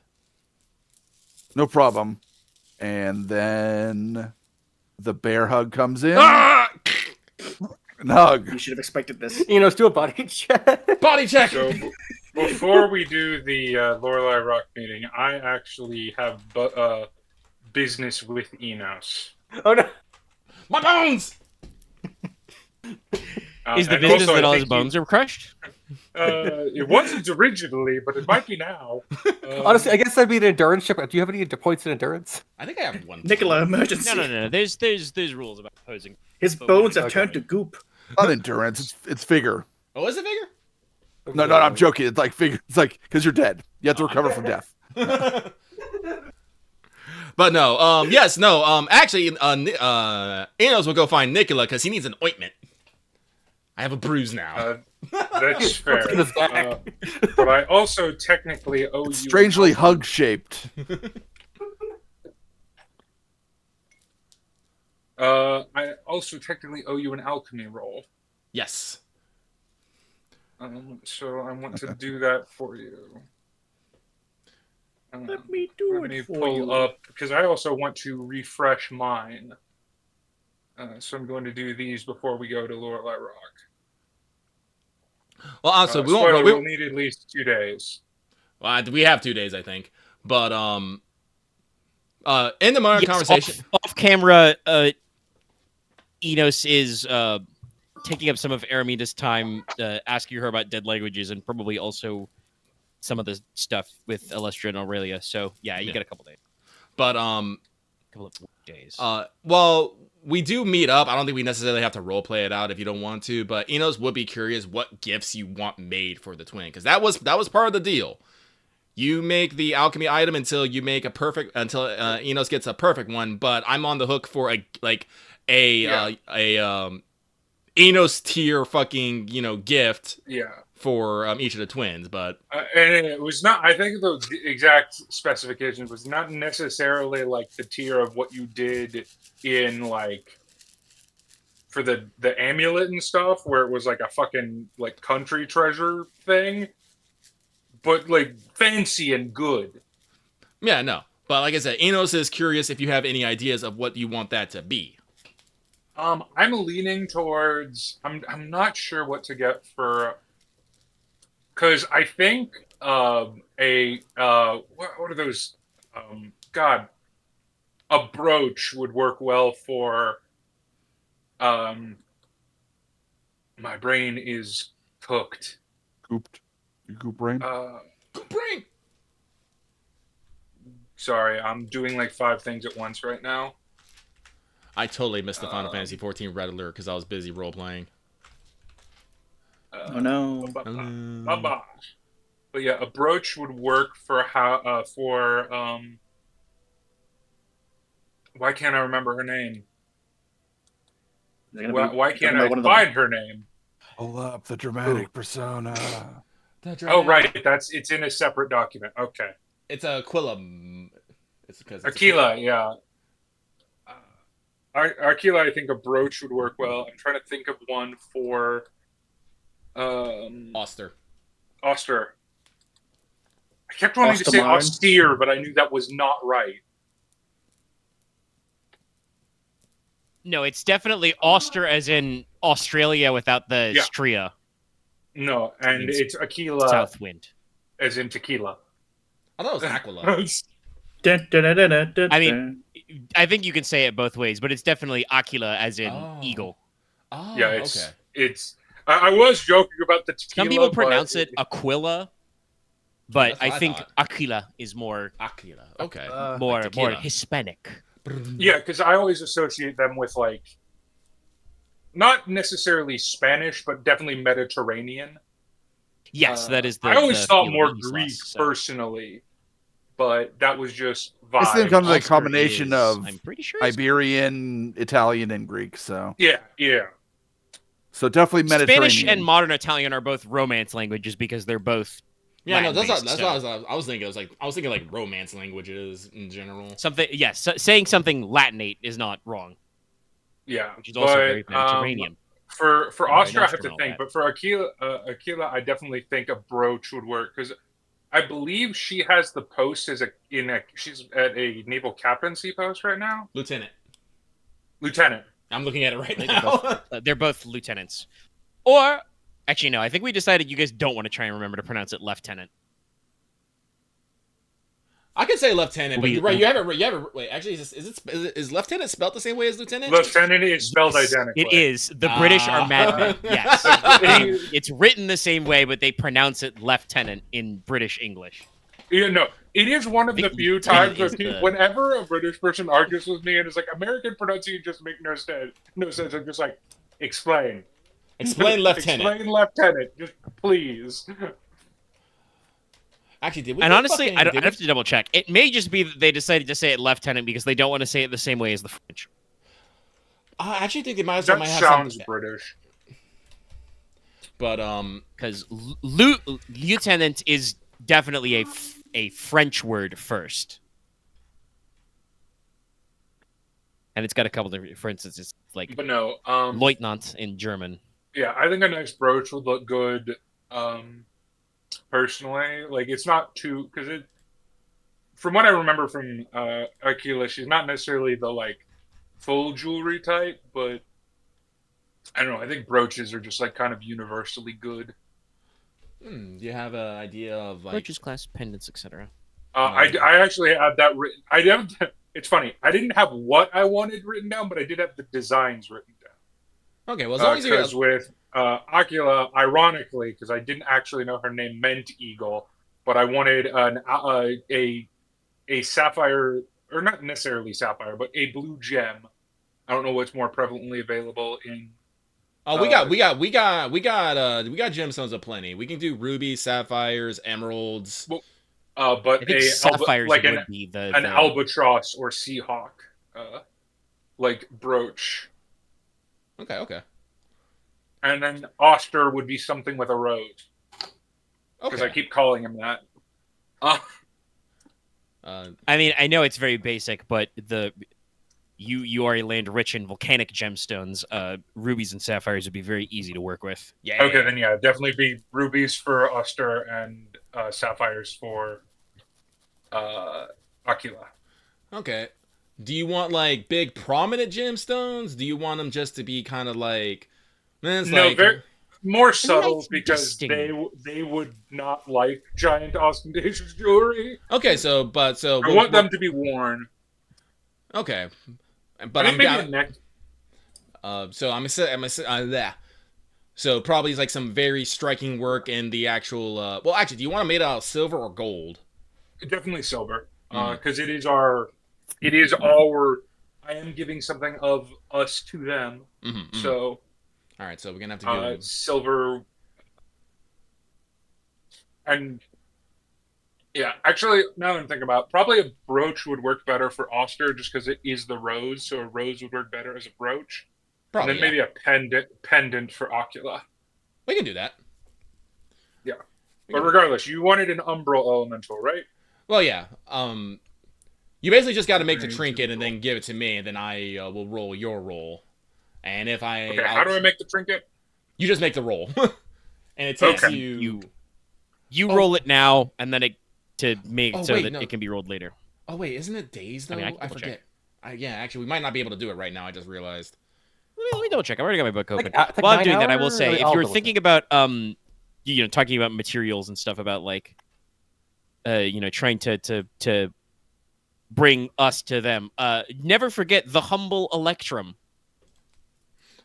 No problem. And then the bear hug comes in. Ah! And hug. You should have expected this. Inos, do a body check. Body check! So before we do the Lorelei Rock meeting, I actually have business with Inos. Oh no! My bones! Is the and business also, that I all think his bones are crushed? It wasn't originally, but it might be now. Honestly, I guess that'd be an endurance check. Do you have any points in endurance? I think I have one. Nicola, emergency. No. There's rules about posing. His bones have turned to goop. Not endurance. It's figure. Oh, is it bigger? No, I'm joking. It's like figure. It's like because you're dead. You have to recover from death. But no, yes, no, actually, Inos will go find Nicola because he needs an ointment. I have a bruise now. That's fair. But I also technically owe you. Strangely hug-shaped. I also technically owe you an alchemy roll. Yes. So I want to do that for you. Let me do Let me it for pull you. up because I also want to refresh mine. So I'm going to do these before we go to Lorelei Rock. Well, honestly, we Spoiler, won't. we'll need at least 2 days. Well, we have 2 days, I think. But in the modern conversation, off camera, Inos is taking up some of Araminda's time, asking her about dead languages and probably also some of the stuff with Alestra and Aurelia. So yeah, you get a couple days. But Couple of days. well, we do meet up. I don't think we necessarily have to role play it out if you don't want to. But Inos would be curious what gifts you want made for the twin, because that was part of the deal. You make the alchemy item until you make Inos gets a perfect one. But I'm on the hook for a Inos tier fucking gift. Yeah. For each of the twins, but and it was not. I think the exact specification was not necessarily like the tier of what you did in like for the amulet and stuff, where it was like a fucking like country treasure thing, but like fancy and good. Yeah, no. But like I said, Inos is curious if you have any ideas of what you want that to be. I'm leaning towards. I'm not sure what to get for. Because I think what are those? A brooch would work well for. My brain is cooked. Cooped. You coop brain? Good brain! Sorry, I'm doing like 5 things at once right now. I totally missed the Final Fantasy 14 red alert because I was busy role playing. Oh no. But yeah, a brooch would work for why can't I remember her name? Why can't I find her name? Pull up the dramatic persona. Oh right, it's in a separate document. Okay. It's Aquila. It's because Aquila, yeah. Aquila, I think a brooch would work well. I'm trying to think of one for Oster. I kept wanting to say austere, but I knew that was not right. No, it's definitely Auster as in Australia without the stria. No, and it's Aquila Southwind. As in tequila. I thought it was Aquila. I mean, I think you can say it both ways, but it's definitely Aquila as in eagle. Oh, yeah, okay. It's. I was joking about the tequila. Some people pronounce it Aquila, but I think thought. Aquila is more Aquila. Okay. more like Hispanic. Yeah, because I always associate them with like, not necessarily Spanish, but definitely Mediterranean. Yes, that is the. I always thought more Islas, Greek so. personally, but that was just vibe. It's then comes a combination of I'm pretty sure Iberian, Italian, and Greek. So yeah. So definitely Mediterranean. Spanish and modern Italian are both Romance languages because they're both Yeah, no, that's what so. I was thinking. I was thinking like Romance languages in general. Something, yes, saying something Latinate is not wrong. Yeah, which is also very Mediterranean. For Austria, I have to think, but for Aquila, I definitely think a brooch would work because I believe she has the post she's at a naval captaincy post right now. Lieutenant. I'm looking at it right now. They're both lieutenants. Or, actually, no, I think we decided you guys don't want to try and remember to pronounce it lieutenant. I can say lieutenant, but you're right. You have it. Wait, actually, is lieutenant spelled the same way as lieutenant? Lieutenant is spelled identically. It is. The British are madmen. Yes, it's written the same way, but they pronounce it lieutenant in British English. You know, it is one of the few times that whenever a British person argues with me and is like, American pronunciation just make no sense. I'm just like, explain lieutenant. Explain lieutenant, just please. Actually, did we? And honestly, I'd have to double check. It may just be that they decided to say it lieutenant because they don't want to say it the same way as the French. I actually think they might have sounds something. British. But because lieutenant is definitely a French word first, and it's got a couple different. For instance, it's like Leutnant in German. Yeah, I think a nice brooch would look good. Personally, like it's not too because it. From what I remember from Aquila, she's not necessarily the like full jewelry type, but I don't know. I think brooches are just like kind of universally good. Do you have an idea of like brooches, clasps, pendants, etc.? I actually had that written. It's funny. I didn't have what I wanted written down, but I did have the designs written down. Okay, well, as long as because with Aquila, ironically, because I didn't actually know her name meant eagle, but I wanted a sapphire, or not necessarily sapphire, but a blue gem. I don't know what's more prevalently available in. Oh, we got gemstones aplenty. We can do rubies, sapphires, emeralds. Well, but I think sapphires like would be an albatross or sea hawk, like brooch. Okay. And then Oster would be something with a rose. Because I keep calling him that. I mean, I know it's very basic, but you are a land rich in volcanic gemstones. Rubies and sapphires would be very easy to work with. Yeah. Okay, then definitely be rubies for Oster and sapphires for Aquila. Okay. Do you want like big prominent gemstones? Do you want them just to be kind of like? Very more subtle because they would not like giant ostentatious jewelry. Okay, I want them to be worn. Okay, but I'm down. So I'm gonna say So probably like some very striking work in the actual. Well, actually, do you want them made out of silver or gold? Definitely silver, because it is our. I am giving something of us to them. Mm-hmm. So. All right, so we're gonna have to do silver. And yeah, actually, now that I'm thinking about it, probably a brooch would work better for Oster just because it is the rose, so a rose would work better as a brooch. Probably, and then maybe a pendant for Aquila. We can do that. Yeah, but regardless, you wanted an umbral elemental, right? Well, yeah. You basically just got to make the trinket and then give it to me, and then I will roll your roll. And if how do I make the trinket? You just make the roll, and it takes you roll it now, and then it can be rolled later. Oh wait, isn't it days though? I forget. Actually, we might not be able to do it right now. I just realized. Let me double check. I've already got my book open. While I'm doing that, I will say, if you're thinking about talking about materials and stuff about like, trying to bring us to them, never forget the humble electrum.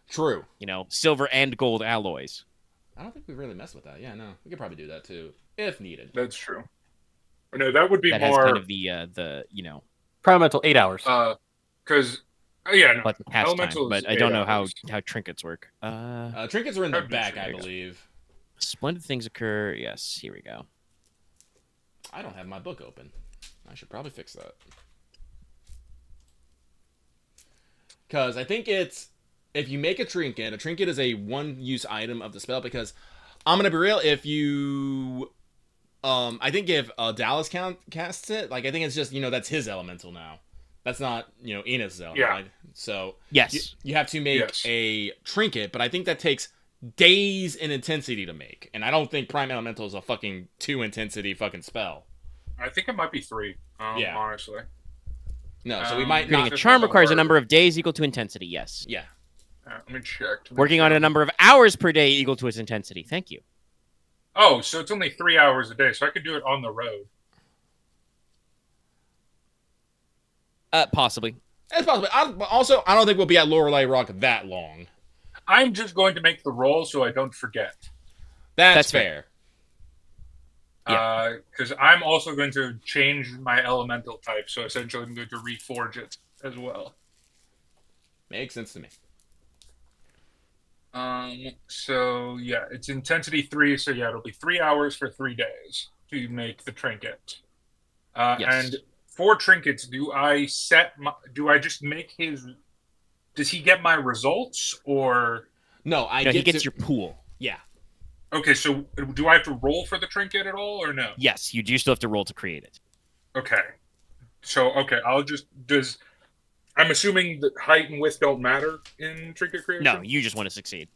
True. Silver and gold alloys. I don't think we really messed with that. Yeah, no. We could probably do that too, if needed. That's true. No, that would be that more... has kind of the Primemental 8 hours. Because, But the pastime, but I don't know how trinkets work. Trinkets are in the back, I believe. Splendid things occur. Yes, here we go. I don't have my book open. I should probably fix that. Because I think if you make a trinket is a one-use item of the spell, because I'm going to be real, if you I think if Dallas casts it, like I think it's just that's his elemental now. That's not Enos' elemental. Yeah. So Yes. you have to make a trinket, but I think that takes days in intensity to make, and I don't think Prime Elemental is a fucking 2 intensity fucking spell. I think it might be 3. Honestly. No, so we might Creating not. a charm requires a number of days equal to intensity. Yes. Yeah. Let me check. Working on a number of hours per day equal to its intensity. Thank you. Oh, so it's only 3 hours a day, so I could do it on the road. Possibly. It's possible. I don't think we'll be at Lorelei Rock that long. I'm just going to make the roll so I don't forget. That's fair. Because I'm also going to change my elemental type, so essentially I'm going to reforge it as well. Makes sense to me. So yeah, it's intensity 3, so yeah, it'll be 3 hours for 3 days to make the trinket. And for trinkets, do I just make his? Does he get my results or? No, he gets your pool. Yeah. Okay, so do I have to roll for the trinket at all, or no? Yes, you do still have to roll to create it. Okay. So I'm assuming that height and width don't matter in trinket creation? No, you just want to succeed.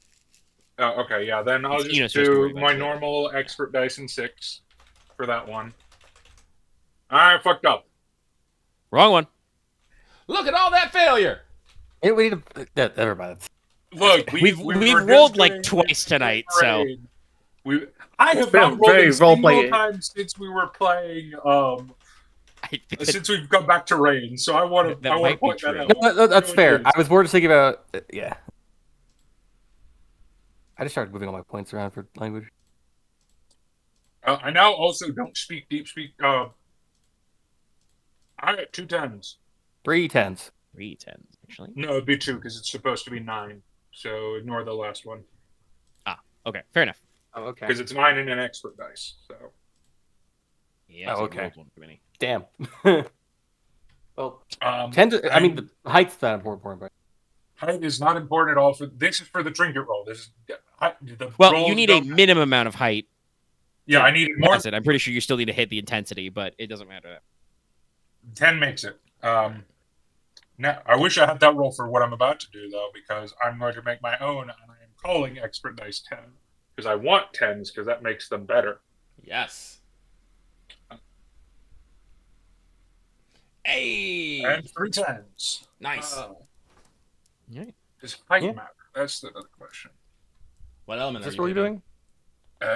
Okay, yeah, then I'll just do my normal expert dice and 6 for that one. I fucked up. Wrong one. Look at all that failure! We need to... Never mind. Look, we've rolled like twice tonight, so... I have not rolled a single time since we were playing, since we've come back to rain, so I want to point that out. No, that's fair. I was more just thinking about, yeah. I just started moving all my points around for language. I now also don't speak deep speak. I got 2 10s. 3 10s. 3 10s, actually. No, it'd be 2 because it's supposed to be 9. So ignore the last one. Ah, okay, fair enough. Oh, okay. Because it's 9 in an expert dice. So. Yeah. Oh, okay. Damn. Well, 10 I mean, the height's not important, but height is not important at all. This is for the trinket roll. This is you need a minimum amount of height. Yeah, I need more. I'm pretty sure you still need to hit the intensity, but it doesn't matter. 10 makes it. Now, I wish I had that roll for what I'm about to do, though, because I'm going to make my own, and I am calling expert dice 10. Because I want 10s, because that makes them better. Yes. Hey! And 3 10s. Nice. Does height matter? That's the other question. What element are you doing?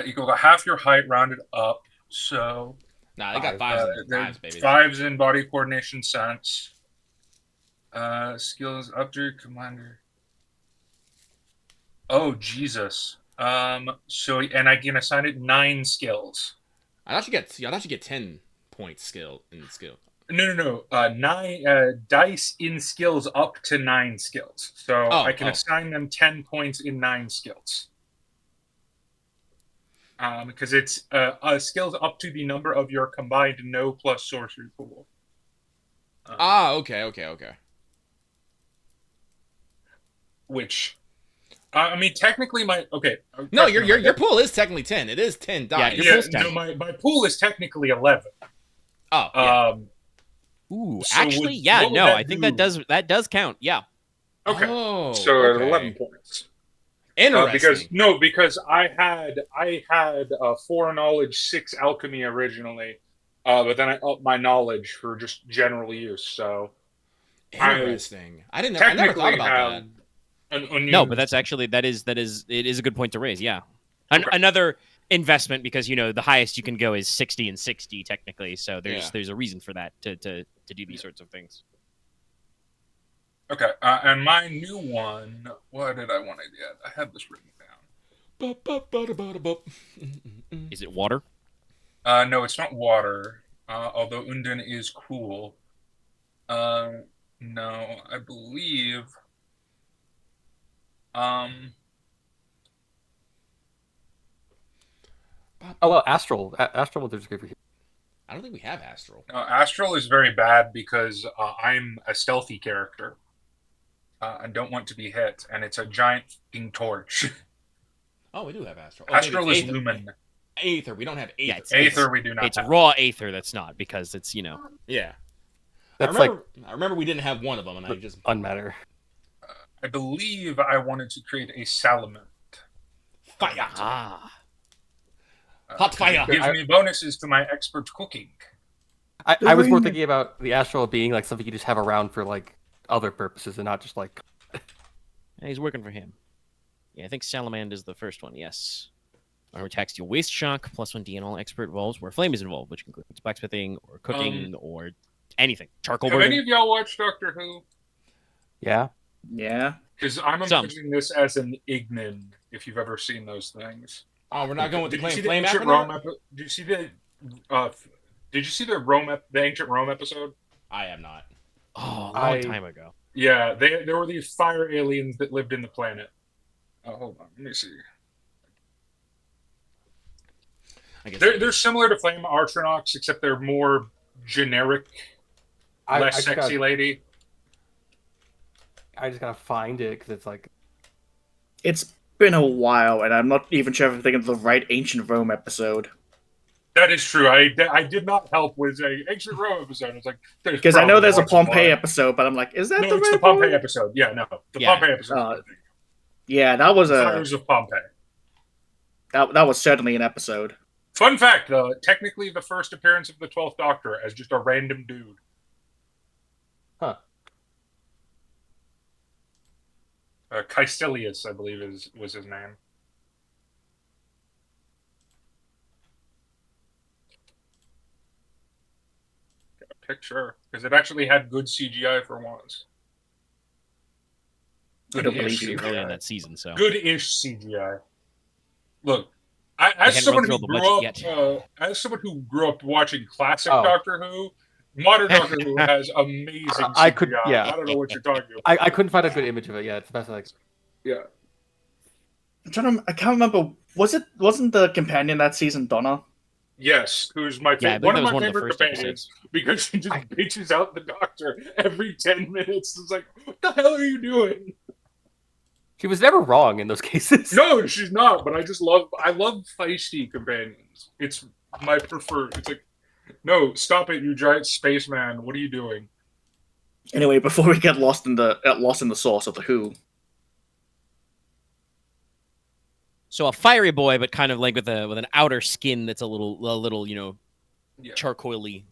Equal to half your height rounded up, so... Nah, they got 5s, baby. 5s in body coordination sense. Skills up to commander. Oh, Jesus. So, and I can assign it 9 skills. I thought you get 10 points skill. No. 9 dice in skills up to 9 skills. So I can assign them 10 points in 9 skills. Because it's skills up to the number of your combined no plus sorcery pool. Okay. Which, I mean, technically No, your pool is technically 10. It is 10 dice. Yeah, your pool's 10. No, my pool is technically 11. Oh, yeah. So actually, yeah, no, I think that does count. Yeah. Okay. Oh, so okay. 11 points. Interesting. Because I had 4 knowledge, 6 alchemy originally, but then I upped my knowledge for just general use. So interesting. I never thought about that. No, but that's actually it is a good point to raise. Yeah, another investment because the highest you can go is 60 and 60 technically. So there's a reason for that to do these sorts of things. Okay, and my new one, what did I want to get? I had this written down. Is it water? No, it's not water, although Undin is cool. No, I believe... Oh, well, Astral. Astral is good for you. I don't think we have Astral. Astral is very bad because I'm a stealthy character. I don't want to be hit, and it's a giant fucking torch. Oh, we do have Astral. Astral is Lumen. Aether. We don't have Aether. Yeah, Aether we do not It's have. raw Aether that's not, because it's, Yeah. That's I remember we didn't have one of them, and I just... Unmatter. I believe I wanted to create a Salament. Fire! Ah. Hot fire! It gives me bonuses to my expert cooking. I was more thinking about the astral being like something you just have around for like other purposes and not just like... He's working for him. Yeah, I think Salamander is the first one, yes. Armor attacks deal waste shock, +1d in all expert roles where flame is involved, which includes blacksmithing or cooking or anything. Charcoal Have burning. any of y'all watched Doctor Who? Yeah. Yeah. Because I'm imagining this as an Ignin, if you've ever seen those things. Oh, we're not going with the Did you see flame ancient after Rome that? Did you see the the ancient Rome episode? I have not. Oh, a long time ago. Yeah, there were these fire aliens that lived in the planet. Oh, hold on, let me see. I guess They're similar to Flame Artronox, except they're more generic, less sexy lady. I just gotta find it because it's like... It's been a while, and I'm not even sure if I'm thinking of the right Ancient Rome episode. That is true. I did not help with a Ancient Rome episode. It's like because I know there's a Pompeii episode, but I'm like, is that it's the Pompeii episode? Yeah, no, the Pompeii episode. Yeah, that was Fires of Pompeii. That was certainly an episode. Fun fact: technically, the first appearance of the 12th Doctor as just a random dude. Huh. Caecilius, I believe, was his name. Got a picture because it actually had good CGI for once. I don't believe you. Early in that season, so Good-ish CGI. Look, as someone who grew up watching classic Doctor Who, modern Doctor Who has amazing CGI. I don't know what you're talking about. I couldn't find a good image of it. Yeah, it's the best. Like, yeah. I can't remember. Wasn't the companion that season Donna? Yes, who's my one of my favorite companions because she just bitches out the Doctor every 10 minutes. It's like, what the hell are you doing? She was never wrong in those cases. No, she's not. But I love feisty companions. It's my preferred. It's like, no, stop it, you giant spaceman. What are you doing? Anyway, before we get lost in the source of the Who. So a fiery boy, but kind of like with an outer skin that's a little charcoaly.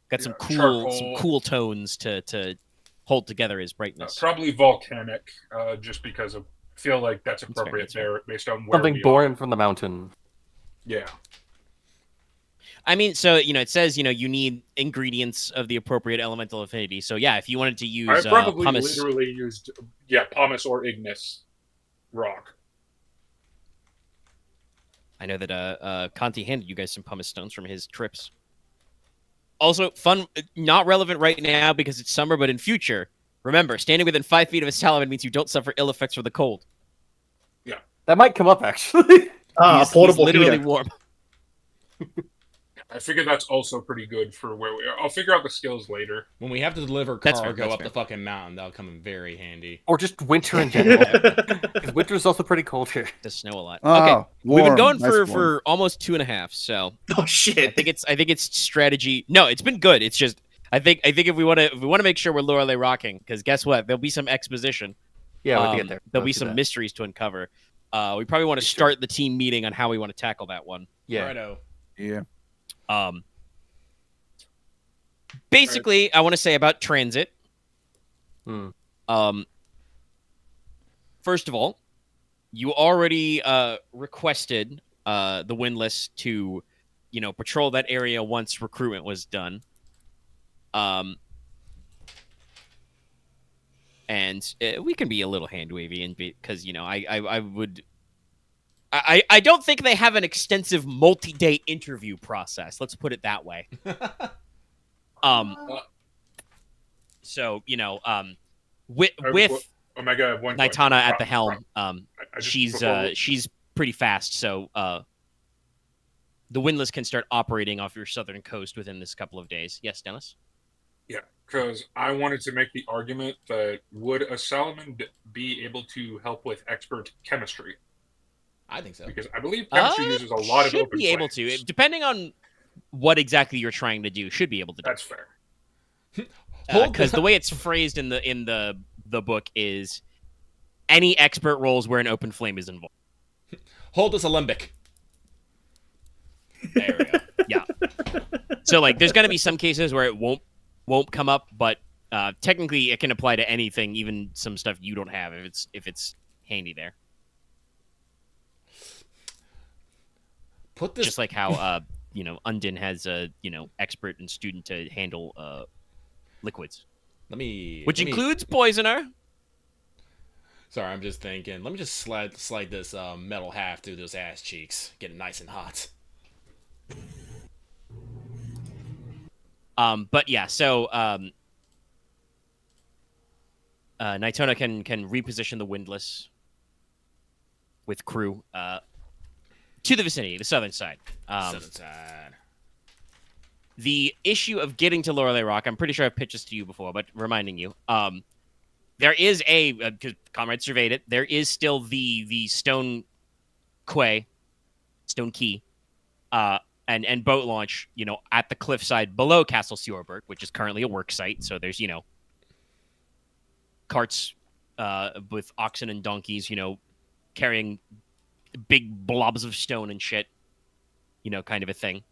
Got some cool tones to hold together his brightness. Probably volcanic, just because I feel like that's appropriate there based on where something born from the mountain. Yeah. I mean, so it says you need ingredients of the appropriate elemental affinity. So yeah, if you wanted to use, I probably pumice, literally used pumice or ignis rock. I know that Conti handed you guys some pumice stones from his trips. Also, fun, not relevant right now because it's summer, but in future, remember, standing within 5 feet of a salamander means you don't suffer ill effects from the cold. Yeah, that might come up actually. He's portable literally heater. warm. I figure that's also pretty good for where we are. I'll figure out the skills later. When we have to deliver cargo up the fucking mountain, that'll come in very handy. Or just winter in general. Because winter is also pretty cold here. It does snow a lot. Oh, okay, warm. we've been going Nice for almost 2.5. So oh shit! I think it's strategy. No, it's been good. It's just I think if we want to make sure we're Lorelei rocking, because guess what? There'll be some exposition. Yeah, we'll get there. There'll be some mysteries to uncover. We probably want to start the team meeting on how we want to tackle that one. Yeah. Righto. Yeah. Basically, I want to say about transit. First of all, you already requested the Windless to, patrol that area once recruitment was done. And we can be a little hand wavy, and because I don't think they have an extensive multi-day interview process. Let's put it that way. So with Omega Naitana at the helm, she's pretty fast. So the Windless can start operating off your southern coast within this couple of days. Yes, Dennis. Yeah, because I wanted to make the argument that would a Salamander be able to help with expert chemistry? I think so. Because I believe chemistry uses a lot of open Should be able flames. to, depending on what exactly you're trying to do. Should be able to do. That's fair. Because the way it's phrased in the book is any expert rolls where an open flame is involved. Hold this alembic. There we go. Yeah. So like, there's gonna be some cases where it won't come up, but technically it can apply to anything, even some stuff you don't have if it's handy there. Put this Just like how Undin has a expert and student to handle liquids, which includes poisoner. Sorry, I'm just thinking. Let me just slide this metal half through those ass cheeks. Get it nice and hot. But yeah, so Nitona can reposition the windlass with crew to the vicinity, the southern side. Southern side. The issue of getting to Lorelei Rock, I'm pretty sure I've pitched this to you before, but reminding you, there is because Konrad surveyed it, there is still the stone quay, stone key, and boat launch, at the cliffside below Castle Sjorberg, which is currently a work site. So there's, carts with oxen and donkeys, carrying big blobs of stone and shit, kind of a thing.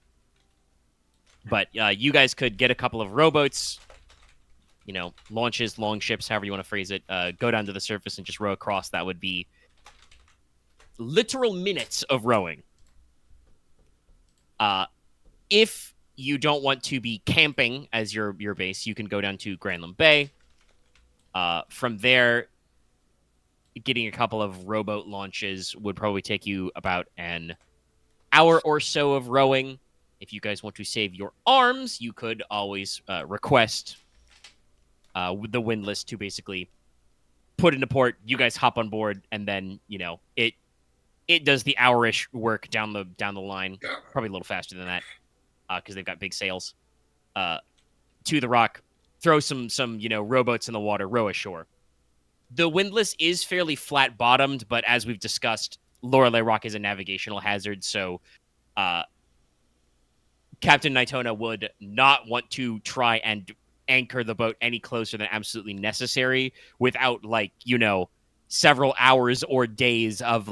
But you guys could get a couple of rowboats, launches, long ships, however you want to phrase it, go down to the surface and just row across. That would be literal minutes of rowing. If you don't want to be camping as your base, you can go down to Granlund Bay. From there, getting a couple of rowboat launches would probably take you about an hour or so of rowing. If you guys want to save your arms, you could always request the windlass to basically put into port. You guys hop on board, and then it does the hour-ish work down the line, probably a little faster than that, because they've got big sails. To the rock, throw some rowboats in the water, row ashore. The windlass is fairly flat-bottomed, but as we've discussed, Lorelei Rock is a navigational hazard, so Captain Nitona would not want to try and anchor the boat any closer than absolutely necessary without, several hours or days of,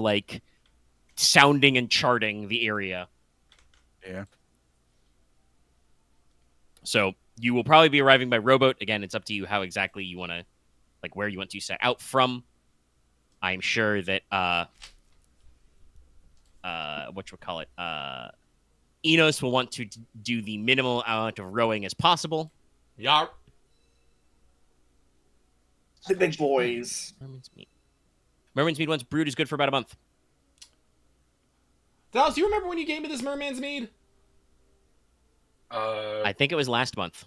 sounding and charting the area. Yeah. So you will probably be arriving by rowboat. Again, it's up to you how exactly you want to, where you want to set out from. I'm sure that, Inos will want to do the minimal amount of rowing as possible. Yeah. The big boys. Merman's mead once brewed is good for about a month. Dallas, do you remember when you gave me this merman's mead? I think it was last month.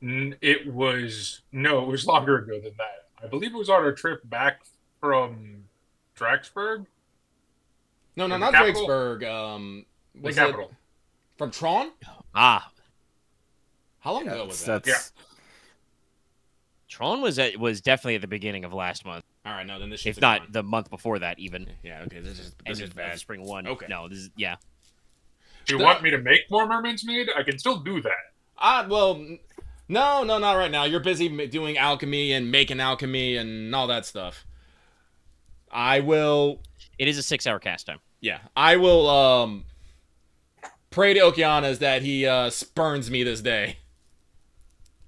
It was longer ago than that. I believe it was on our trip back from Draxburg. No, not Draxburg. The capital. From Tron? Ah. How long ago was that? Yeah. Tron was definitely at the beginning of last month. All right, no, then this shit's if not the month before that, even. Yeah, okay, this is bad. Spring 1. Okay. No, this is, yeah. Do you want me to make more merman's mead? I can still do that. Well, no, not right now. You're busy doing alchemy and making alchemy and all that stuff. I will... It is a 6-hour cast time. Yeah, I will, pray to Okeanas that he, spurns me this day.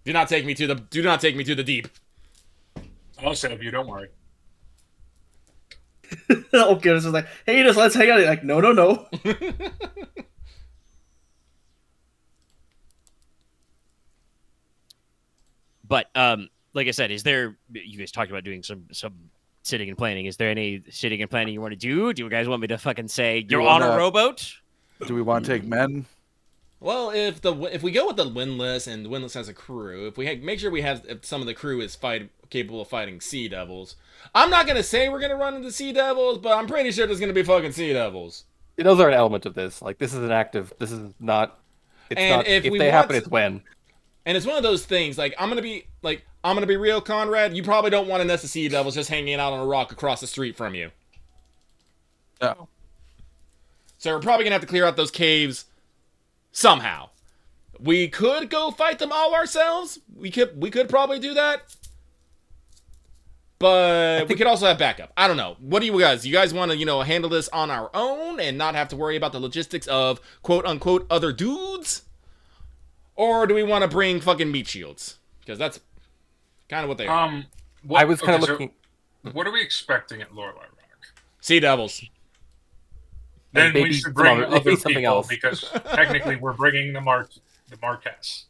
Do not take me to the deep. I'll save you, don't worry. Okeanas is like, hey, just let's hang out. Like, no. But, like I said, you guys talked about doing some sitting and planning. Is there any sitting and planning you want to do? Do you guys want me to fucking say, you're on a rowboat? Do we want to take men? Well, if we go with the windlass and the windlass has a crew, if we make sure if some of the crew is capable of fighting sea devils, I'm not gonna say we're gonna run into sea devils, but I'm pretty sure there's gonna be fucking sea devils. Those are an element of this. This is an active. This is not. It's and not. If they happen, it's when. And it's one of those things. I'm gonna be real, Konrad. You probably don't want a nest of sea devils just hanging out on a rock across the street from you. No. So we're probably gonna have to clear out those caves somehow. We could go fight them all ourselves. We could probably do that. But we could also have backup. I don't know. What do you guys? You guys want to, handle this on our own and not have to worry about the logistics of quote unquote other dudes? Or do we want to bring fucking meat shields? Because that's kind of what they are. I was kind of looking. So what are we expecting at Lorelei Rock? Sea devils. Then we should bring other people else. Because technically we're bringing the Marquess.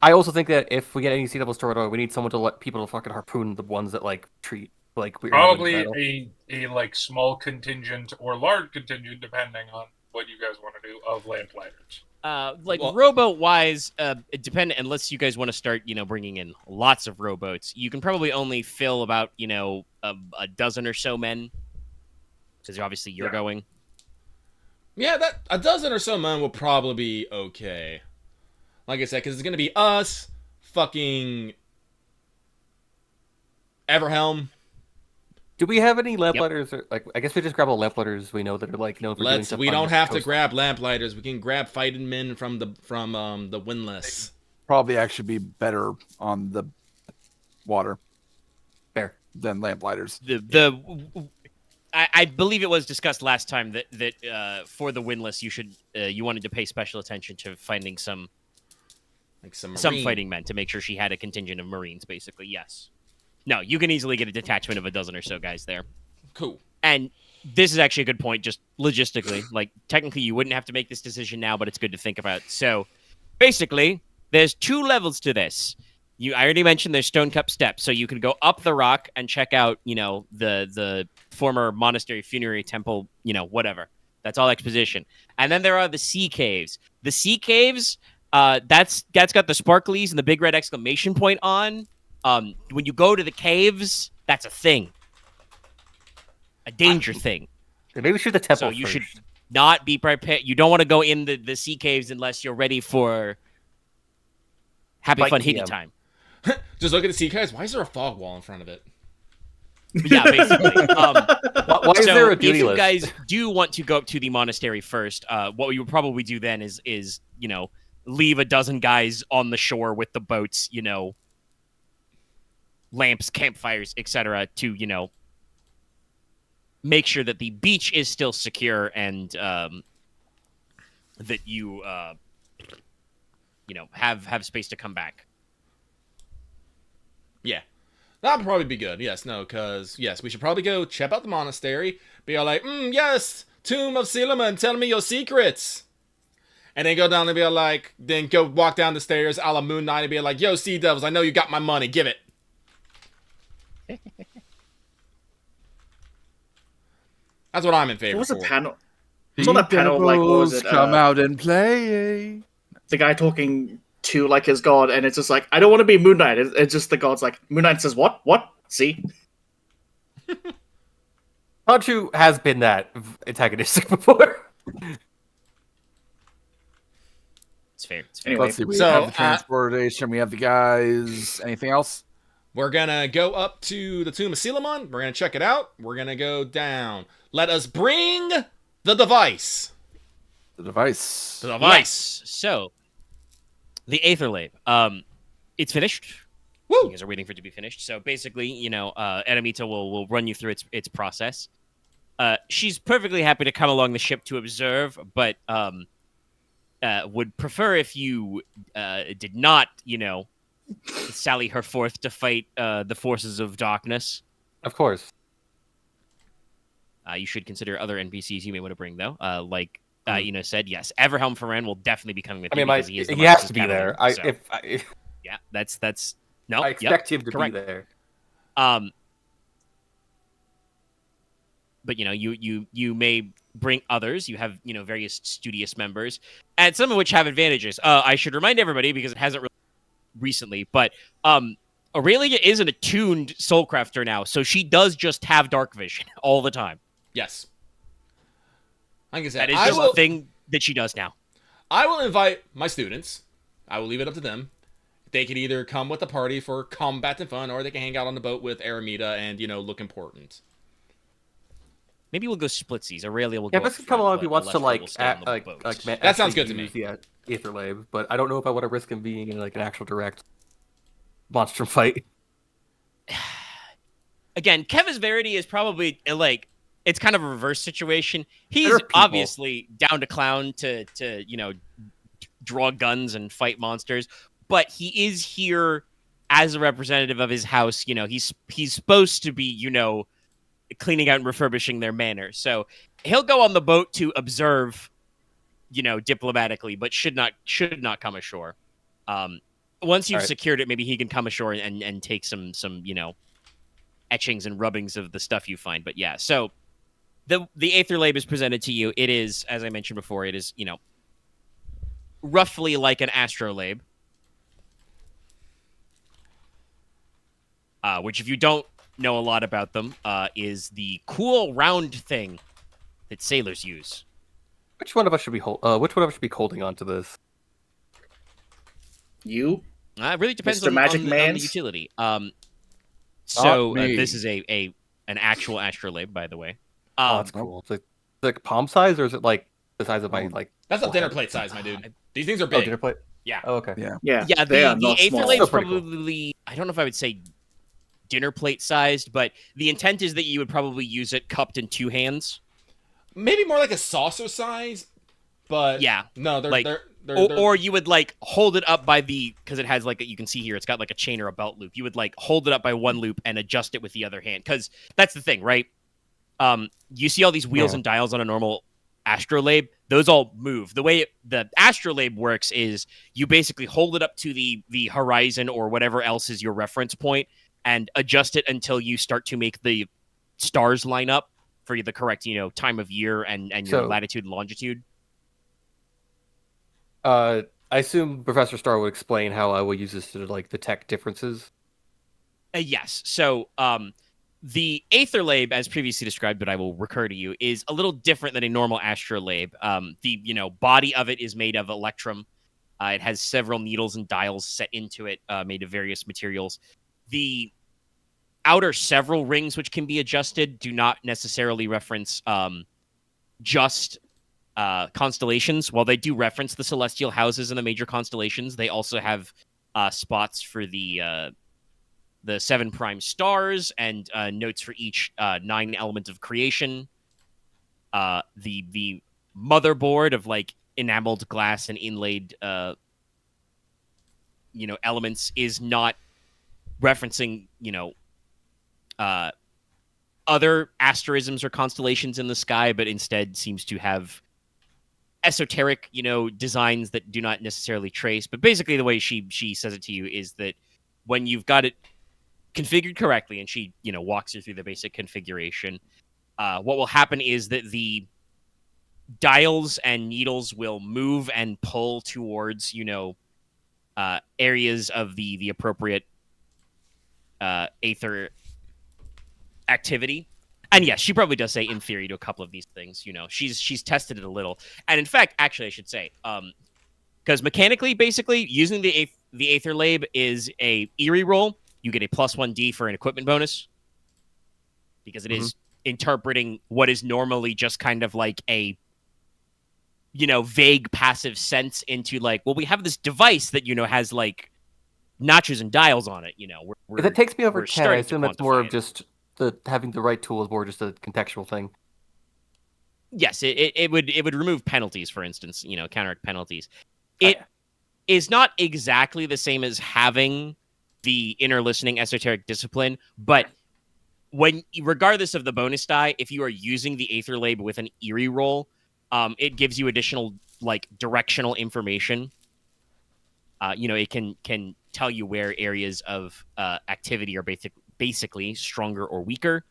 I also think that if we get any sea devils to Rotor, we need someone to let people to fucking harpoon the ones that treat we're probably a small contingent or large contingent depending on what you guys want to do of lamplighters. Rowboat wise, unless you guys want to start, bringing in lots of rowboats, you can probably only fill about, a dozen or so men. Because obviously you're going. Yeah, that a dozen or so men will probably be okay. Like I said, because it's going to be us, fucking Everhelm. Do we have any lamplighters? Yep. I guess we just grab all lamplighters we know that are known for doing stuff. We don't have to grab lamplighters. We can grab fighting men from the windlass. Probably actually be better on the water. Fair. Than lamplighters. I believe it was discussed last time that for the windlass you wanted to pay special attention to finding some fighting men to make sure she had a contingent of Marines, basically. Yes. No, you can easily get a detachment of a dozen or so guys there. Cool. And this is actually a good point, just logistically. Technically, you wouldn't have to make this decision now, but it's good to think about. So, basically, there's 2 levels to this. I already mentioned there's Stone Cup Steps, so you can go up the rock and check out, the former monastery funerary temple, whatever. That's all exposition. And then there are the sea caves. The sea caves, that's got the sparklies and the big red exclamation point on. When you go to the caves, that's a thing. A danger thing. Maybe we shoot the temple So you first. should not be prepared. You don't want to go in the sea caves unless you're ready for happy, fun, hitty time. Just look at the sea caves. Why is there a fog wall in front of it? Yeah, basically. Why is there a duty list? If you guys do want to go up to the monastery first, what we would probably do then is leave a dozen guys on the shore with the boats, lamps, campfires, etc., to make sure that the beach is still secure and that you have space to come back. Yeah. That'd probably be good. Yes, no, because, yes, we should probably go check out the monastery. Be all like, yes, Tomb of Silliman, tell me your secrets. And then go down and be like, then go walk down the stairs a la Moon Knight and be like, yo, Sea Devils, I know you got my money, give it. That's what I'm in favor There was for. a panel. I saw that panel, what was it? Come out and play. The guy talking to his god, and it's just like, I don't want to be Moon Knight. It's just the god's like, Moon Knight says, what? See? Hanchu has been that antagonistic before. It's fair. Anyway, Let's see. We have the transportation. We have the guys. Anything else? We're gonna go up to the Tomb of Silliman. We're gonna check it out. We're gonna go down. Let us bring the device. The device. Yes. So, the Aetherlave. It's finished. Woo! You guys are waiting for it to be finished. So basically, Enemita will run you through its process. She's perfectly happy to come along the ship to observe, but would prefer if you did not, sally her forth to fight the forces of darkness. Of course. You should consider other NPCs you may want to bring, though. Inos said, yes, Everhelm Ferran will definitely be coming with you because he is the he has to be captain, there. so. Yeah, that's no. I expect him to correct. be there. But you may bring others. You have various studious members, and some of which have advantages. I should remind everybody because it hasn't really recently, but Aurelia is an attuned soulcrafter now, so she does just have dark vision all the time. Yes. Like I said, that is just a thing that she does now. I will invite my students. I will leave it up to them. They can either come with the party for combat and fun, or they can hang out on the boat with Aramita and, look important. Maybe we'll go splitsies. Aurelia will Yeah, go. this could come along if he wants to That sounds good to me. use the Aether Lab, but I don't know if I want to risk him being in like an actual direct monster fight. Again, Keva's Verity is probably like it's kind of a reverse situation. He's obviously down to clown to draw guns and fight monsters, but he is here as a representative of his house. He's supposed to be cleaning out and refurbishing their manor. So he'll go on the boat to observe, diplomatically, but should not come ashore. Once you've secured it, maybe he can come ashore and take some etchings and rubbings of the stuff you find. But yeah, so the Aether Lab is presented to you. It is, as I mentioned before, it is, roughly like an astrolabe. Which if you don't know a lot about them, is the cool round thing that sailors use. Which one of us should be holding on to this? You? It really depends Mr. on the utility. This is an actual astrolabe, by the way. That's cool. It's like palm size, or is it like the size of my like? That's a dinner plate size, my dude. These things are big. Oh, dinner plate. Yeah. Oh, okay. Yeah. The Aether Lab is cool. probably I don't know if I would say dinner plate sized, but the intent is that you would probably use it cupped in two hands. Maybe more like a saucer size, but yeah, no, they're or you would like hold it up by because it has like you can see here, it's got like a chain or a belt loop. You would like hold it up by one loop and adjust it with the other hand, because that's the thing, right? You see all these wheels and dials on a normal astrolabe; those all move. The way the astrolabe works is you basically hold it up to the horizon or whatever else is your reference point, and adjust it until you start to make the stars line up for the correct, time of year and your latitude and longitude. I assume Professor Star would explain how I will use this to like detect differences. Yes. So the Aether Lab, as previously described, but I will recur to you, is a little different than a normal astrolabe. The body of it is made of electrum. It has several needles and dials set into it, made of various materials. The outer several rings, which can be adjusted, do not necessarily reference just constellations. While they do reference the celestial houses and the major constellations, they also have spots for the 7 prime stars and notes for each 9 elements of creation. The motherboard of like enameled glass and inlaid elements is not referencing other asterisms or constellations in the sky, but instead seems to have esoteric, designs that do not necessarily trace. But basically the way she says it to you is that when you've got it configured correctly, and she, walks you through the basic configuration, what will happen is that the dials and needles will move and pull towards, areas of the appropriate Aether activity. And yes, she probably does say in theory to a couple of these things. She's tested it a little. And in fact, actually, I should say, because mechanically, basically, using the Aether Lab is a eerie roll. You get a +1d for an equipment bonus, because it is interpreting what is normally just kind of like a vague passive sense into like, well, we have this device that has like notches and dials on it. If it takes me over 10, I assume it's more of just having the right tool is more just a contextual thing. Yes, it would remove penalties, for instance, counteract penalties. It is not exactly the same as having the inner listening esoteric discipline, but regardless of the bonus die, if you are using the Aether Lab with an eerie roll, it gives you additional like directional information. It can tell you where areas of activity are basically stronger or weaker.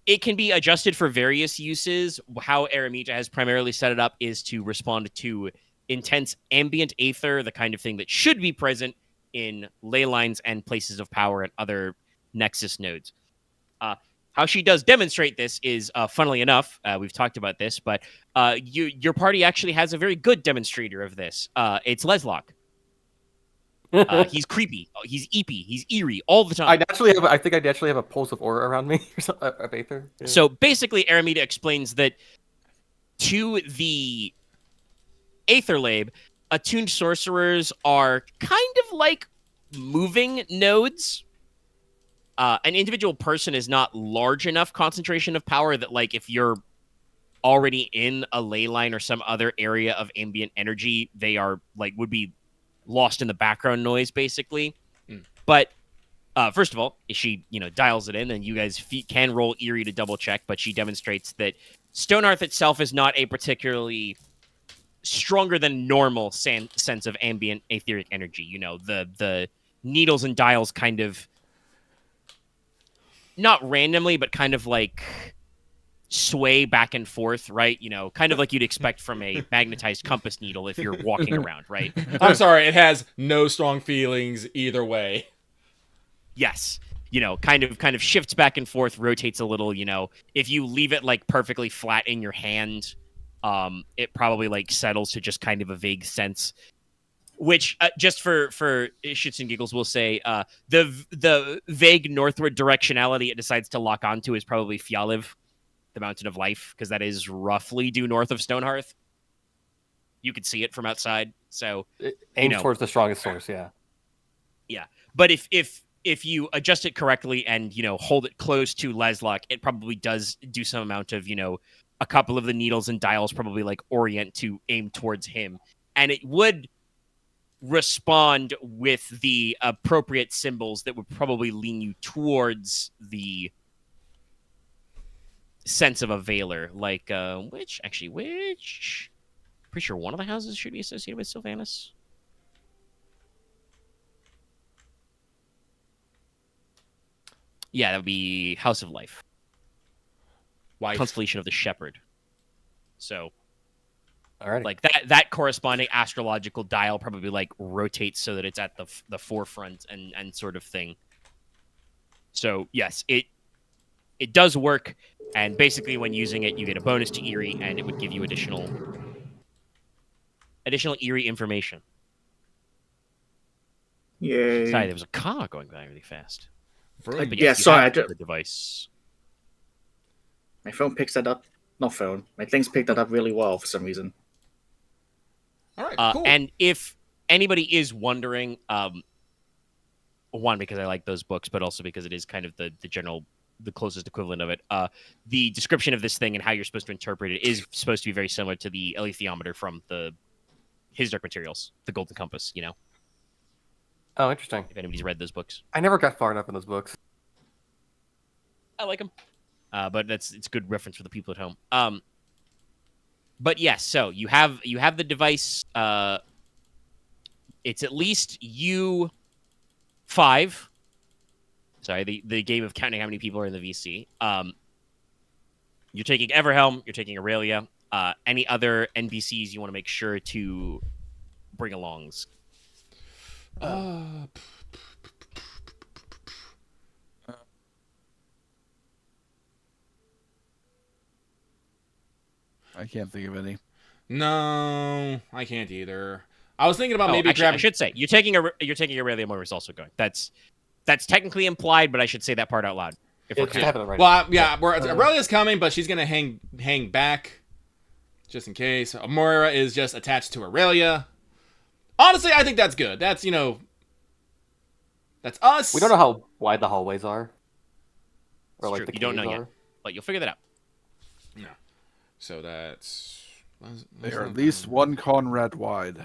It can be adjusted for various uses. How Aramita has primarily set it up is to respond to intense ambient aether, the kind of thing that should be present in ley lines and places of power and other Nexus nodes. How she does demonstrate this is, funnily enough, we've talked about this, but your party actually has a very good demonstrator of this. It's Leslok. He's creepy. He's eepy. He's eerie all the time. I think I naturally have a pulse of aura around me, of aether. Yeah. So basically, Aramita explains that to the Aetherlabe, attuned sorcerers are kind of like moving nodes. An individual person is not large enough concentration of power that, like, if you're already in a ley line or some other area of ambient energy, they are like would be lost in the background noise, basically. But first of all, she dials it in, and you guys can roll Eerie to double check. But she demonstrates that Stonehearth itself is not a particularly stronger than normal sense of ambient etheric energy. The needles and dials kind of not randomly, but kind of like sway back and forth, right? Kind of like you'd expect from a magnetized compass needle if you're walking around, right? I'm sorry, it has no strong feelings either way. Yes. Kind of shifts back and forth, rotates a little, if you leave it like perfectly flat in your hand, it probably like settles to just kind of a vague sense. Which, just for shits and giggles, we'll say the vague northward directionality it decides to lock onto is probably Fjaliv, the Mountain of Life, because that is roughly due north of Stonehearth. You could see it from outside, so it aims towards the strongest source. Yeah. But if you adjust it correctly and hold it close to Leslok, it probably does do some amount of a couple of the needles and dials probably like orient to aim towards him, and it would respond with the appropriate symbols that would probably lean you towards the sense of a Veiler, like which pretty sure one of the houses should be associated with Sylvanas. Yeah, that would be House of Life. Wife. Constellation of the Shepherd. So Alrighty. like that corresponding astrological dial probably like rotates so that it's at the forefront and sort of thing. So yes, it does work, and basically when using it, you get a bonus to Eerie, and it would give you additional Eerie information. Yay. Sorry, there was a car going by really fast. But yeah, sorry, the device. My phone picks that up. Not phone. My things picked that up really well for some reason. All right, cool. And if anybody is wondering, one, because I like those books, but also because it is kind of the closest equivalent of it. The description of this thing and how you're supposed to interpret it is supposed to be very similar to the alethiometer from his Dark Materials, the Golden Compass. Oh, interesting. If anybody's read those books, I never got far enough in those books. I like them, but it's a good reference for the people at home. But yes, so you have the device. It's at least you 5. Sorry, the game of counting how many people are in the VC. You're taking Everhelm. You're taking Aurelia. Any other NPCs you want to make sure to bring alongs? I can't think of any. No, I can't either. I was thinking about maybe actually, I should say you're taking Aurelia. Moira's also going. That's technically implied, but I should say that part out loud. If we're right. Well, yeah, Aurelia's coming, but she's gonna hang back just in case. Moira is just attached to Aurelia. Honestly, I think that's good. That's that's us. We don't know how wide the hallways are, or like true. the You don't know caves yet, but you'll figure that out. No. So that's they are at least one Konrad wide.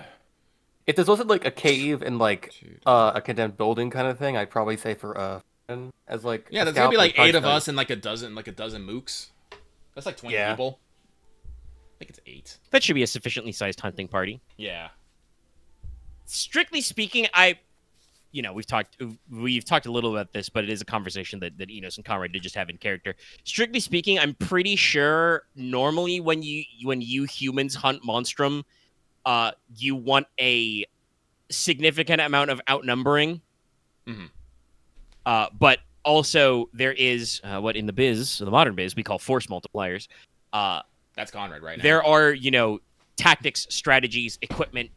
If this wasn't like a cave and like a condemned building kind of thing, I'd probably say for as like there's gonna be like 8 of us and like a dozen mooks. That's like 20 people. I think it's 8. That should be a sufficiently sized hunting party. Yeah. Strictly speaking, we've talked a little about this, but it is a conversation that Inos and Konrad did just have in character. Strictly speaking, I'm pretty sure normally when you humans hunt monstrum, you want a significant amount of outnumbering. Mm-hmm. But also there is what in the modern biz, we call force multipliers. That's Konrad right now. There are, tactics, strategies, equipment,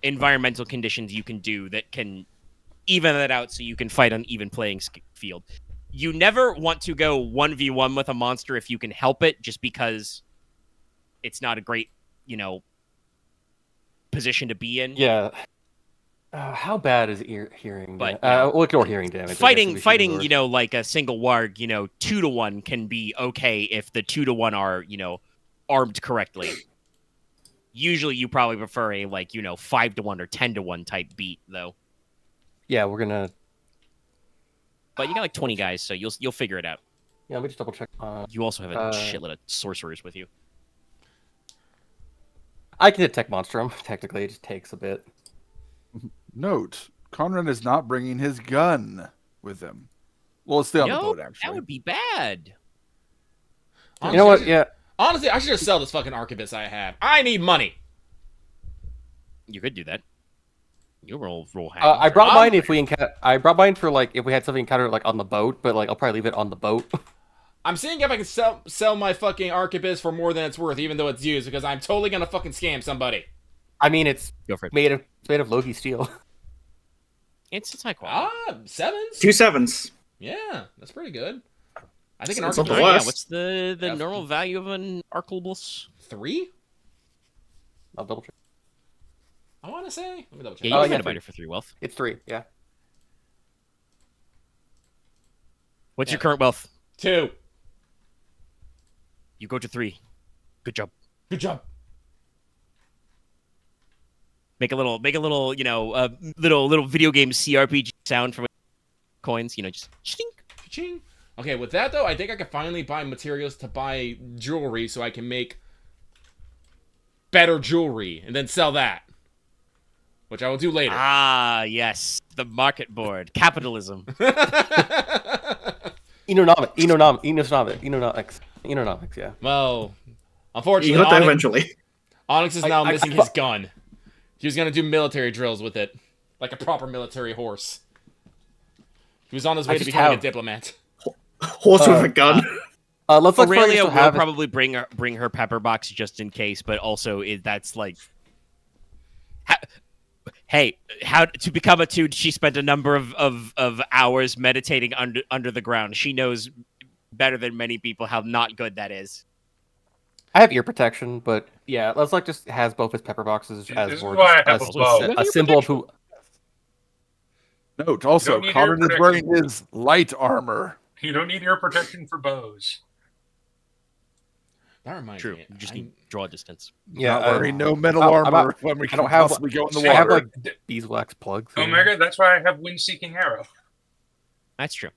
environmental conditions you can do that can even that out so you can fight on even playing field. You never want to go 1v1 with a monster if you can help it, just because it's not a great, position to be in. Yeah. How bad is hearing? But we'll ignore hearing damage. Fighting, like a single warg, 2-1 can be okay if the 2-1 are, armed correctly. Usually, you probably prefer a 5-1 or 10-1 type beat, though. Yeah, we're gonna. But you got 20 guys, so you'll figure it out. Yeah, let me just double check. You also have a shitload of sorcerers with you. I can detect monstrum. Technically, it just takes a bit. Note: Konrad is not bringing his gun with him. Well, it's still on the boat, actually. That would be bad. Honestly, you know what? Yeah. Honestly, I should just sell this fucking arquebus I have. I need money. You could do that. You roll I brought mine if we I brought mine for if we had something encountered on the boat, but I'll probably leave it on the boat. I'm seeing if I can sell my fucking arquebus for more than it's worth, even though it's used, because I'm totally gonna fucking scam somebody. I mean, it's made of Logi steel. It's high quality. 7s? 2 7s. Yeah, that's pretty good. I think an It's arquebus. not the What's the normal value of an arquebus? 3? I'll double check. I want to say. Let me double check. Yeah, you can buy it for 3 wealth. It's 3. Yeah. What's your current wealth? 2. You go to 3. Good job. Good job. Make a little, little video game CRPG sound from coins. Just ching, ching. Okay, with that though, I think I can finally buy materials to buy jewelry, so I can make better jewelry and then sell that, which I will do later. Ah, yes, the market board, capitalism. Economics. Yeah. Well, unfortunately, You got that eventually. Onyx is now missing his gun. He was gonna do military drills with it, like a proper military horse. He was on his way to becoming a diplomat. Horse with a gun. Let's Aurelia will probably bring her pepper box just in case, but also that's hey, how to become a toad? She spent a number of hours meditating under the ground. She knows better than many people how not good that is. I have ear protection, but yeah, Leslok just has both his pepper boxes as a symbol of who. Note also, Konrad is wearing his light armor. You don't need ear protection for bows. That reminds me. You just need draw distance. Yeah, not wearing no metal armor when we can possibly go in the water. I have beeswax plugs. Omega, that's why I have wind-seeking arrow. That's true.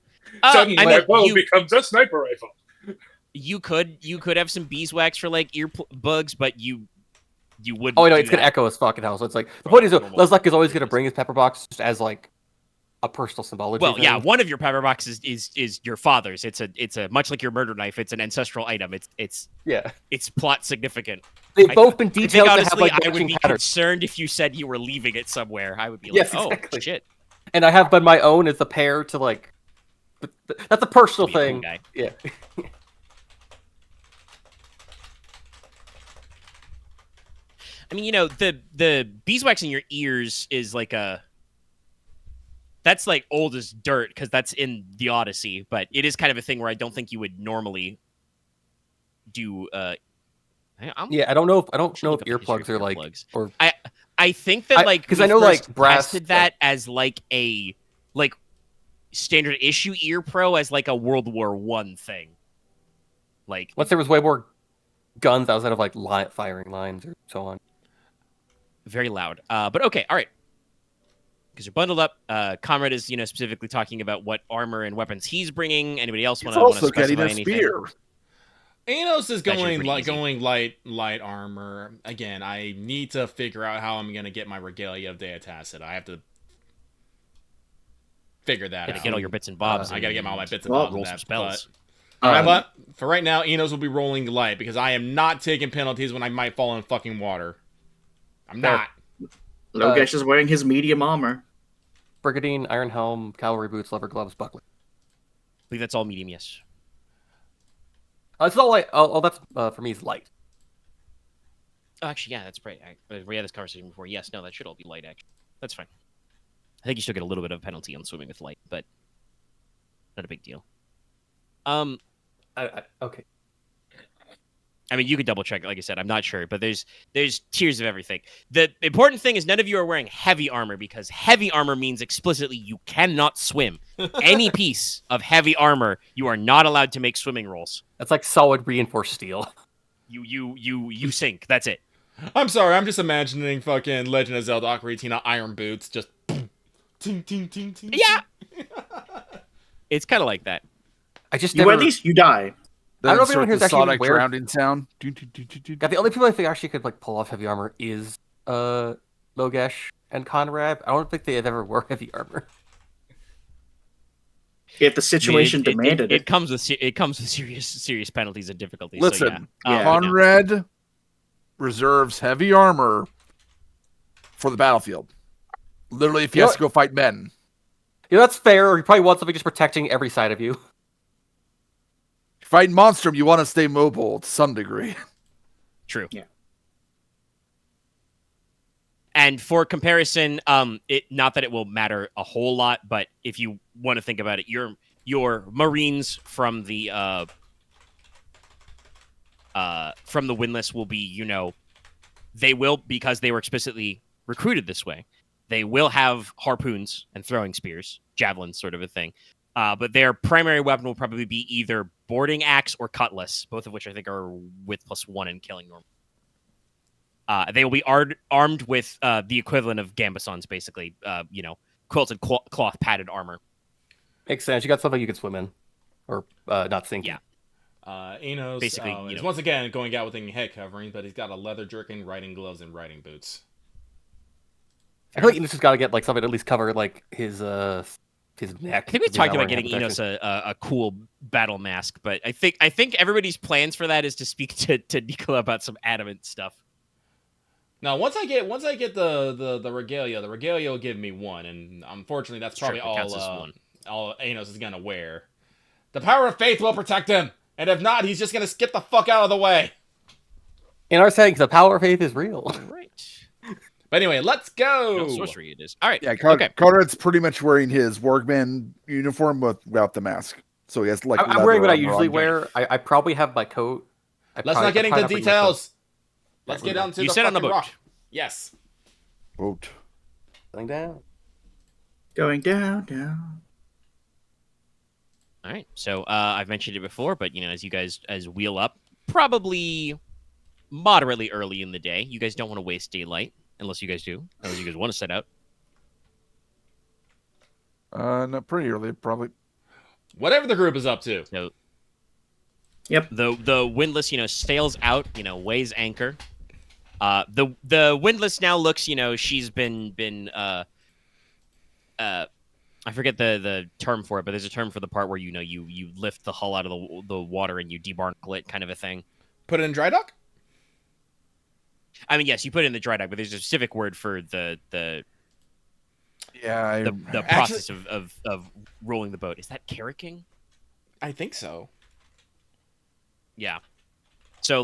Suddenly, my bow becomes a sniper rifle. You could have some beeswax for ear bugs, but you wouldn't. Oh no, it's gonna echo as fucking hell. So it's the point is, Leslok is always gonna bring his pepper box just as a personal symbology. Well, yeah, one of your pepper boxes is your father's. It's a much like your murder knife. It's an ancestral item. It's plot significant. They've both been detailed to have I would be concerned if you said you were leaving it somewhere. I would be oh shit. And I have my own as a pair to that's a personal thing. Cool guy. Yeah. I mean, the beeswax in your ears is that's old as dirt because that's in the Odyssey, but it is kind of a thing where I don't think you would normally do. I don't know if earplugs are plugs. Or I think that because I know brass tested that as a standard issue ear pro as a World War I thing. Once there was way more guns outside of firing lines or so on. Very loud. But okay, all right. Because you're bundled up. Konrad is, specifically talking about what armor and weapons he's bringing. Anybody else want to specify getting a anything? Spear. Enos is going light armor. Again, I need to figure out how I'm gonna get my regalia of Deatacid. I have to figure that out. Get all your bits and bobs. I gotta get all my bits and bobs. Roll some spells. But for right now, Enos will be rolling light because I am not taking penalties when I might fall in fucking water. I'm not. Logesh is wearing his medium armor. Brigandine, iron helm, cavalry boots, leather gloves, buckler. I believe that's all medium, yes. It's all light. Oh, that's for me is light. Oh, actually, yeah, that's right. We had this conversation before. Yes, no, that should all be light. Actually, that's fine. I think you still get a little bit of a penalty on swimming with light, but not a big deal. Okay. I mean, you could double check. Like I said, I'm not sure, but there's tiers of everything. The important thing is none of you are wearing heavy armor because heavy armor means explicitly you cannot swim. Any piece of heavy armor, you are not allowed to make swimming rolls. That's like solid reinforced steel. You sink. That's it. I'm sorry. I'm just imagining fucking Legend of Zelda Ocarina of Time Iron Boots just. Ting, ting, ting, ting, yeah. It's kind of like that. I just you wear these, you die. Then I don't know if anyone here's actually Sonic drowning sound. Yeah, the only people I think actually could like pull off heavy armor is Logesh and Konrad. I don't think they have ever wore heavy armor. If the situation demanded it comes with serious penalties and difficulties. Listen, so yeah. Konrad reserves heavy armor for the battlefield. Literally, if he has to go fight men. Yeah, that's fair. Or you probably want something just protecting every side of you. Fighting Monstrum, you want to stay mobile to some degree. True. Yeah. And for comparison, not that it will matter a whole lot, but if you want to think about it, your Marines from the Windless will be, they will, because they were explicitly recruited this way, they will have harpoons and throwing spears, javelins, sort of a thing. But their primary weapon will probably be either boarding axe or cutlass, both of which I think are with +1 in killing normal. They will be armed with the equivalent of gambesons, basically, quilted cloth padded armor. Makes sense. You got something you can swim in, or not sink. Yeah. Inos basically, is once again going out with a head covering, but he's got a leather jerkin, riding gloves, and riding boots. I feel like Inos has got to get like something to at least cover like his neck. I think we talked about getting Inos a cool battle mask, but I think everybody's plans for that is to speak to Nicola about some adamant stuff. Now, once I get the regalia, the regalia will give me 1, and unfortunately, that's probably all Inos is gonna wear. The power of faith will protect him, and if not, he's just gonna skip the fuck out of the way. In our settings, the power of faith is real. Right. But anyway, let's go. No, sorcery it is. All right. Yeah, okay. Konrad's pretty much wearing his Wargman uniform without the mask. So he has like. I'm wearing what I usually wear. I probably have my coat. Let's not get into details. Let's get down to you the said on the boat. Rock. Yes. Boat. Going down. Going down. All right. So I've mentioned it before, but as you guys wheel up, probably moderately early in the day. You guys don't want to waste daylight, unless you guys do. Unless you guys want to set out. No, pretty early, probably. Whatever the group is up to. So, yep. The Windless, sails out, weighs anchor. The Windless now looks, she's been I forget the term for it, but there's a term for the part where you lift the hull out of the water and you debarnacle it, kind of a thing. Put it in dry dock? I mean, yes, you put it in the dry dock, but there's a specific word for the process of rolling the boat. Is that carracking? I think so. Yeah. So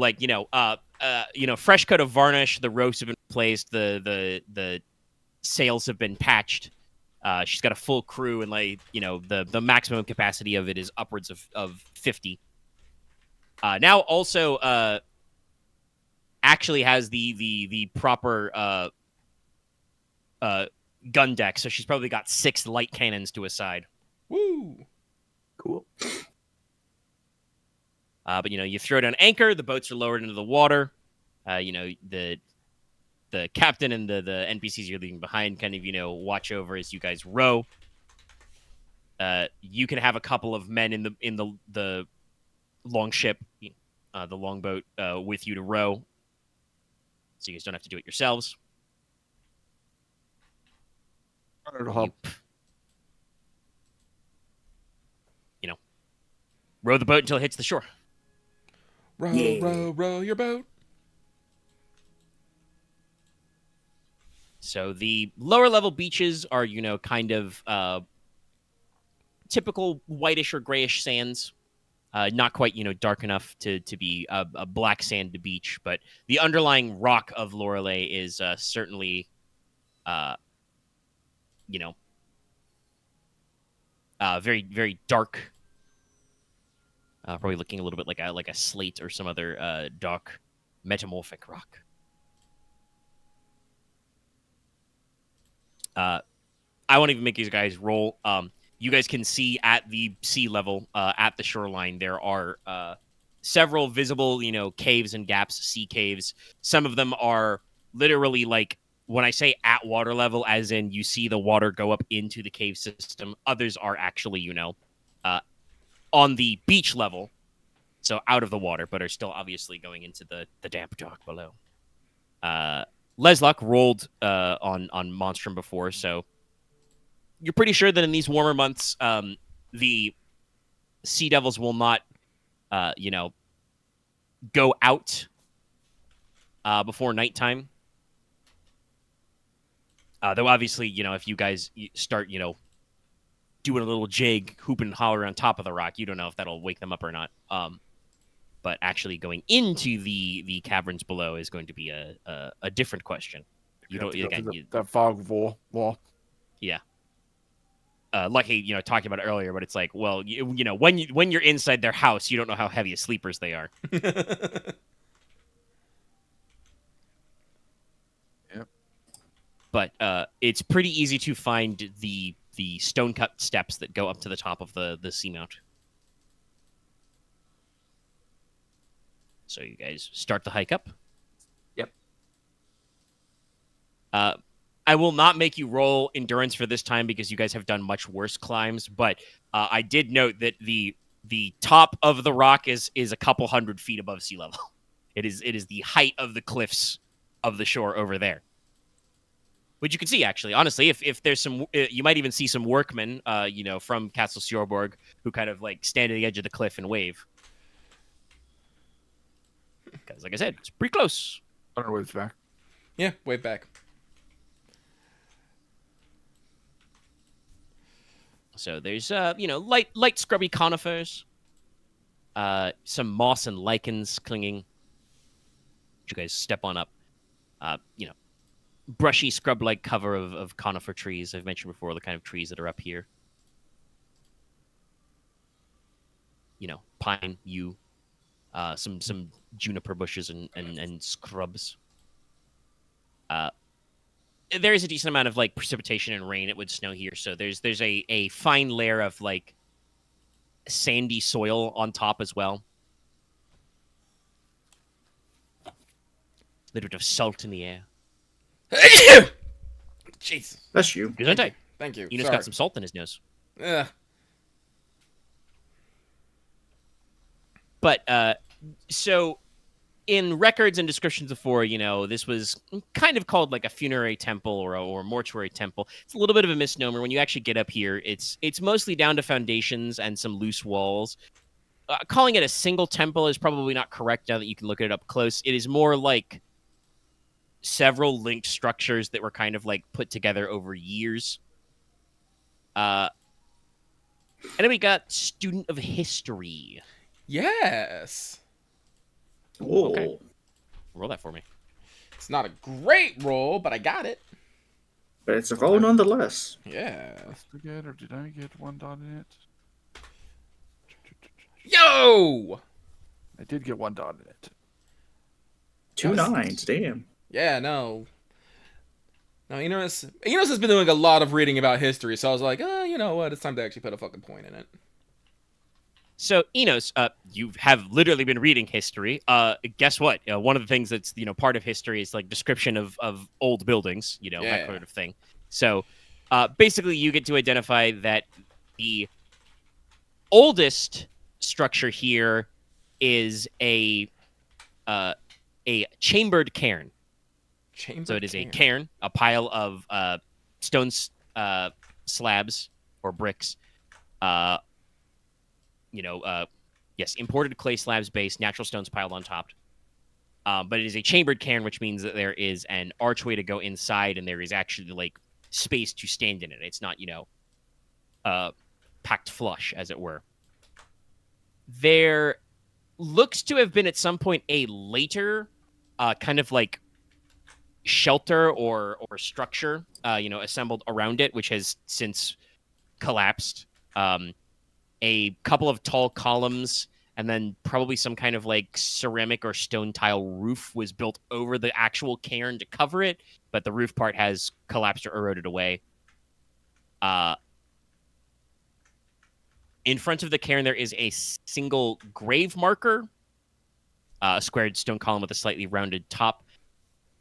fresh coat of varnish, the ropes have been replaced, the sails have been patched. She's got a full crew, and the maximum capacity of it is upwards of 50. Now also actually has the proper gun deck, so she's probably got 6 light cannons to a side. Woo! Cool. But you throw down anchor, the boats are lowered into the water. The captain and the NPCs you're leaving behind kind of watch over as you guys row. You can have a couple of men in the long ship, the longboat, with you to row, so you guys don't have to do it yourselves. It'll help. Row the boat until it hits the shore. Row, Yeah. row your boat. So the lower level beaches are, kind of typical whitish or grayish sands. Not quite, dark enough to be a black sand beach, but the underlying rock of Lorelei is certainly, very, very dark. Probably looking a little bit like a slate or some other dark metamorphic rock. I won't even make these guys roll. You guys can see at the sea level, at the shoreline, there are several visible, caves and gaps, sea caves. Some of them are literally like, when I say at water level, as in you see the water go up into the cave system. Others are actually, on the beach level, so out of the water, but are still obviously going into the damp dark below. Leslok rolled on Monstrum before, so you're pretty sure that in these warmer months, the sea devils will not, go out before nighttime. Though obviously, if you guys start, doing a little jig, hooping and holler on top of the rock, you don't know if that'll wake them up or not. But actually going into the caverns below is going to be a different question. You don't again that fog wall. Yeah. Lucky, talking about it earlier, but it's like, well, when you're inside their house, you don't know how heavy of sleepers they are. Yep. But it's pretty easy to find the stone cut steps that go up to the top of the seamount. So you guys start the hike up. Yep. I will not make you roll endurance for this time because you guys have done much worse climbs, but I did note that the top of the rock is a couple 100 feet above sea level. It is the height of the cliffs of the shore over there. Which you can see, actually. Honestly, if there's some, you might even see some workmen, from Castle Sjorberg who kind of like stand at the edge of the cliff and wave. Because, like I said, it's pretty close. I don't know where it's back. Yeah, way back. So there's, light scrubby conifers, some moss and lichens clinging. You guys step on up. Brushy scrub-like cover of conifer trees. I've mentioned before the kind of trees that are up here. Pine, yew, some juniper bushes and scrubs. There is a decent amount of like precipitation and rain. It would snow here, so there's a fine layer of like sandy soil on top as well. A little bit of salt in the air. Jesus. That's you. Thank you. Inos got some salt in his nose. But so in records and descriptions before, this was kind of called like a funerary temple or mortuary temple. It's a little bit of a misnomer. When you actually get up here, it's mostly down to foundations and some loose walls. Calling it a single temple is probably not correct now that you can look it up close. It is more like several linked structures that were kind of like put together over years. And then we got student of history. Yes. Oh. Okay. Roll that for me. It's not a great roll, but I got it. But it's a roll nonetheless. Yeah. Or did I get 1 dot in it? Yo! I did get 1 dot in it. 2 9s, damn. Yeah, no. No, Inos has been doing a lot of reading about history, so I was like, you know what? It's time to actually put a fucking point in it. So, Inos, you have literally been reading history. Guess what? One of the things that's, part of history is like description of old buildings, that sort of thing. So, basically, you get to identify that the oldest structure here is a chambered cairn. So it is a cairn, a pile of stone slabs or bricks. Yes, imported clay slabs base, natural stones piled on top. But it is a chambered cairn, which means that there is an archway to go inside, and there is actually like space to stand in it. It's not, packed flush, as it were. There looks to have been at some point a later kind of like shelter or structure, assembled around it, which has since collapsed. A couple of tall columns, and then probably some kind of like ceramic or stone tile roof was built over the actual cairn to cover it, but the roof part has collapsed or eroded away. In front of the cairn, there is a single grave marker, a squared stone column with a slightly rounded top.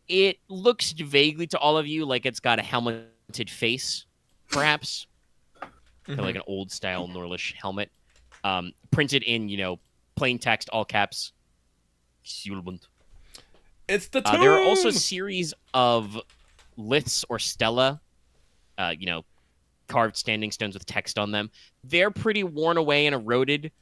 It looks vaguely to all of you like it's got a helmeted face, perhaps. Mm-hmm. Like an old-style Norlish helmet. Printed in, plain text, all caps. It's the tomb! There are also a series of liths or stela, carved standing stones with text on them. They're pretty worn away and eroded.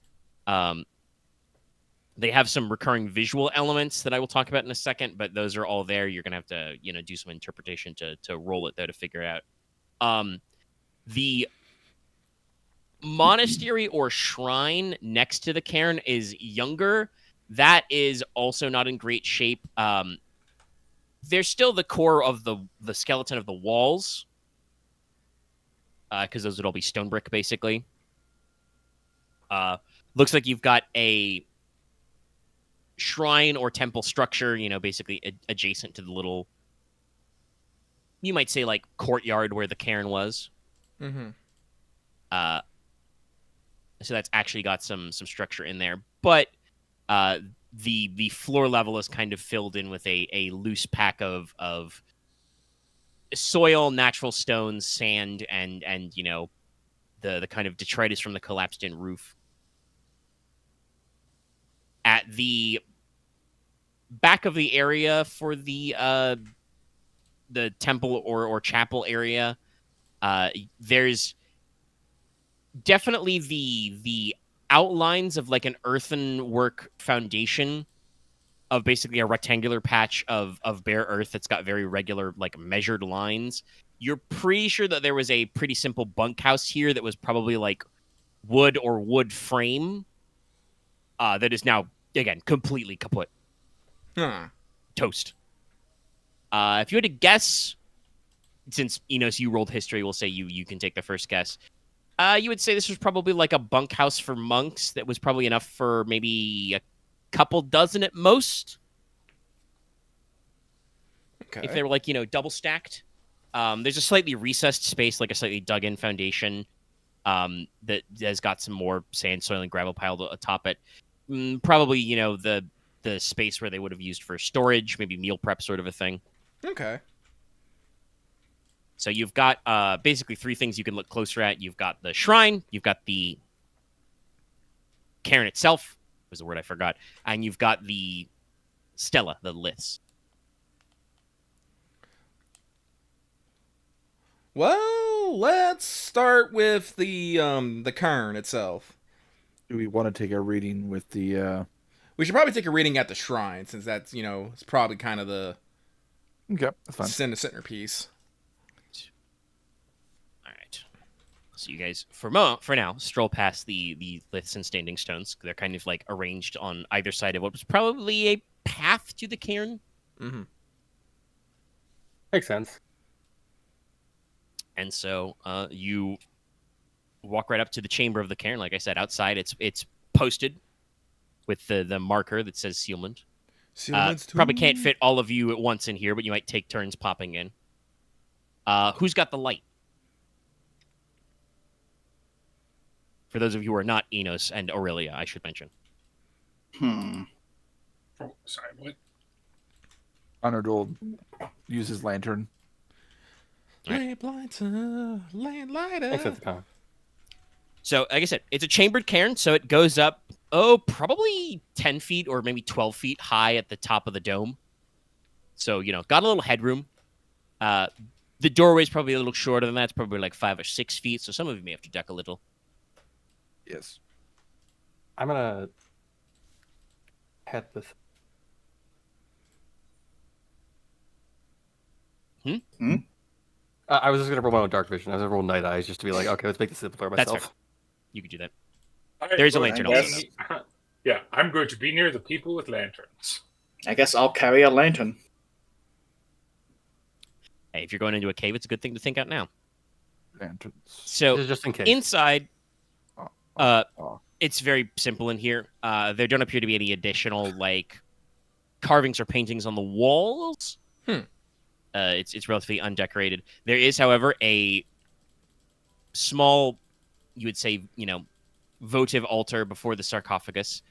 They have some recurring visual elements that I will talk about in a second, but those are all there. You're going to have to, do some interpretation to roll it, though, to figure out. The monastery or shrine next to the cairn is younger. That is also not in great shape. There's still the core of the skeleton of the walls, because those would all be stone brick, basically. Looks like you've got a shrine or temple structure, basically adjacent to the little, you might say, like, courtyard where the cairn was. Mm-hmm. So that's actually got some structure in there, but the floor level is kind of filled in with a loose pack of soil, natural stones, sand, and the kind of detritus from the collapsed in roof. At the back of the area for the temple or chapel area, there's definitely the outlines of like an earthenwork foundation of basically a rectangular patch of bare earth that's got very regular, like, measured lines. You're pretty sure that there was a pretty simple bunkhouse here that was probably like wood or wood frame that is now, again, completely kaput. Toast. If you had to guess, since Inos, you rolled history, we'll say you can take the first guess. You would say this was probably like a bunkhouse for monks that was probably enough for maybe a couple dozen at most. Okay. If they were like, double stacked. There's a slightly recessed space, like a slightly dug in foundation that has got some more sand, soil, and gravel piled atop it. Probably, the space where they would have used for storage, maybe meal prep sort of a thing. Okay. So you've got basically three things you can look closer at. You've got the shrine, you've got the cairn itself, was the word I forgot, and you've got the stela, the liths. Well, let's start with the cairn itself. Do we want to take a reading with the... We should probably take a reading at the shrine, since that's, it's probably kind of the... Okay, that's fine. Centerpiece. All right. So you guys, for now, stroll past the liths and standing stones. They're kind of like arranged on either side of what was probably a path to the cairn. Mm-hmm. Makes sense. And so you walk right up to the chamber of the cairn. Like I said, outside it's posted with the marker that says Sealment. Probably can't fit all of you at once in here, but you might take turns popping in. Who's got the light? For those of you who are not Inos and Aurelia, I should mention. Oh, sorry, what? Honored will use his lantern. Lamp lighter, lamp lighter. So, like I said, it's a chambered cairn, so it goes up, probably 10 feet or maybe 12 feet high at the top of the dome. So, got a little headroom. The doorway's probably a little shorter than that. It's probably like 5 or 6 feet, so some of you may have to duck a little. Yes. I'm gonna head this. I was just gonna roll my own dark vision. I was gonna roll night eyes just to be like, okay, let's make this simpler myself. That's fair. You could do that. There's a lantern also. Yeah, I'm going to be near the people with lanterns. I guess I'll carry a lantern. Hey, if you're going into a cave, it's a good thing to think out now. Lanterns. So just in case. Inside, it's very simple in here. There don't appear to be any additional like carvings or paintings on the walls. It's relatively undecorated. There is, however, a small, you would say, votive altar before the sarcophagus.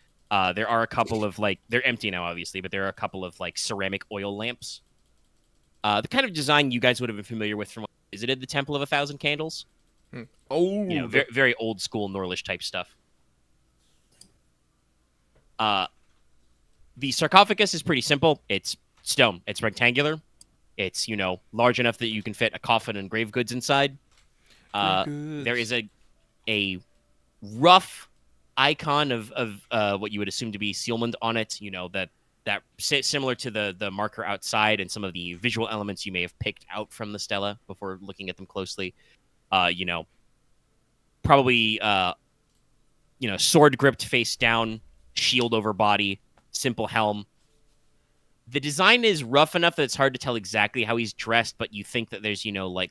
There are a couple of they're empty now, obviously, but there are a couple of ceramic oil lamps. The kind of design you guys would have been familiar with from when you visited the Temple of 1,000 Candles. Oh, very, very old school Norlish type stuff. The sarcophagus is pretty simple. It's stone. It's rectangular. It's large enough that you can fit a coffin and grave goods inside. There is a rough icon of what you would assume to be Sealmund on it. That similar to the marker outside and some of the visual elements you may have picked out from the stela before looking at them closely. Probably sword gripped face down, shield over body, simple helm. The design is rough enough that it's hard to tell exactly how he's dressed, but you think that there's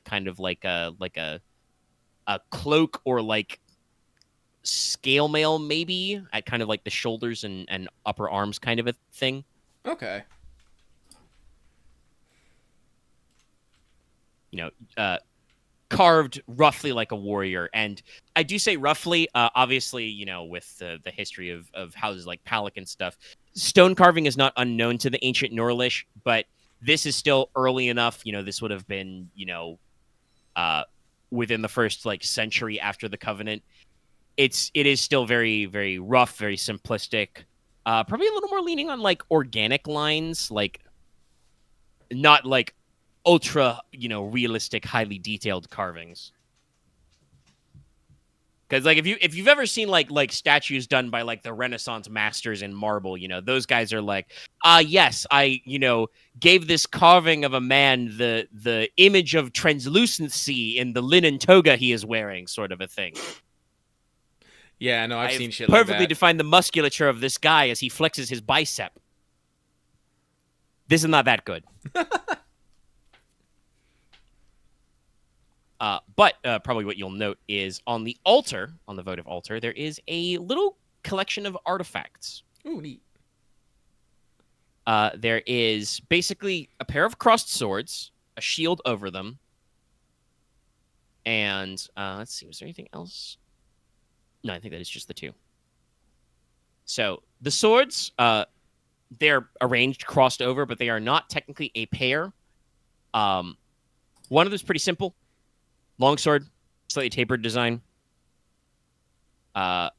kind of a cloak or scale mail maybe at kind of the shoulders and upper arms kind of a thing. Okay. Carved roughly like a warrior. And I do say roughly, obviously, with the history of houses like Palak and stuff, stone carving is not unknown to the ancient Norlish, but this is still early enough. This would have been, within the first century after the Covenant. It is still very, very rough, very simplistic. Probably a little more leaning on organic lines, not ultra, realistic, highly detailed carvings. Because if you've ever seen like statues done by the Renaissance masters in marble, those guys are yes, I gave this carving of a man the image of translucency in the linen toga he is wearing, sort of a thing. Yeah, no, I've seen shit like that. Perfectly defined the musculature of this guy as he flexes his bicep. This is not that good. But probably what you'll note is on the altar, on the votive altar, there is a little collection of artifacts. Ooh, neat. There is basically a pair of crossed swords, a shield over them, and let's see, was there anything else? No, I think that is just the two. So the swords, they're arranged, crossed over, but they are not technically a pair. One of them is pretty simple. Longsword, slightly tapered design. Not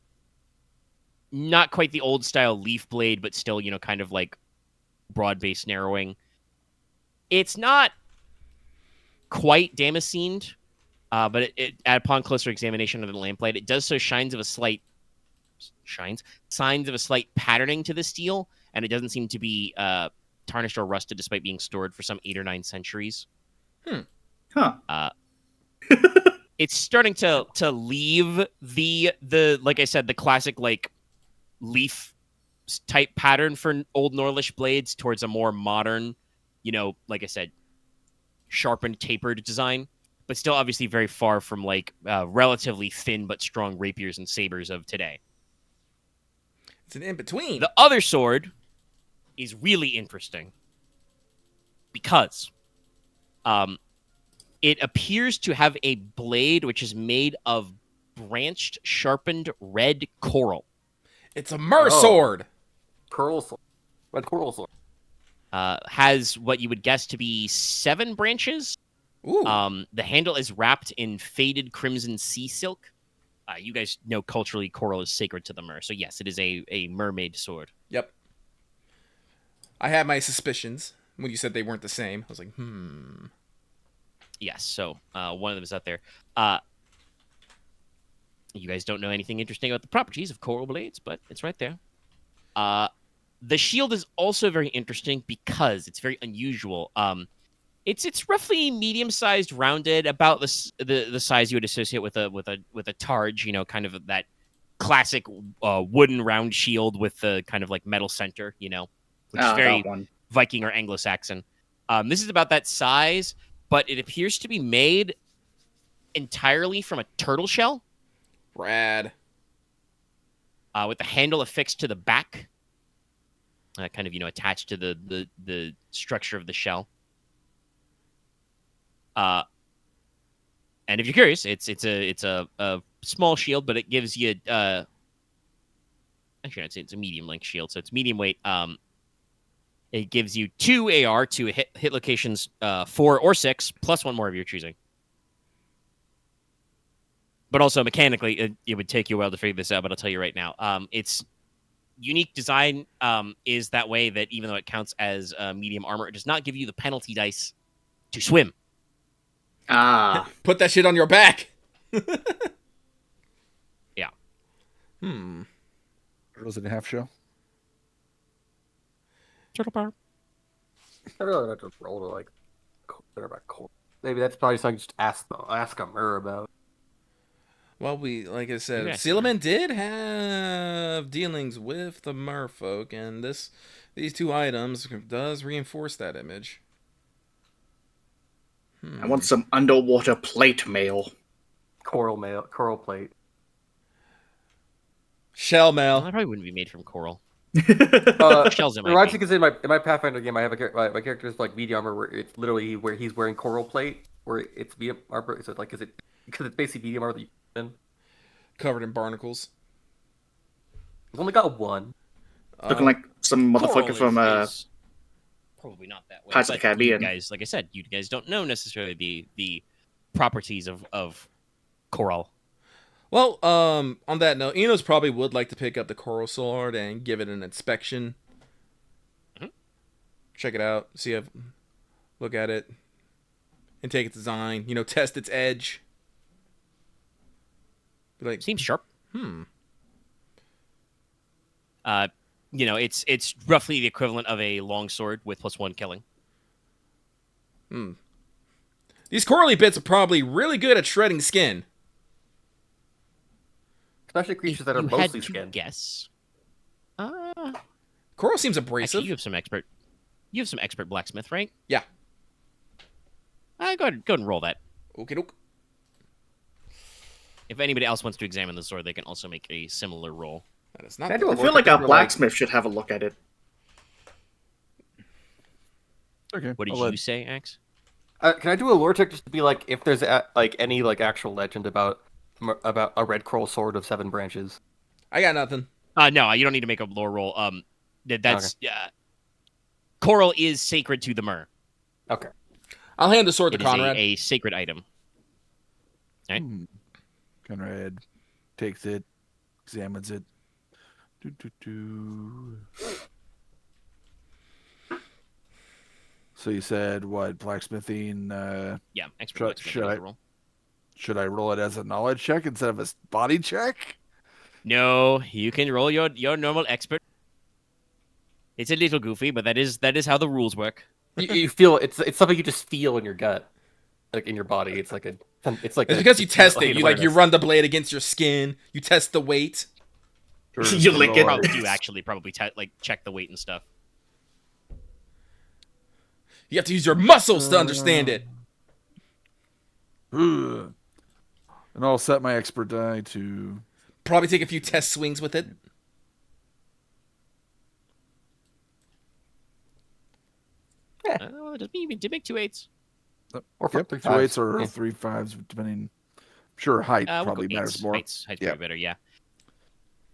quite the old style leaf blade, but still, kind of broad base narrowing. It's not quite damascened, but it upon closer examination of the lamplight, it does so signs of a slight patterning to the steel, and it doesn't seem to be tarnished or rusted despite being stored for some 8 or 9 centuries. It's starting to leave the like I said, the classic leaf type pattern for old Norlish blades towards a more modern, like I said, sharpened, tapered design, but still obviously very far from relatively thin but strong rapiers and sabers of today. It's an in-between. The other sword is really interesting because it appears to have a blade which is made of branched, sharpened red coral. It's a mer sword. Coral sword. Red coral sword. Has what you would guess to be 7 branches. Ooh. The handle is wrapped in faded crimson sea silk. You guys know culturally coral is sacred to the mer, so yes, it is a mermaid sword. Yep. I had my suspicions when you said they weren't the same. I was like, Yes, so one of them is out there. You guys don't know anything interesting about the properties of coral blades, but it's right there. The shield is also very interesting because it's very unusual. It's roughly medium-sized, rounded, about the size you would associate with a targe. Kind of that classic wooden round shield with the kind of like metal center, which is very Viking or Anglo-Saxon. This is about that size, but it appears to be made entirely from a turtle shell. Rad. With the handle affixed to the back, kind of attached to the structure of the shell. And if you're curious, it's a small shield, but it gives you actually I'd say it's a medium length shield, so it's medium weight. It gives you 2 AR to hit locations 4 or 6, plus 1 more of your choosing. But also mechanically, it would take you a while to figure this out, but I'll tell you right now. Its unique design is that way that even though it counts as medium armor, it does not give you the penalty dice to swim. Put that shit on your back. Yeah. Turtles in a half shell. Turtle power. I really have to roll to like about cold. Maybe that's probably something just ask a Mur about. Well, like I said, Seelman did have dealings with the merfolk, and these 2 items does reinforce that image. I want some underwater plate mail. Coral plate. Shell mail. Well, that probably wouldn't be made from coral. Shells it might be. Because in my Pathfinder game, I have my character is like medium armor, where it's literally where he's wearing coral plate, where it's medium armor. So like, because it's basically medium armor that you put in. Covered in barnacles. I've only got 1. Looking like some motherfucker from is probably not that way. Pirates of the Caribbean. You guys, like I said, you guys don't know necessarily the properties of coral. Well, on that note, Inos probably would like to pick up the coral sword and give it an inspection. Mm-hmm. Check it out, look at it, and take its design. Test its edge. Like, seems sharp. It's roughly the equivalent of a longsword with +1 killing. These corally bits are probably really good at shredding skin. Especially creatures that are mostly skin. Guess. Coral seems abrasive. Actually, you have some expert blacksmith, right? Yeah. Go ahead and roll that. Okie doke. If anybody else wants to examine the sword, they can also make a similar roll. That is not. I feel like our blacksmith should have a look at it. Okay. What did you say, Axe? Can I do a lore check just to be like if there's any like actual legend about a red coral sword of 7 branches? I got nothing. No, you don't need to make a lore roll. That's coral is sacred to the Mur. Okay. I'll hand the sword to It Konrad. Is a sacred item. All right. Konrad takes it, examines it. So you said what? Blacksmithing? Yeah, expert blacksmithing roll. Should I roll it as a knowledge check instead of a body check? No, you can roll your normal expert. It's a little goofy, but that is how the rules work. You feel it's something you just feel in your gut, like in your body. It's because you test it. You run the blade against your skin. You test the weight. You lick it. You actually probably check the weight and stuff. You have to use your muscles to understand it. And I'll set my expert die to probably take a few test swings with it. Yeah. Does mean to make 2 8s. Or 2 8s or 3 5s, depending. Sure, height probably matters more. Height's probably better, yeah.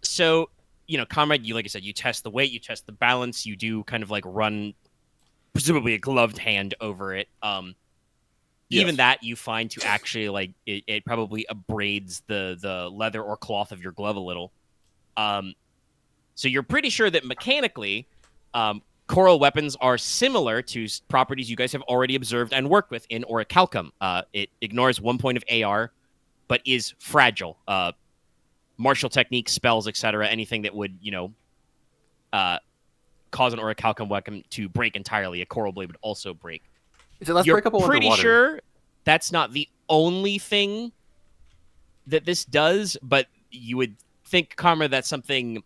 So, Konrad, like I said, you test the weight, you test the balance, you do kind of like run, presumably a gloved hand over it. Even that you find to actually like it probably abrades the leather or cloth of your glove a little. So you're pretty sure that mechanically, coral weapons are similar to properties you guys have already observed and worked with in Orichalcum. It ignores 1 point of AR, but is fragile. Martial techniques, spells, etc., anything that would, cause an Orichalcum weapon to break entirely, a coral blade would also break. Is it less You're breakable pretty underwater? sure that's not the only thing that this does, but you would think, Konrad, that's something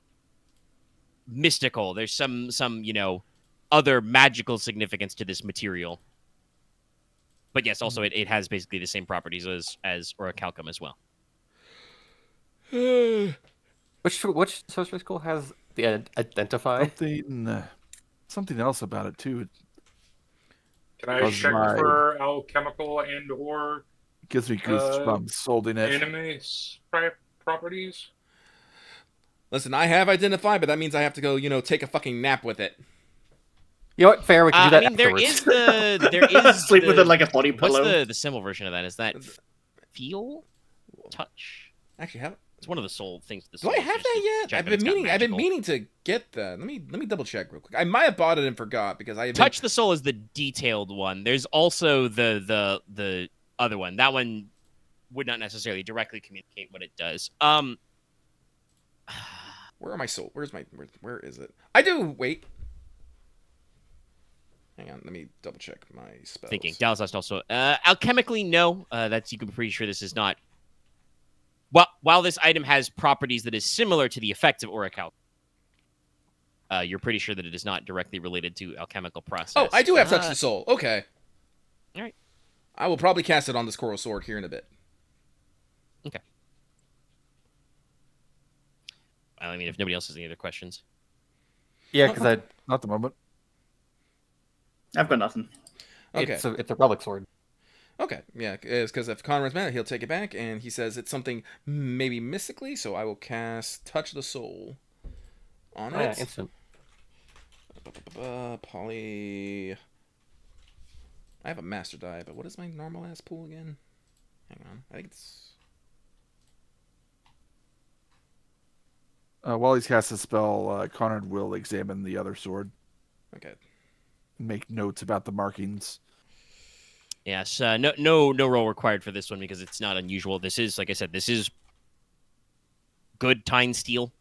mystical. There's some other magical significance to this material. But yes, also it has basically the same properties as orichalcum as well. Which sorcery school has the identify? Something else about it too. Can I check for alchemical and or gives me goosebumps holding it. Enemies properties? Listen, I have identified, but that means I have to go, take a fucking nap with it. You know what? Fair, we can do that afterwards. There is sleep with it like a body pillow. What's the symbol version of that? Is that feel, touch? Actually, it's one of the soul things. Do I have that yet? I've been meaning to get that. Let me double check real quick. I might have bought it and forgot because Touch the soul is the detailed one. There's also the other one. That one would not necessarily directly communicate what it does. Where are my soul? Where is it? I do. Wait. Hang on. Let me double check my spells. Thinking. Dallas also. Alchemically, no. You can be pretty sure this is not. While this item has properties that is similar to the effects of orichalcum, you're pretty sure that it is not directly related to alchemical process. Oh, I do have Touch the Soul. Okay. All right. I will probably cast it on this coral sword here in a bit. Okay. I mean, if nobody else has any other questions. Yeah, because not at the moment. I've got nothing. Okay. It's a relic sword. Okay, yeah, it's because if Konrad's mad, he'll take it back, and he says it's something maybe mystically, so I will cast Touch the Soul on it. Yeah, instant. Poly. I have a master die, but what is my normal ass pool again? Hang on, I think it's. While he's casting a spell, Konrad will examine the other sword. Okay. Make notes about the markings. Yes, no roll required for this one because it's not unusual. This is, like I said, this is good Teine steel.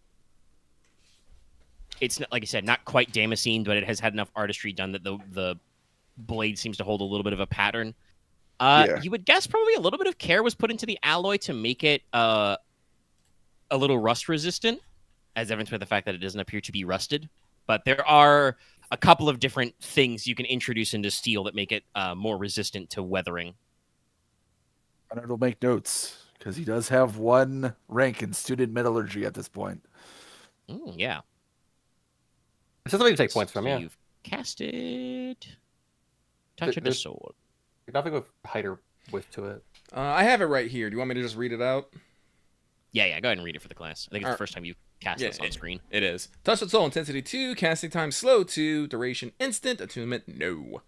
It's not, like I said, not quite damascened, but it has had enough artistry done that the blade seems to hold a little bit of a pattern. You would guess probably a little bit of care was put into the alloy to make it a little rust resistant, as evidenced by the fact that it doesn't appear to be rusted. But there are a couple of different things you can introduce into steel that make it more resistant to weathering. And it'll make notes, because he does have one rank in student metallurgy at this point. Yeah. This is something to take points from, yeah. You've casted Touch of the Soul. Nothing with height or width to it. I have it right here. Do you want me to just read it out? Yeah, go ahead and read it for the class. I think it's the first time you cast this on screen. It is. Touch the Soul, intensity 2, casting time slow 2, duration instant, attunement no.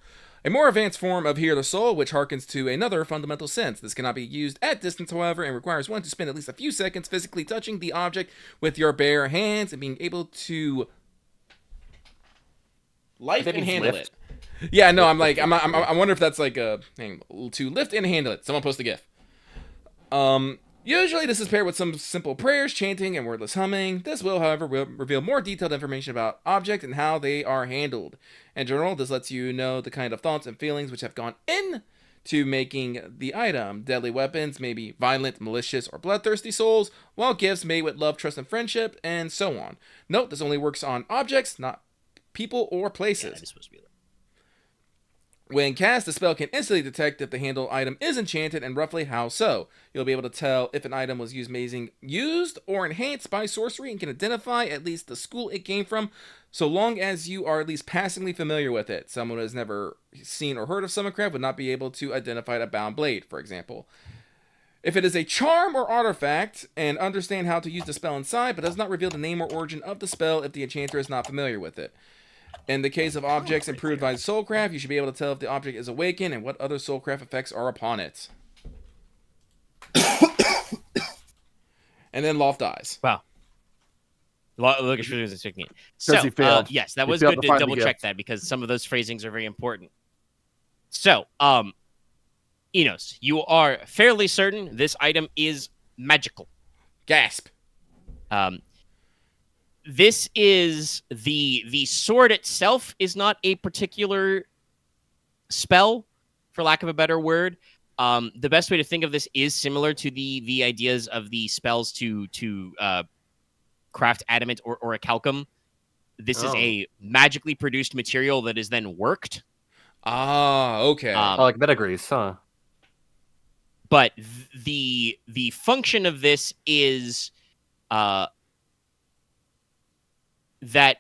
A more advanced form of Hear the Soul, which harkens to another fundamental sense. This cannot be used at distance, however, and requires one to spend at least a few seconds physically touching the object with your bare hands and being able to lift and handle it. Yeah, no, I wonder if that's like to lift and handle it. Someone post a GIF. Usually this is paired with some simple prayers, chanting, and wordless humming. This will, however, reveal more detailed information about objects and how they are handled. In general, this lets you know the kind of thoughts and feelings which have gone into making the item. Deadly weapons may be violent, malicious, or bloodthirsty souls, while gifts made with love, trust, and friendship, and so on. Note, this only works on objects, not people or places. Yeah, this supposed to be When cast, the spell can instantly detect if the handled item is enchanted and roughly how so. You'll be able to tell if an item was used or enhanced by sorcery and can identify at least the school it came from, so long as you are at least passingly familiar with it. Someone who has never seen or heard of Summoncraft would not be able to identify a bound blade, for example. If it is a charm or artifact, and understand how to use the spell inside, but does not reveal the name or origin of the spell if the enchanter is not familiar with it. In the case of objects improved by Soulcraft, you should be able to tell if the object is awakened and what other Soulcraft effects are upon it. And then Loth dies. Wow. Logesh was expecting it. So, yes, that was good to double check that because some of those phrasings are very important. So, Inos, you are fairly certain this item is magical. Gasp. This is the sword itself is not a particular spell, for lack of a better word. The best way to think of this is similar to the ideas of the spells to craft adamant or a calcum. This is a magically produced material that is then worked. Ah, okay. Like metagrease, huh? But the function of this is that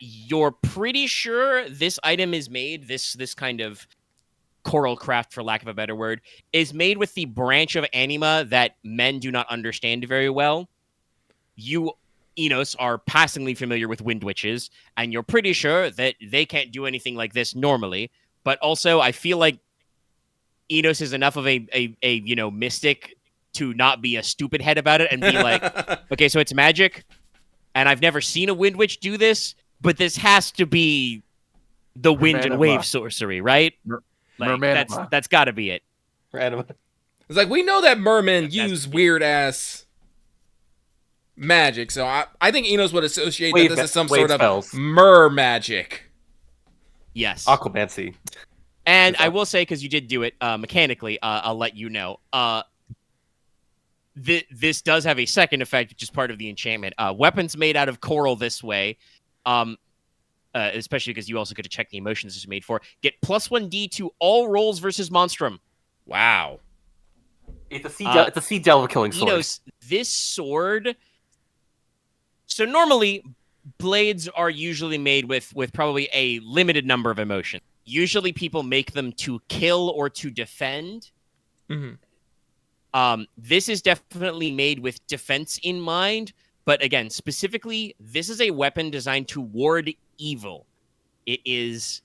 you're pretty sure this item is made, this kind of coral craft, for lack of a better word, is made with the branch of anima that men do not understand very well. You, Inos, are passingly familiar with wind witches, and you're pretty sure that they can't do anything like this normally. But also, I feel like Inos is enough of a mystic to not be a stupid head about it and be like, okay, so it's magic, and I've never seen a wind witch do this, but this has to be the wind and wave sorcery, right? That's got to be it. It's like, we know that mermen use weird ass magic, so I think Inos would associate that this is some sort of mer magic. Yes. Aquamancy. And I will say, because you did do it mechanically, I'll let you know. This does have a second effect, which is part of the enchantment. Weapons made out of coral this way, especially because you also get to check the emotions this is made for, get +1d to all rolls versus monstrum. Wow. It's a sea delve killing sword. Inos, this sword... So normally, blades are usually made with probably a limited number of emotions. Usually people make them to kill or to defend. Mm-hmm. This is definitely made with defense in mind. But again, specifically, this is a weapon designed to ward evil. It is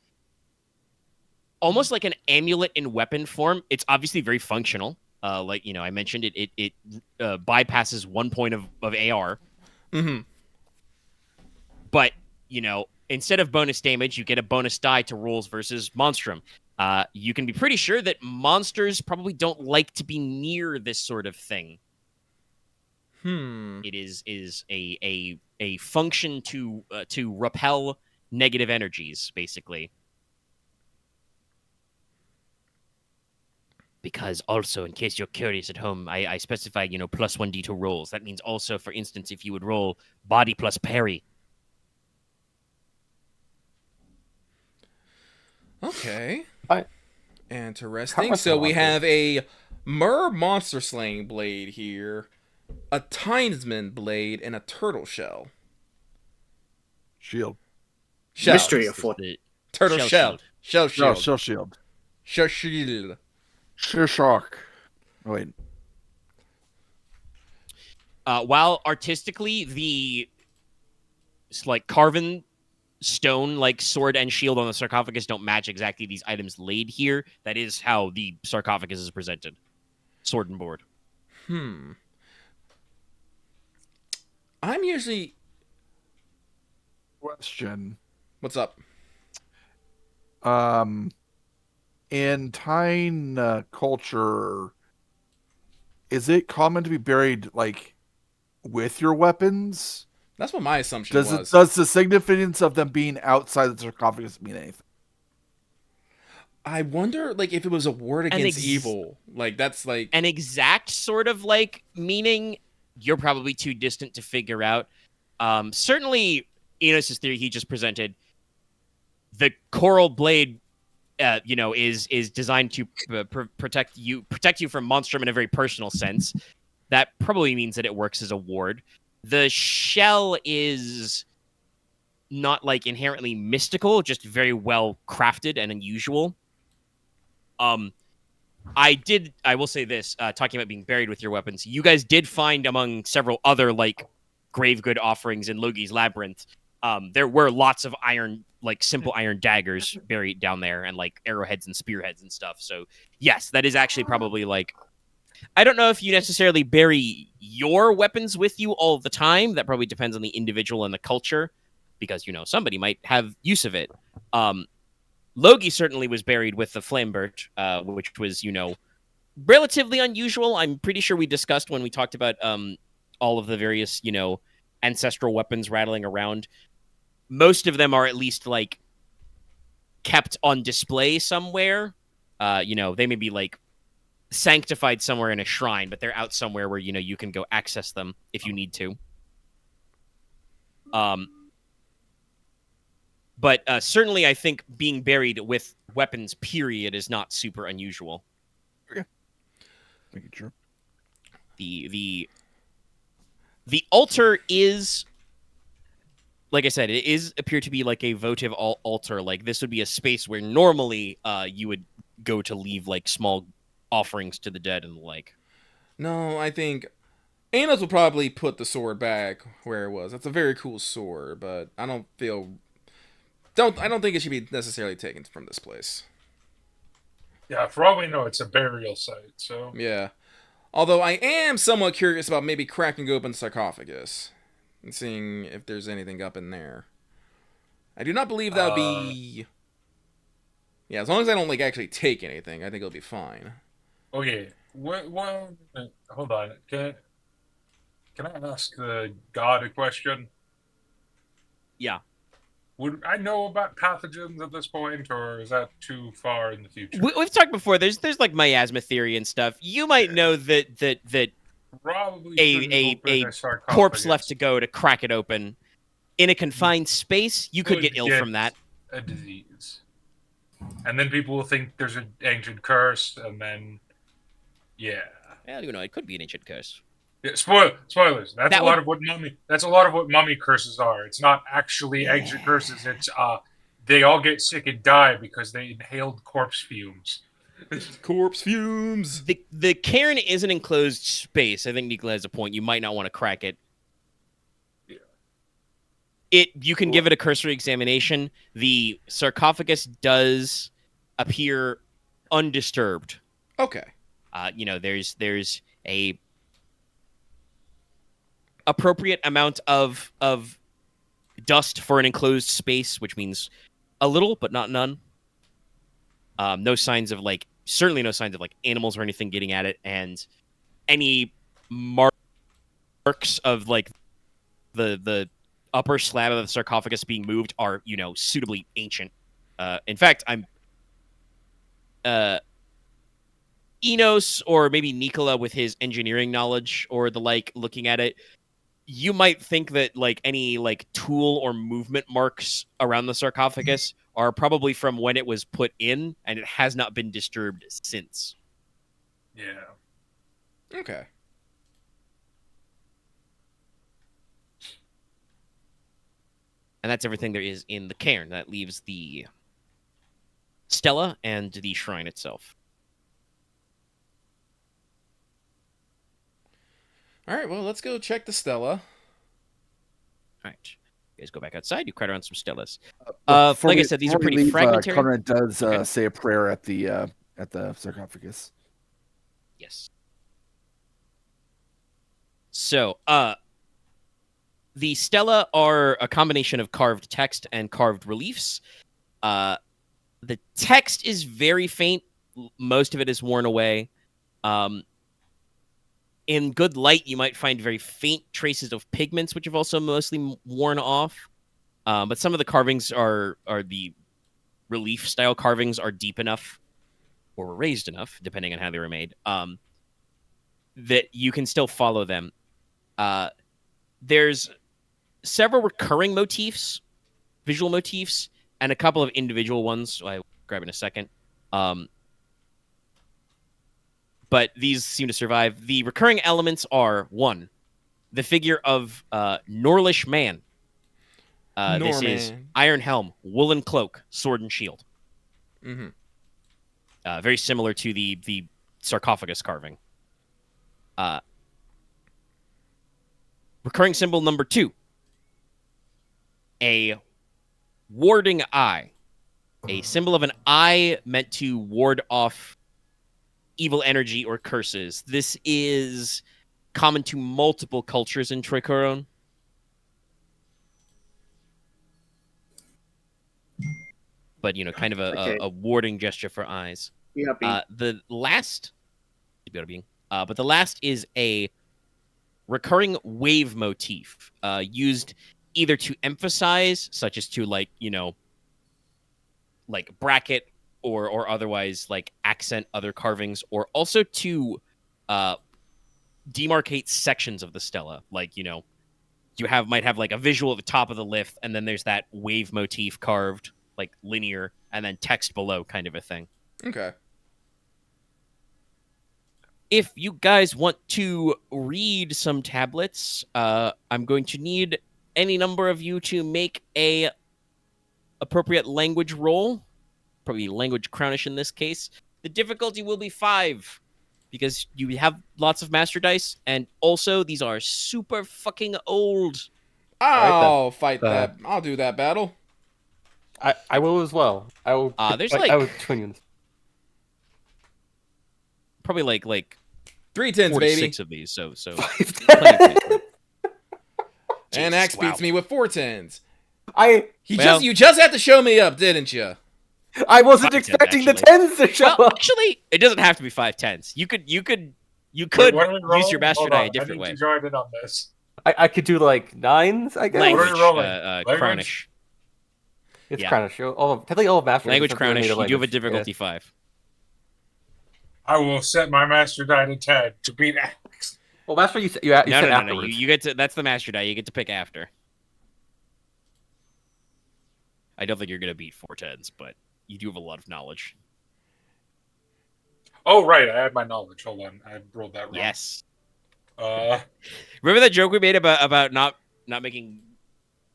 almost like an amulet in weapon form. It's obviously very functional. Like, I mentioned it bypasses 1 point of AR. Mm-hmm. But, instead of bonus damage, you get a bonus die to rolls versus monstrum. You can be pretty sure that monsters probably don't like to be near this sort of thing. It is a function to repel negative energies, basically. Because also, in case you're curious at home, I specify, +1d to rolls. That means also, for instance, if you would roll body plus parry. Okay. Right. Interesting. So we have a mer monster slaying blade here, a Teinesman blade, and a turtle shell. Shield. Mystery of what? Turtle shell. Shell shield. Shell shield. Shell shield. Shell shock. Wait. While artistically, the carven stone sword and shield on the sarcophagus don't match exactly these items laid here, that is how the sarcophagus is presented. Sword and board. I'm usually... Question. What's up? In Teine culture, is it common to be buried with your weapons? That's what my assumption was. Does the significance of them being outside the sarcophagus mean anything? I wonder, if it was a ward against evil. That's an exact sort of meaning. You're probably too distant to figure out. Certainly, Enos' theory he just presented. The coral blade, is designed to protect you from monstrum in a very personal sense. That probably means that it works as a ward. The shell is not inherently mystical, just very well crafted and unusual. I will say this, talking about being buried with your weapons, you guys did find among several other grave good offerings in Logi's labyrinth, there were lots of iron, simple iron daggers buried down there, and arrowheads and spearheads and stuff. So yes, that is actually probably I don't know if you necessarily bury your weapons with you all the time. That probably depends on the individual and the culture, because, somebody might have use of it. Logi certainly was buried with the Flambert, which was, relatively unusual. I'm pretty sure we discussed when we talked about all of the various, ancestral weapons rattling around. Most of them are at least, kept on display somewhere. They may be, sanctified somewhere in a shrine, but they're out somewhere where you can go access them if you need to. But certainly, I think being buried with weapons, period, is not super unusual. Okay. Making sure. The altar is, like I said, it is appear to be like a votive altar. Like this would be a space where normally you would go to leave like small offerings to the dead and the like. No, I think Inos will probably put the sword back where it was. That's a very cool sword, but I don't think it should be necessarily taken from this place. Yeah, for all we know, it's a burial site, so... Yeah. Although I am somewhat curious about maybe cracking open the sarcophagus and seeing if there's anything up in there. I do not believe that would be... Yeah, as long as I don't, like, actually take anything, I think it'll be fine. Okay, well, hold on. Can I ask the god a question? Yeah. Would I know about pathogens at this point, or is that too far in the future? We've talked before. There's like miasma theory and stuff. You might know that probably a corpse left to go to crack it open in a confined space. You could get ill from that. A disease, and then people will think there's an ancient curse, and then yeah. Well, you know, it could be an ancient curse. Yeah, spoilers. That's a lot of what mummy curses are. It's not actually ancient curses. It's they all get sick and die because they inhaled corpse fumes. Corpse fumes. The cairn is an enclosed space. I think Nicola has a point. You might not want to crack it. Yeah. You can give it a cursory examination. The sarcophagus does appear undisturbed. Okay. You know, there's a appropriate amount of dust for an enclosed space, which means a little, but not none. No signs of certainly no signs of animals or anything getting at it, and any marks of the upper slab of the sarcophagus being moved are, you know, suitably ancient. In fact, I'm Inos or maybe Nicola with his engineering knowledge or the like looking at it, you might think that any tool or movement marks around the sarcophagus are probably from when it was put in and it has not been disturbed since. Yeah. Okay. And that's everything there is in the cairn. That leaves the stela and the shrine itself. All right, well, let's go check the stela. All right. You guys go back outside. You crowd around some stelas. Like I said, these are pretty fragmentary. Konrad does say a prayer at the sarcophagus. Yes. So, the stela are a combination of carved text and carved reliefs. The text is very faint. Most of it is worn away. In good light, you might find very faint traces of pigments, which have also mostly worn off. But some of the carvings are the relief-style carvings are deep enough or were raised enough, depending on how they were made, that you can still follow them. There's several recurring motifs, visual motifs, and a couple of individual ones I'll grab in a second. But these seem to survive. The recurring elements are, 1, the figure of Norlish man. This is iron helm, woolen cloak, sword and shield. Mm-hmm. Very similar to the sarcophagus carving. Recurring symbol number 2, a warding eye. A symbol of an eye meant to ward off evil energy or curses. This is common to multiple cultures in Tricoron. But, you know, kind of a warding gesture for eyes. Yeah, the last is a recurring wave motif used either to emphasize, such as to bracket or otherwise accent other carvings, or also to demarcate sections of the stela, might have like a visual at the top of the lift, and then there's that wave motif carved like linear, and then text below, kind of a thing. Okay. If you guys want to read some tablets, I'm going to need any number of you to make a appropriate language roll. Probably language crownish in this case. The difficulty will be 5 because you have lots of master dice, and also these are super fucking old. I'll fight that. I'll do that battle. I will as well. I will. There's I will join you in this. Probably like 3 tens, 4 to baby. 6 of these. So And Axe beats me with 4 tens. You just had to show me up, didn't you? I wasn't expecting the 10s to show up. Actually, it doesn't have to be 5 10s. You could use your master die a different way. I need to join in on this. I could do like 9s, I guess. Language, Language? crownish. It's crownish. Technically all of master. Language crownish. You do have a difficulty 5. I will set my master die to 10 to beat Axe. Well, master, you said afterwards. No. You get to. That's the master die. You get to pick after. I don't think you're gonna beat 4 10s, but you do have a lot of knowledge. Oh right, I had my knowledge. Hold on, I rolled that wrong. Yes. Remember that joke we made about not making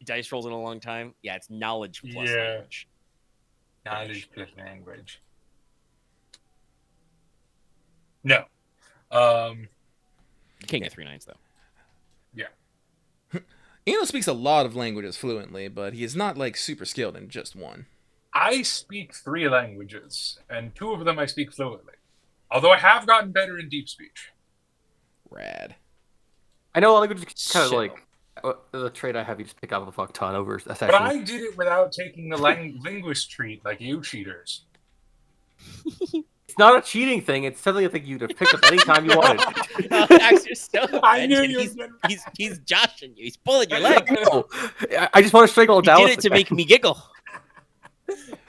dice rolls in a long time? Yeah, it's knowledge plus language. Knowledge plus language. No. You can't get 3 9s though. Yeah. Inos speaks a lot of languages fluently, but he is not like super skilled in just one. I speak 3 languages, and 2 of them I speak fluently. Although I have gotten better in deep speech. Rad. I know language is kind of like the trait I have. You just pick up a fuck ton over a session. But I did it without taking the linguist treat, like you cheaters. It's not a cheating thing. It's something I think you'd have picked up anytime you wanted. I knew you. He's joshing you. He's pulling your leg. I just want to strangle He Dallas. did it to make me giggle.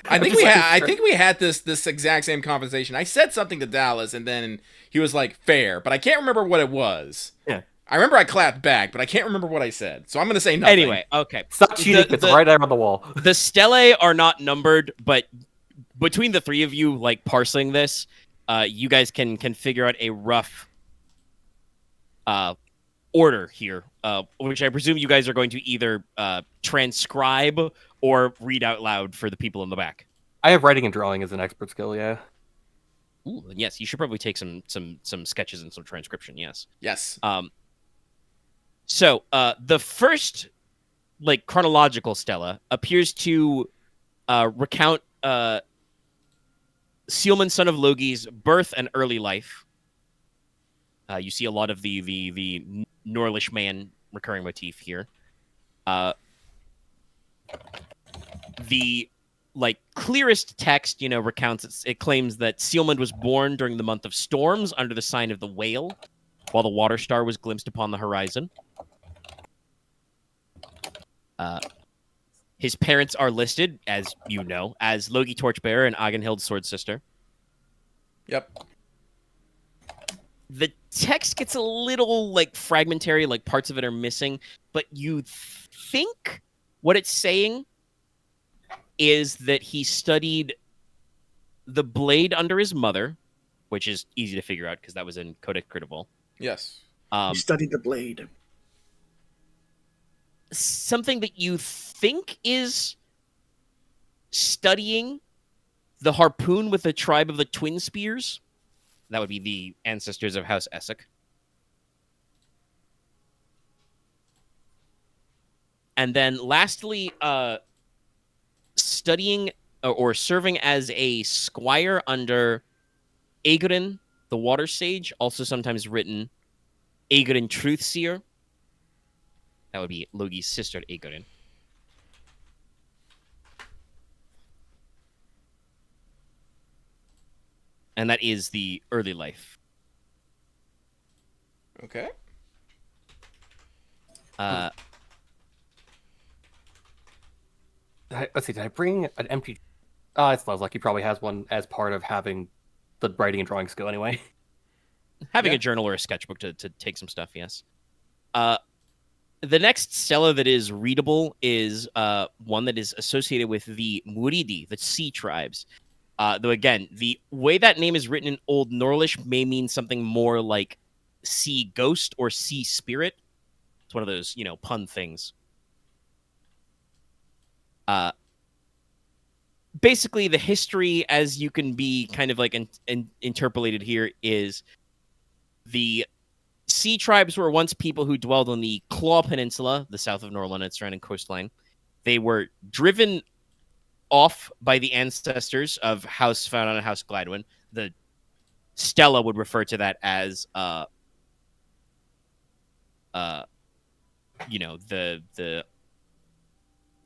I think we had this exact same conversation. I said something to Dallas, and then he was like, "Fair," but I can't remember what it was. Yeah. I remember I clapped back, but I can't remember what I said. So I'm going to say nothing. Anyway, okay. It's not cheating. It's right there on the wall. The stellae are not numbered, but between the 3 of you, like parsing this, you guys can figure out a rough order here, which I presume you guys are going to either transcribe or read out loud for the people in the back. I have writing and drawing as an expert skill. Yeah. Ooh, yes, you should probably take some sketches and some transcription. Yes. Yes. So the first, like, chronological stela appears to recount Sealman, son of Logi's birth and early life. You see a lot of the Norlish man recurring motif here. The clearest text, recounts it claims that Sealman was born during the month of storms under the sign of the whale, while the water star was glimpsed upon the horizon. His parents are listed, as you know, as Logi Torchbearer and Agenhild Sword Sister. Yep. The text gets a little fragmentary, parts of it are missing, but you think what it's saying is that he studied the blade under his mother, which is easy to figure out because that was in Codex Gridarvol. Yes. He studied the blade. Something that you think is studying the harpoon with the tribe of the Twin Spears. That would be the ancestors of House Essek. And then lastly, studying or serving as a squire under Aegorin, the Water Sage, also sometimes written Aegorin Truthseer. That would be Logi's sister Aegorin. And that is the early life. Okay. Let's see, did I bring an empty... it's Leslok. He probably has one as part of having the writing and drawing skill anyway. Having a journal or a sketchbook to take some stuff, yes. The next stela that is readable is one that is associated with the Muridi, the sea tribes. Though again, the way that name is written in Old Norlish may mean something more like sea ghost or sea spirit. It's one of those, pun things. Basically, the history, as you can be kind of like interpolated here, is the sea tribes were once people who dwelled on the Claw Peninsula, the south of Norland and surrounding coastline. They were driven off by the ancestors of House Fanon and House Gladwin. The Stella would refer to that as, the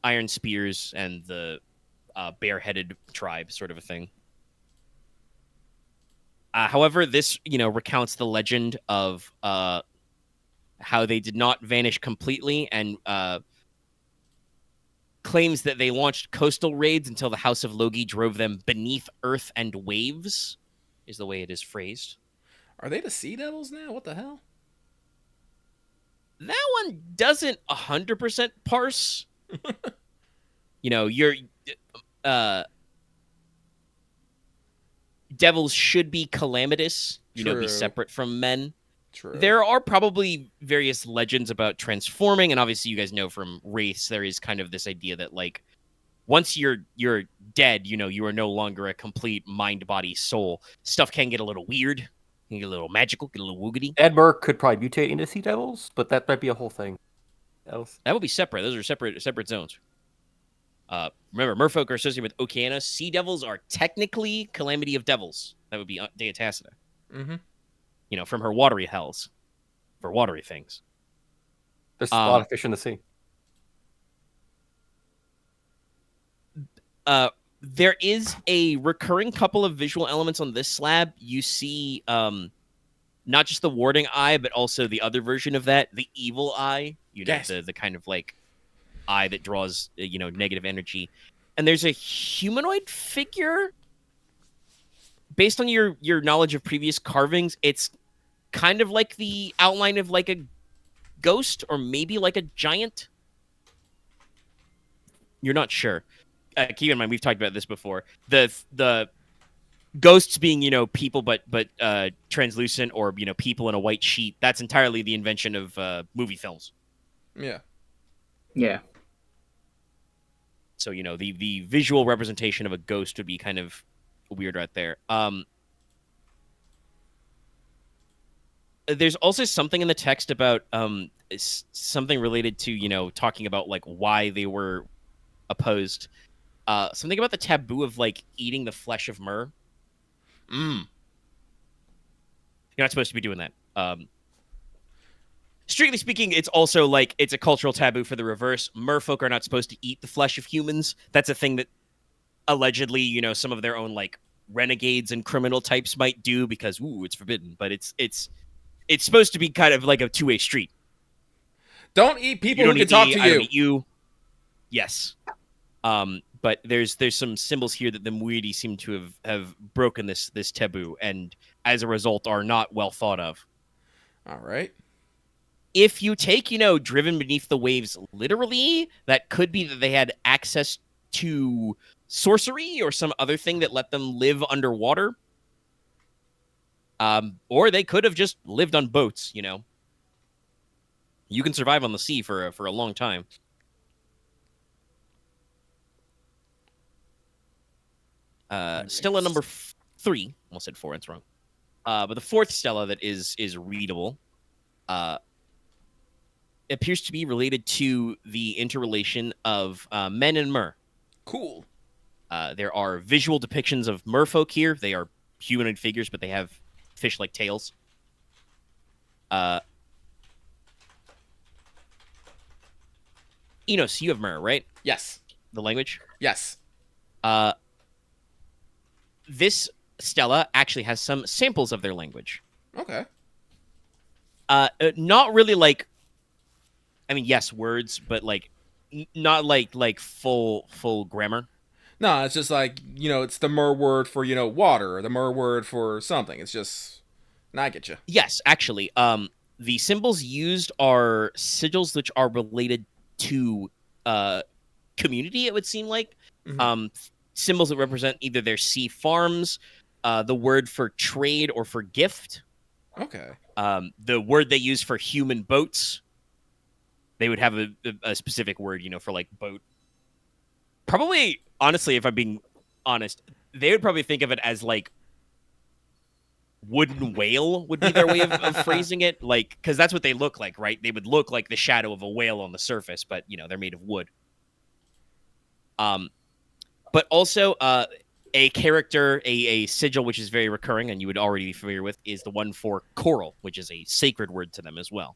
Iron Spears and the Bareheaded tribe, sort of a thing. However, this, recounts the legend of how they did not vanish completely, and claims that they launched coastal raids until the House of Logi drove them beneath earth and waves, is the way it is phrased. Are they the Sea Devils now? What the hell? That one doesn't 100% parse. You're... devils should be calamitous, be separate from men. True. There are probably various legends about transforming, and obviously you guys know from Wraiths, there is kind of this idea that, like, once you're dead, you are no longer a complete mind, body, soul. Stuff can get a little weird, can get a little magical, get a little woogity. Edmer could probably mutate into Sea Devils, but that might be a whole thing. That would be separate. Those are separate zones. Remember, merfolk are associated with Okeanos. Sea Devils are technically Calamity of Devils. That would be Dea Tacita. Mm-hmm. From her watery hells. For watery things. There's a lot of fish in the sea. There is a recurring couple of visual elements on this slab. You see not just the warding eye, but also the other version of that, the evil eye. Yes. The kind of like eye that draws negative energy. And there's a humanoid figure. Based on your knowledge of previous carvings, it's kind of like the outline of like a ghost or maybe like a giant. You're not sure. Keep in mind, we've talked about this before. The ghosts being, people, but translucent, or people in a white sheet. That's entirely the invention of movie films. Yeah. Yeah. So the visual representation of a ghost would be kind of weird right there. There's also something in the text about something related to talking about like why they were opposed. Something about the taboo of like eating the flesh of Myr. You're not supposed to be doing that. Strictly speaking, it's also like it's a cultural taboo for the reverse. Merfolk are not supposed to eat the flesh of humans. That's a thing that allegedly, some of their own like renegades and criminal types might do because it's forbidden. But it's supposed to be kind of like a two-way street. Don't eat people who can talk to you. I don't eat you. Yes. But there's some symbols here that the Muidi seem to have broken this taboo, and as a result are not well thought of. All right. If you take, driven beneath the waves literally, that could be that they had access to sorcery or some other thing that let them live underwater. Or they could have just lived on boats, You can survive on the sea for a long time. Stella number 3. Almost said 4, that's wrong. But the fourth Stella that is readable appears to be related to the interrelation of men and Myr. Cool. There are visual depictions of merfolk here. They are humanoid figures, but they have fish-like tails. Inos, you have Myr, right? Yes. The language? Yes. This Stella actually has some samples of their language. Okay. Not really like, yes, words, but like, not like full grammar. No, it's just like, it's the Myr word for, water, or the Myr word for something. It's just, I get you. Yes, actually. The symbols used are sigils which are related to community, it would seem like. Symbols that represent either their sea farms, the word for trade or for gift. Okay. The word they use for human boats. They would have a specific word, for like boat. Probably, honestly, if I'm being honest, they would probably think of it as like wooden whale would be their way of phrasing it, like, because that's what they look like, right? They would look like the shadow of a whale on the surface, but they're made of wood. But also a character, a sigil which is very recurring and you would already be familiar with is the one for coral, which is a sacred word to them as well.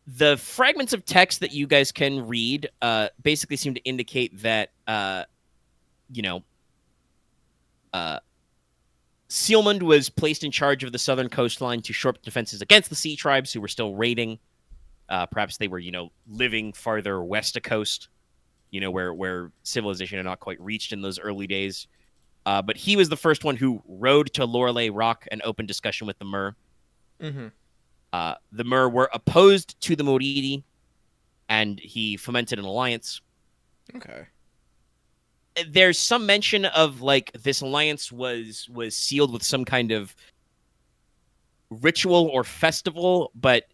The fragments of text that you guys can read basically seem to indicate that Sealmund was placed in charge of the southern coastline to shore up defenses against the sea tribes who were still raiding. Perhaps they were, living farther west of coast, where civilization had not quite reached in those early days. But he was the first one who rode to Lorelei Rock and opened discussion with the Mer. The Mer were opposed to the Moridi, and he fomented an alliance. Okay. There's some mention of like this alliance was sealed with some kind of ritual or festival, but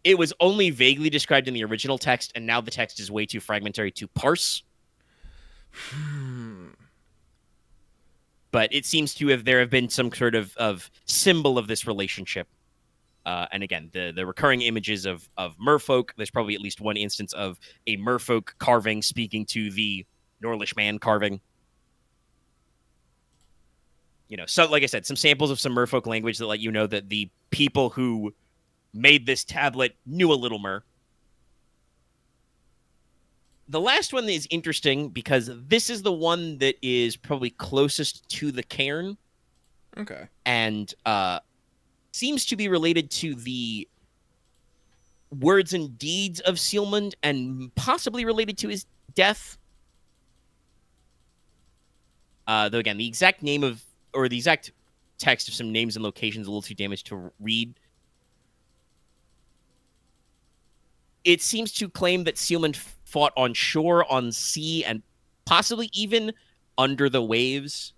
it was only vaguely described in the original text, and now the text is way too fragmentary to parse. But it seems to there have been some sort of symbol of this relationship. And again, the recurring images of merfolk, there's probably at least one instance of a merfolk carving speaking to the Norlish man carving. So like I said, some samples of some merfolk language that let you know that the people who made this tablet knew a little mer. The last one is interesting because this is the one that is probably closest to the cairn. Okay. And seems to be related to the words and deeds of Sealmund and possibly related to his death. Though again, the exact name of, or the exact text of some names and locations is a little too damaged to read. It seems to claim that Sealmund fought on shore, on sea, and possibly even under the waves.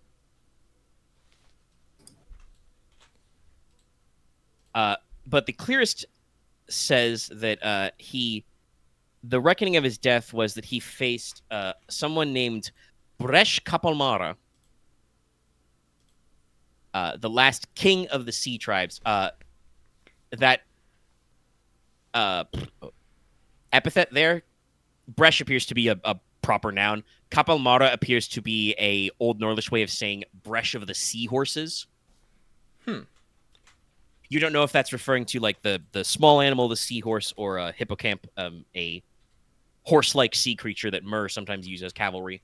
But the clearest says that the reckoning of his death was that he faced someone named Bresh Kapalmara, the last king of the sea tribes. That epithet there, Bresh appears to be a proper noun. Kapalmara appears to be a Old Norlish way of saying Bresh of the seahorses. You don't know if that's referring to like the small animal, the seahorse, or a hippocamp, a horse-like sea creature that Mer sometimes use as cavalry.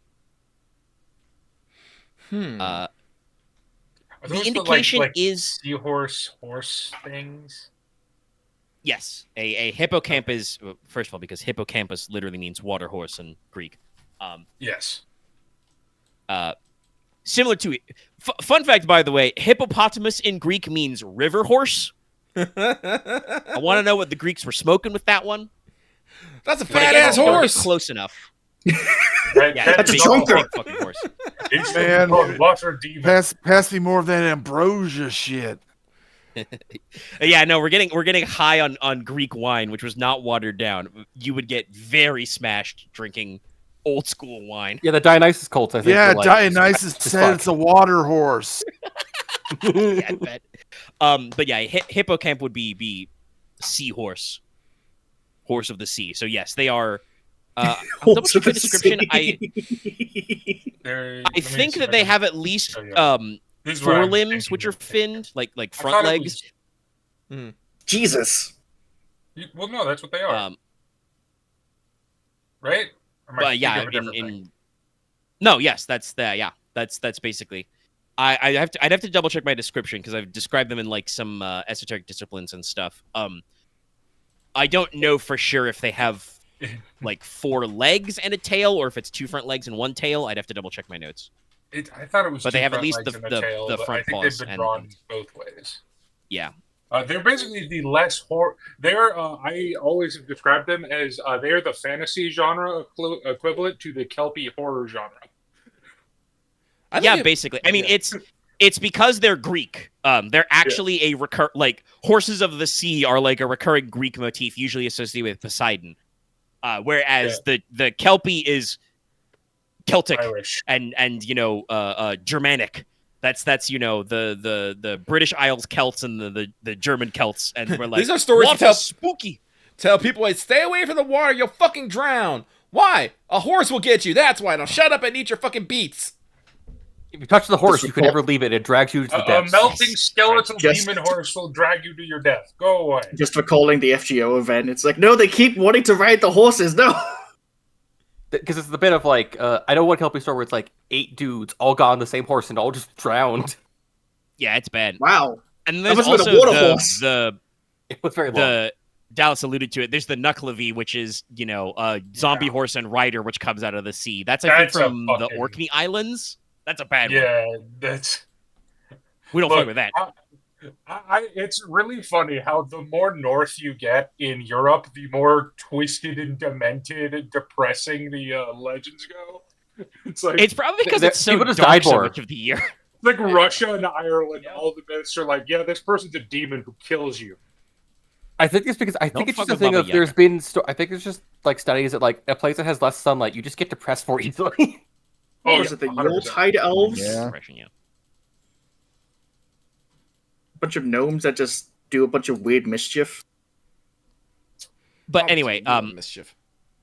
Are The those indication like is seahorse horse things. yes, a hippocamp is first of all because hippocampus literally means water horse in Greek. Yes. Similar to fun fact, by the way, hippopotamus in Greek means river horse. I want to know what the Greeks were smoking with that one. That's a But fat again, ass don't get horse. Close enough. Right, Yeah, That's a big, chunker. big fucking horse. It's Man, called water demon. pass me more of that ambrosia shit. Yeah, no, we're getting high on Greek wine, which was not watered down. You would get very smashed drinking old school wine. Yeah, the Dionysus cults, I think. Yeah, were like, Dionysus just said fuck. it's a water horse. Yeah, I bet. But yeah, hippocamp would be seahorse, horse of the sea. So yes, they are. I'll double check the description. I think that they have at least This is what I'm forelimbs, which are thinking. finned, like I front thought it legs. Jesus. Well, no, that's what they are, right? Or am I But yeah, thinking of a different thing? no, yes, that's basically. I'd have to double check my description because I've described them in like some esoteric disciplines and stuff. I don't know for sure if they have like 4 legs and a tail, or if it's 2 front legs and 1 tail. I'd have to double check my notes. I thought it was. But they have at least the tail, the but front I think paws they've been and drawn both ways. yeah. They're basically the less horror. They're I always have described them as they're the fantasy genre equivalent to the Kelpie horror genre. Yeah, basically. I mean, it's because they're Greek. They're actually like horses of the sea are like a recurring Greek motif, usually associated with Poseidon. Whereas the Kelpie is Celtic Irish and Germanic. That's the British Isles Celts and the German Celts, and we're like, these are stories to tell spooky. Tell people, like, stay away from the water, you'll fucking drown. Why? A horse will get you. That's why. Now shut up and eat your fucking beets. If you touch the horse, you can never leave it. It drags you to the depths. A melting skeletal demon horse will drag you to your death. Go away. Just recalling the FGO event, it's like, no, they keep wanting to ride the horses. No. Because it's the bit of like, I know one Kelpie story where it's like 8 dudes all got on the same horse and all just drowned. Yeah, it's bad. Wow. And there's also it was very long. Dallas alluded to it. There's the Nuclevi, which is, a zombie horse and rider, which comes out of the sea. That's think, from the Orkney Islands. That's a bad one. Yeah, that's... We don't fuck with that. It's really funny how the more north you get in Europe, the more twisted and demented and depressing the legends go. It's probably because it's so dark so much of the year. Like Russia and Ireland, all the myths are like, yeah, this person's a demon who kills you. I think it's because it's just a thing of there's been. I think it's just like studies that like a place that has less sunlight, you just get depressed more easily. Is it the Yuletide elves? Yeah. Bunch of gnomes that just do a bunch of weird mischief. But anyway,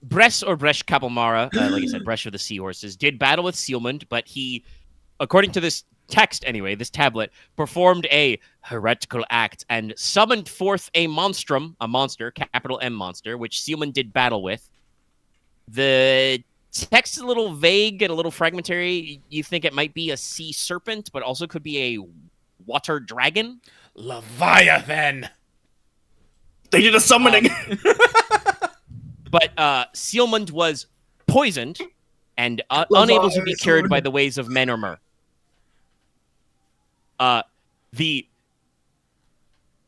Bress or Bresh Kapelmara, like I said, Bresh of the Seahorses, did battle with Sealmund, but he, according to this text anyway, this tablet, performed a heretical act and summoned forth a monstrum, a monster, capital M monster, which Sealmund did battle with. The text is a little vague and a little fragmentary. You think it might be a sea serpent, but also could be a water dragon? Leviathan! They did a summoning! But Sealmund was poisoned and unable to be cured by the ways of men or mer.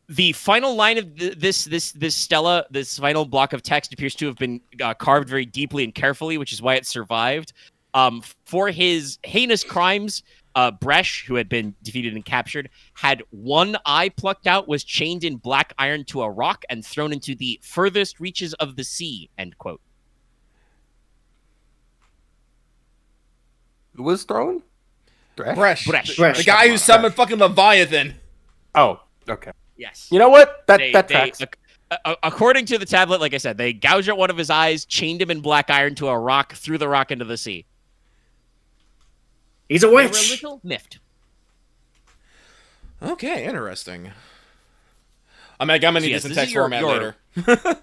The final line of this stela, this final block of text appears to have been carved very deeply and carefully, which is why it survived. For his heinous crimes, Bresh, who had been defeated and captured, had one eye plucked out, was chained in black iron to a rock, and thrown into the furthest reaches of the sea, end quote. Who was thrown? Bresh. The guy who summoned fucking Leviathan. Oh, okay. Yes. You know what? That tracks. According to the tablet, like I said, they gouged out one of his eyes, chained him in black iron to a rock, threw the rock into the sea. He's a witch. They were a little miffed. Okay, interesting. I'm gonna need this in text format later.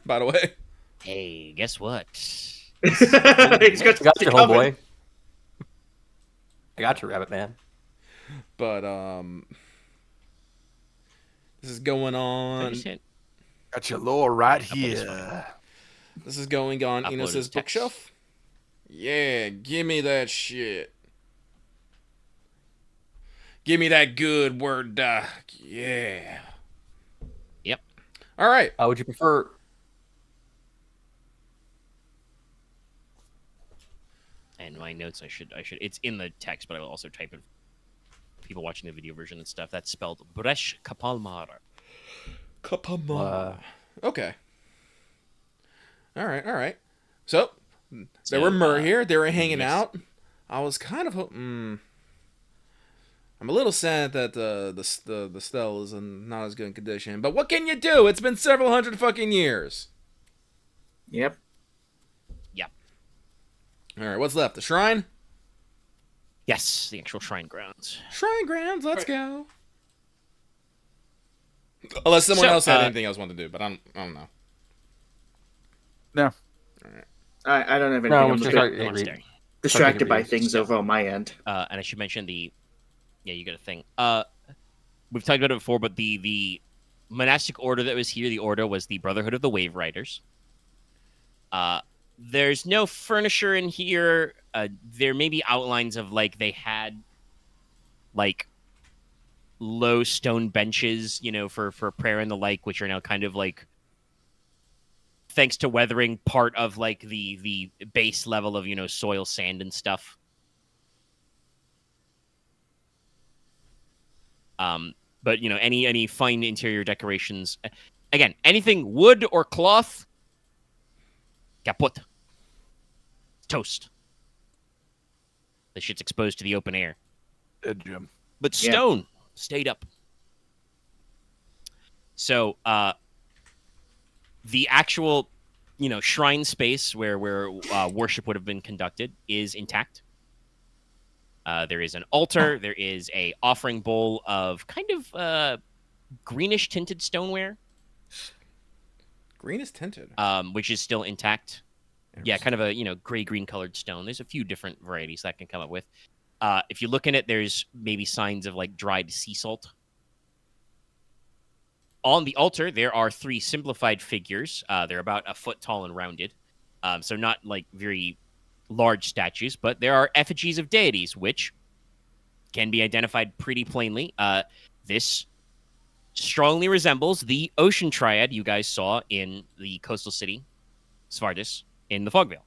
By the way. Hey, guess what? He's got your homeboy. I got you, Rabbit Man. But this is going on. Got your lower right here. This is going on Inos' bookshelf. Yeah, give me that shit. Give me that good Word doc. Yeah. Yep. All right. Would you prefer? And my notes, I should. It's in the text, but I will also type it. People watching the video version and stuff. That's spelled Bresh Kapalmar. Okay. All right. So there were Mur here. They were hanging out. I was kind of I'm a little sad that the stele is in not as good in condition. But what can you do? It's been several hundred fucking years. Yep. All right, what's left? The shrine? Yes, the actual shrine grounds. Shrine grounds, let's go. Unless someone else had anything else wanted to do, but I don't know. No. All right. I don't have anything. I'm distracted by things over on my end. And I should mention you got a thing. We've talked about it before, but the monastic order that was here, the order was the Brotherhood of the Wave Riders. There's no furniture in here. There may be outlines of like they had like low stone benches, for prayer and the like, which are now kind of like, thanks to weathering, part of like the base level of soil, sand, and stuff. But any fine interior decorations, again, anything wood or cloth, kaput, toast. The shit's exposed to the open air. Jim. But stone stayed up. So the actual shrine space where worship would have been conducted is intact. There is an altar. There is a offering bowl of kind of greenish tinted stoneware. Green is tinted. Which is still intact. Yeah, kind of a gray-green colored stone. There's a few different varieties that I can come up with. If you look in it, there's maybe signs of like dried sea salt. On the altar, there are 3 simplified figures. They're about a foot tall and rounded. So not like very large statues, but there are effigies of deities, which can be identified pretty plainly. This strongly resembles the ocean triad you guys saw in the coastal city, Svardis, in the Fogvale.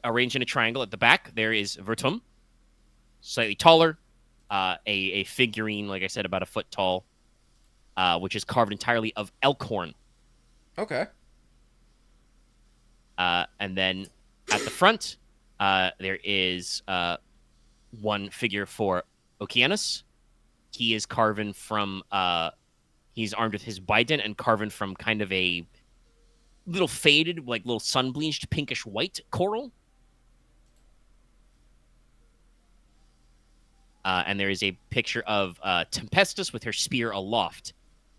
Arranged in a triangle at the back, there is Vertum, slightly taller, a figurine, like I said, about a foot tall, which is carved entirely of elk horn. Okay. And then at the front, there is one figure for Okeanos. He is carven from, he's armed with his bident and carven from kind of a little faded, like little sun-bleached pinkish white coral. And there is a picture of Tempestus with her spear aloft.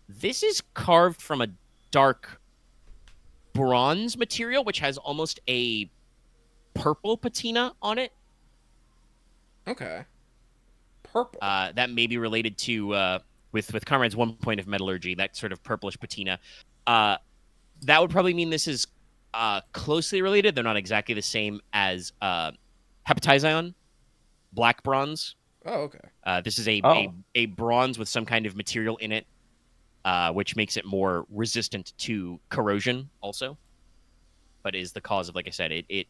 This is carved from a dark bronze material, which has almost a purple patina on it. Okay. Purple. That may be related to, with Konrad's 1 point of metallurgy, that sort of purplish patina. That would probably mean this is closely related. They're not exactly the same as Hepatizion, black bronze. Oh, okay. This is a bronze with some kind of material in it, which makes it more resistant to corrosion also, but is the cause of, like I said, it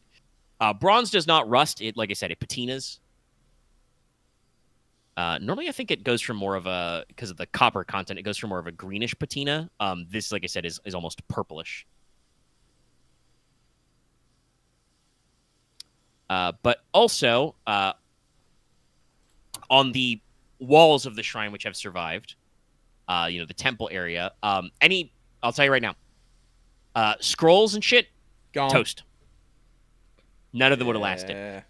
bronze does not rust. It, like I said, it patinas. Normally, I think it goes for more of a, because of the copper content, it goes for more of a greenish patina. This, like I said, is almost purplish. But also, on the walls of the shrine, which have survived, the temple area, I'll tell you right now, scrolls and shit, gone. Toast. None of them would have lasted.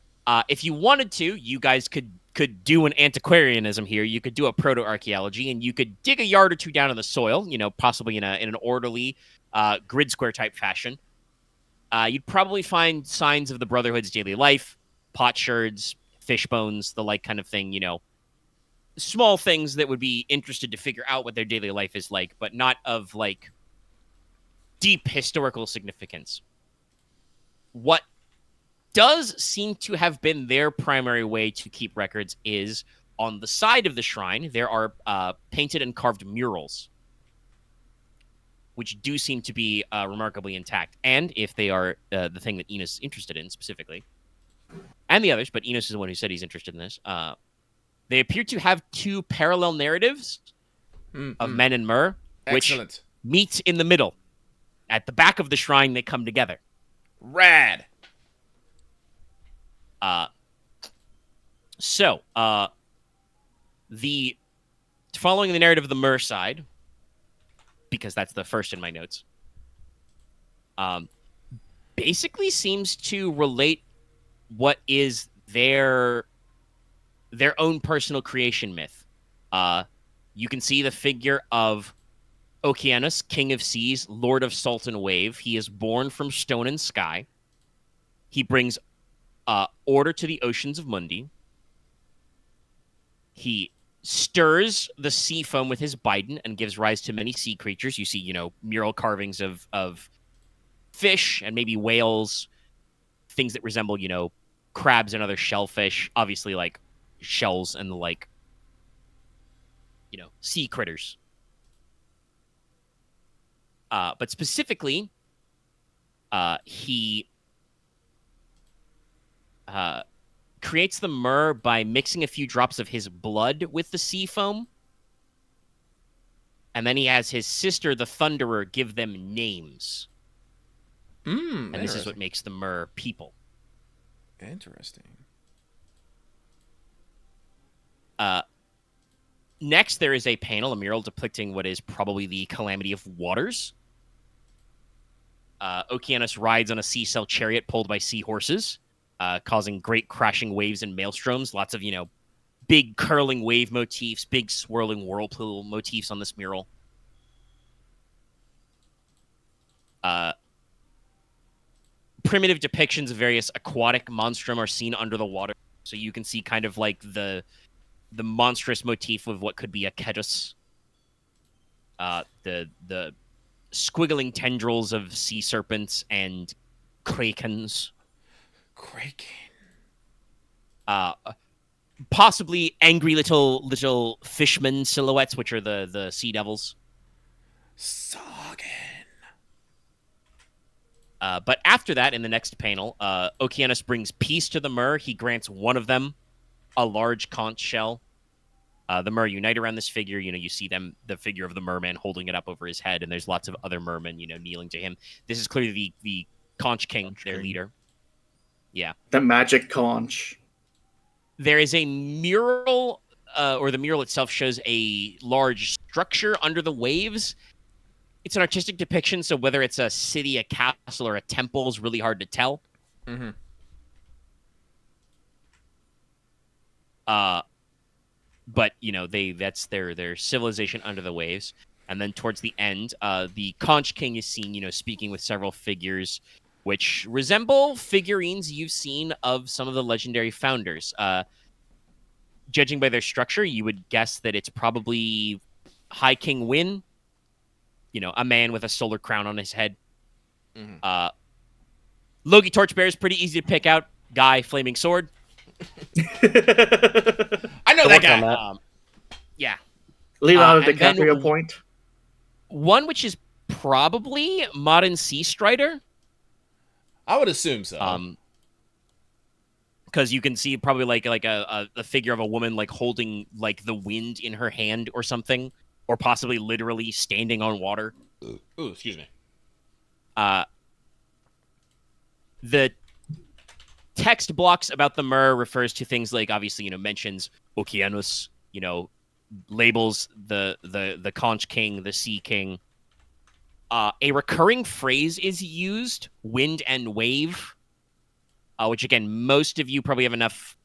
If you wanted to, you guys could do an antiquarianism here. You could do a proto-archaeology, and you could dig a yard or 2 down in the soil, possibly in an orderly grid square type fashion. You'd probably find signs of the Brotherhood's daily life, potsherds, fish bones, the like kind of thing, small things that would be interested to figure out what their daily life is like, but not of like deep historical significance. What does seem to have been their primary way to keep records is on the side of the shrine, there are painted and carved murals, which do seem to be remarkably intact. And if they are the thing that Inos is interested in specifically, and the others, but Inos is the one who said he's interested in this, they appear to have 2 parallel narratives of men and myrrh, which meet in the middle. At the back of the shrine, they come together. Rad. So, the following the narrative of the myrrh side, because that's the first in my notes, basically seems to relate what is their own personal creation myth. You can see the figure of Okeanos, king of seas, lord of salt and wave. He is born from stone and sky. He brings order to the oceans of Mundi. He stirs the sea foam with his bident and gives rise to many sea creatures. You see, mural carvings of fish and maybe whales, things that resemble, crabs and other shellfish, obviously like shells and the like, sea critters. But specifically, he creates the myrrh by mixing a few drops of his blood with the sea foam. And then he has his sister, the Thunderer, give them names. And this is what makes the myrrh people. Interesting. Next, there is a mural depicting what is probably the Calamity of Waters. Okeanos rides on a sea cell chariot pulled by seahorses, causing great crashing waves and maelstroms. Lots of, big curling wave motifs, big swirling whirlpool motifs on this mural. Primitive depictions of various aquatic monstrum are seen under the water, so you can see kind of like the monstrous motif of what could be a Ketus. The squiggling tendrils of sea serpents and krakens. Possibly angry little fishmen silhouettes, which are the sea devils. But after that, in the next panel, Okeanos brings peace to the myrrh. He grants one of them a large conch shell. The myrrh unite around this figure. You see the figure of the merman holding it up over his head, and there's lots of other mermen, kneeling to him. This is clearly the Conch King, their leader. Yeah. The magic conch. There is a mural, or the mural itself shows a large structure under the waves. It's an artistic depiction, so whether it's a city, a castle, or a temple is really hard to tell. Mm-hmm. But that's their civilization under the waves. And then towards the end, the Conch King is seen, speaking with several figures, which resemble figurines you've seen of some of the legendary founders. Judging by their structure, you would guess that it's probably High King Win, a man with a solar crown on his head. Mm-hmm. Logi Torchbearer is pretty easy to pick out. Guy, flaming sword. I know that guy. Yeah. Leonardo DiCaprio point. One which is probably Modern Sea Strider. I would assume so. Because you can see probably like a figure of a woman like holding like the wind in her hand or something, or possibly literally standing on water. Ooh, excuse me. The text blocks about the myrrh refers to things like, obviously, mentions Okeanos, labels the Conch King, the Sea King. A recurring phrase is used, wind and wave, which, again, most of you probably have enough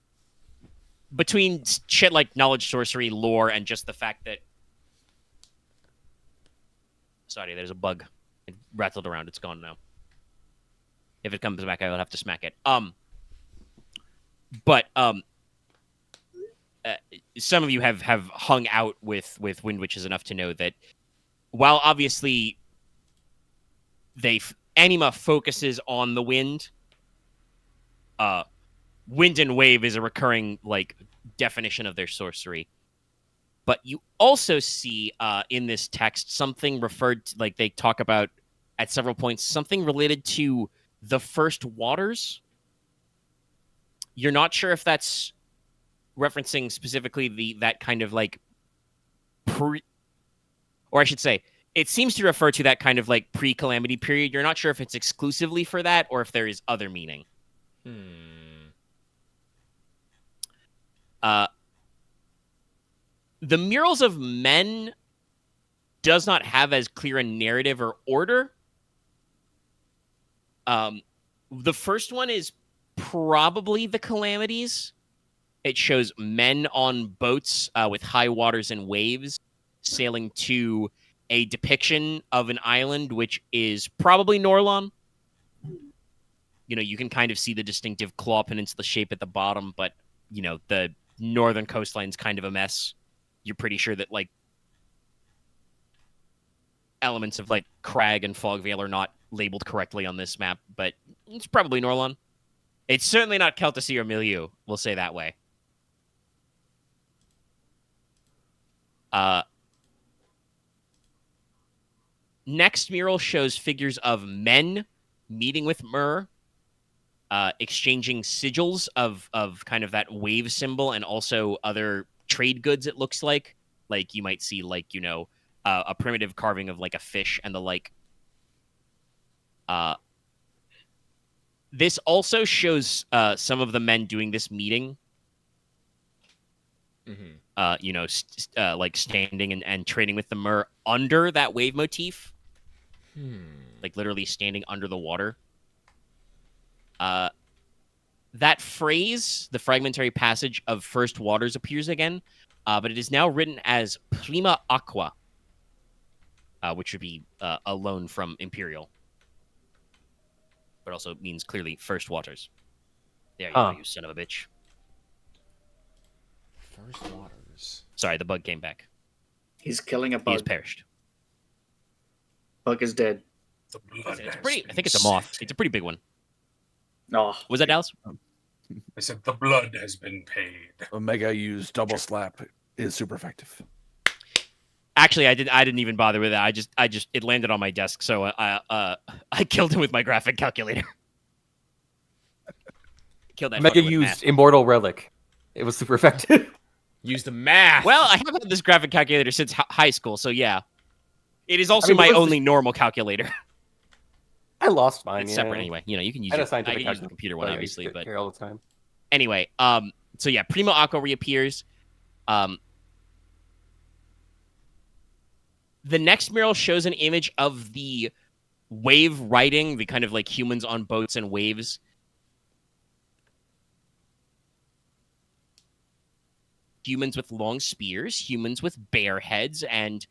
between shit like knowledge, sorcery, lore, and just the fact that... Sorry, there's a bug. It rattled around. It's gone now. If it comes back, I will have to smack it. But some of you have hung out with Wind Witches enough to know that while obviously Anima focuses on the wind, wind and wave is a recurring definition of their sorcery. But you also see in this text something referred to, they talk about at several points, something related to the first waters. You're not sure if that's referencing specifically that kind of or I should say, it seems to refer to that kind of pre-calamity period. You're not sure if it's exclusively for that or if there is other meaning. The murals of men does not have as clear a narrative or order. The first one is probably the Calamities. It shows men on boats with high waters and waves sailing to a depiction of an island, which is probably Norlon. You can kind of see the distinctive claw peninsula shape at the bottom, but, the northern coastline's kind of a mess. You're pretty sure that, elements of, crag and fog veil are not labeled correctly on this map, but it's probably Norlon. It's certainly not Celticy or Milieu, we'll say that way. Next mural shows figures of men meeting with Myr, exchanging sigils of kind of that wave symbol and also other trade goods, it looks like. Like, you might see, like, a primitive carving of, like, a fish and the like. This also shows some of the men doing this meeting. Mm-hmm. Like standing and trading with the Myr under that wave motif. Like literally standing under the water. That phrase, the fragmentary passage of first waters, appears again, but it is now written as prima aqua, which would be a loan from Imperial. But also means clearly first waters. There you go, you son of a bitch. First waters. Sorry, the bug came back. He's killing a bug. He has perished. Bug is dead. I think it's a moth. It's a pretty big one. Oh. Was that Dallas? I said the blood has been paid. Omega used double slap is super effective. Actually, I didn't even bother with that. I just it landed on my desk, so I killed him with my graphic calculator. Killed that. Omega used Immortal Relic. It was super effective. Use the math. Well, I have had this graphic calculator since high school, so yeah. It is also my only normal calculator. I lost mine. It's separate anyway. You can use it. I can use the computer one, obviously, but here all the time. Anyway, so yeah, Prima Aqua reappears. The next mural shows an image of the wave riding, the kind of like humans on boats and waves. Humans with long spears, humans with bare heads, and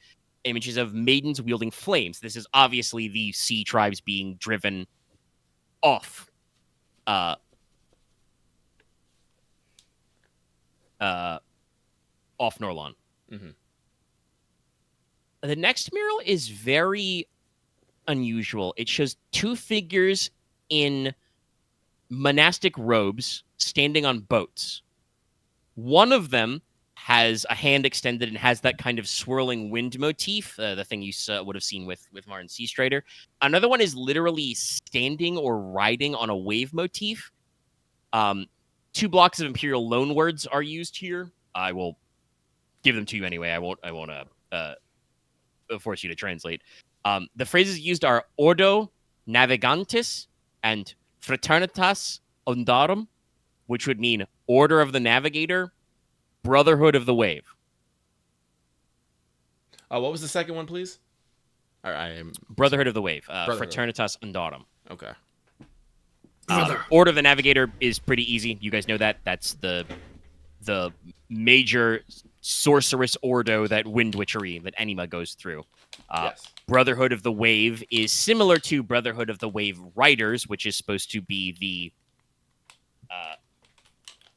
images of maidens wielding flames. This is obviously the sea tribes being driven off. Off Norlon. Mm-hmm. The next mural is very unusual. It shows two figures in monastic robes standing on boats. One of them has a hand extended and has that kind of swirling wind motif, the thing you would have seen with Martin Sea Strider. Another one is literally standing or riding on a wave motif. 2 blocks of Imperial loanwords are used here. I will give them to you anyway. I won't force you to translate. The phrases used are Ordo Navigantis and Fraternitas Undarum, which would mean Order of the Navigator, Brotherhood of the Wave. What was the second one, please? Brotherhood of the Wave. Fraternitas Undarum. Okay. Order of the Navigator is pretty easy. You guys know that. That's the major sorceress ordo that wind witchery that Anima goes through. Yes. Brotherhood of the Wave is similar to Brotherhood of the Wave Riders, which is supposed to be the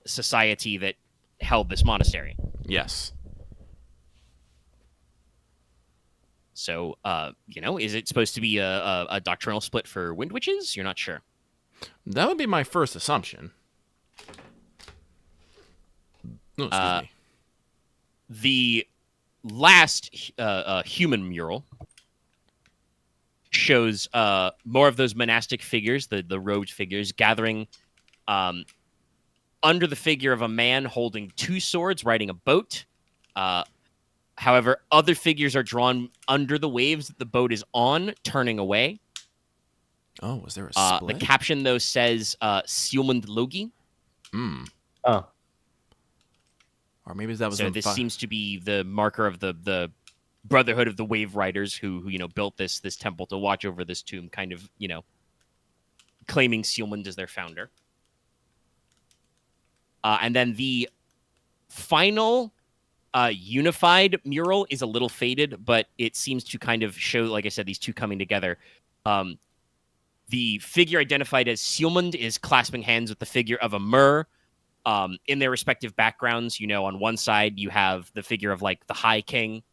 society that held this monastery. Yes. So, is it supposed to be a doctrinal split for wind witches? You're not sure. That would be my first assumption. No, excuse me. The last human mural shows more of those monastic figures, the robed figures, gathering under the figure of a man holding 2 swords, riding a boat. However, other figures are drawn under the waves that the boat is on, turning away. Oh, was there a split? The caption, though, says Sjorberg Logi. Oh. Or maybe that was... So this seems to be the marker of the Brotherhood of the Wave Riders who built this temple to watch over this tomb, kind of, claiming Sjorberg as their founder. And then the final unified mural is a little faded, but it seems to kind of show, like I said, these two coming together. The figure identified as Sjorberg is clasping hands with the figure of a Myr. In their respective backgrounds, on one side you have the figure of like the High King,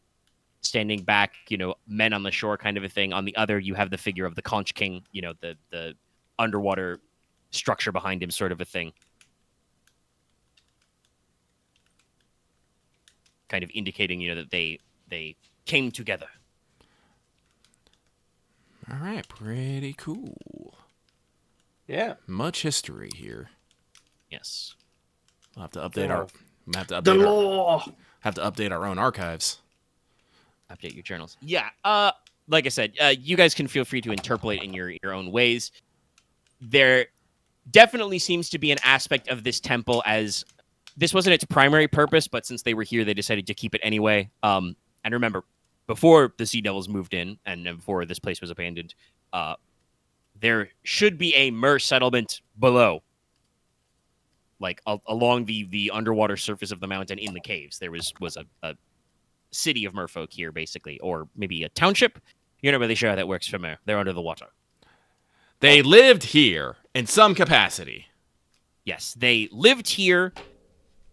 standing back, men on the shore kind of a thing. On the other, you have the figure of the Conch King, the underwater structure behind him, sort of a thing. Kind of indicating, that they came together. All right, pretty cool. Yeah. Much history here. Yes. We'll have to update the law. Have to update our own archives. Update your journals. Yeah. Like I said, you guys can feel free to interpolate in your own ways. There definitely seems to be an aspect of this temple as this wasn't its primary purpose, but since they were here, they decided to keep it anyway. And remember, before the Sea Devils moved in and before this place was abandoned, there should be a mer settlement below. Like along the underwater surface of the mountain in the caves. There was a city of merfolk here, basically, or maybe a township. You're not really sure how that works for mer. They're under the water. They lived here in some capacity. Yes, they lived here.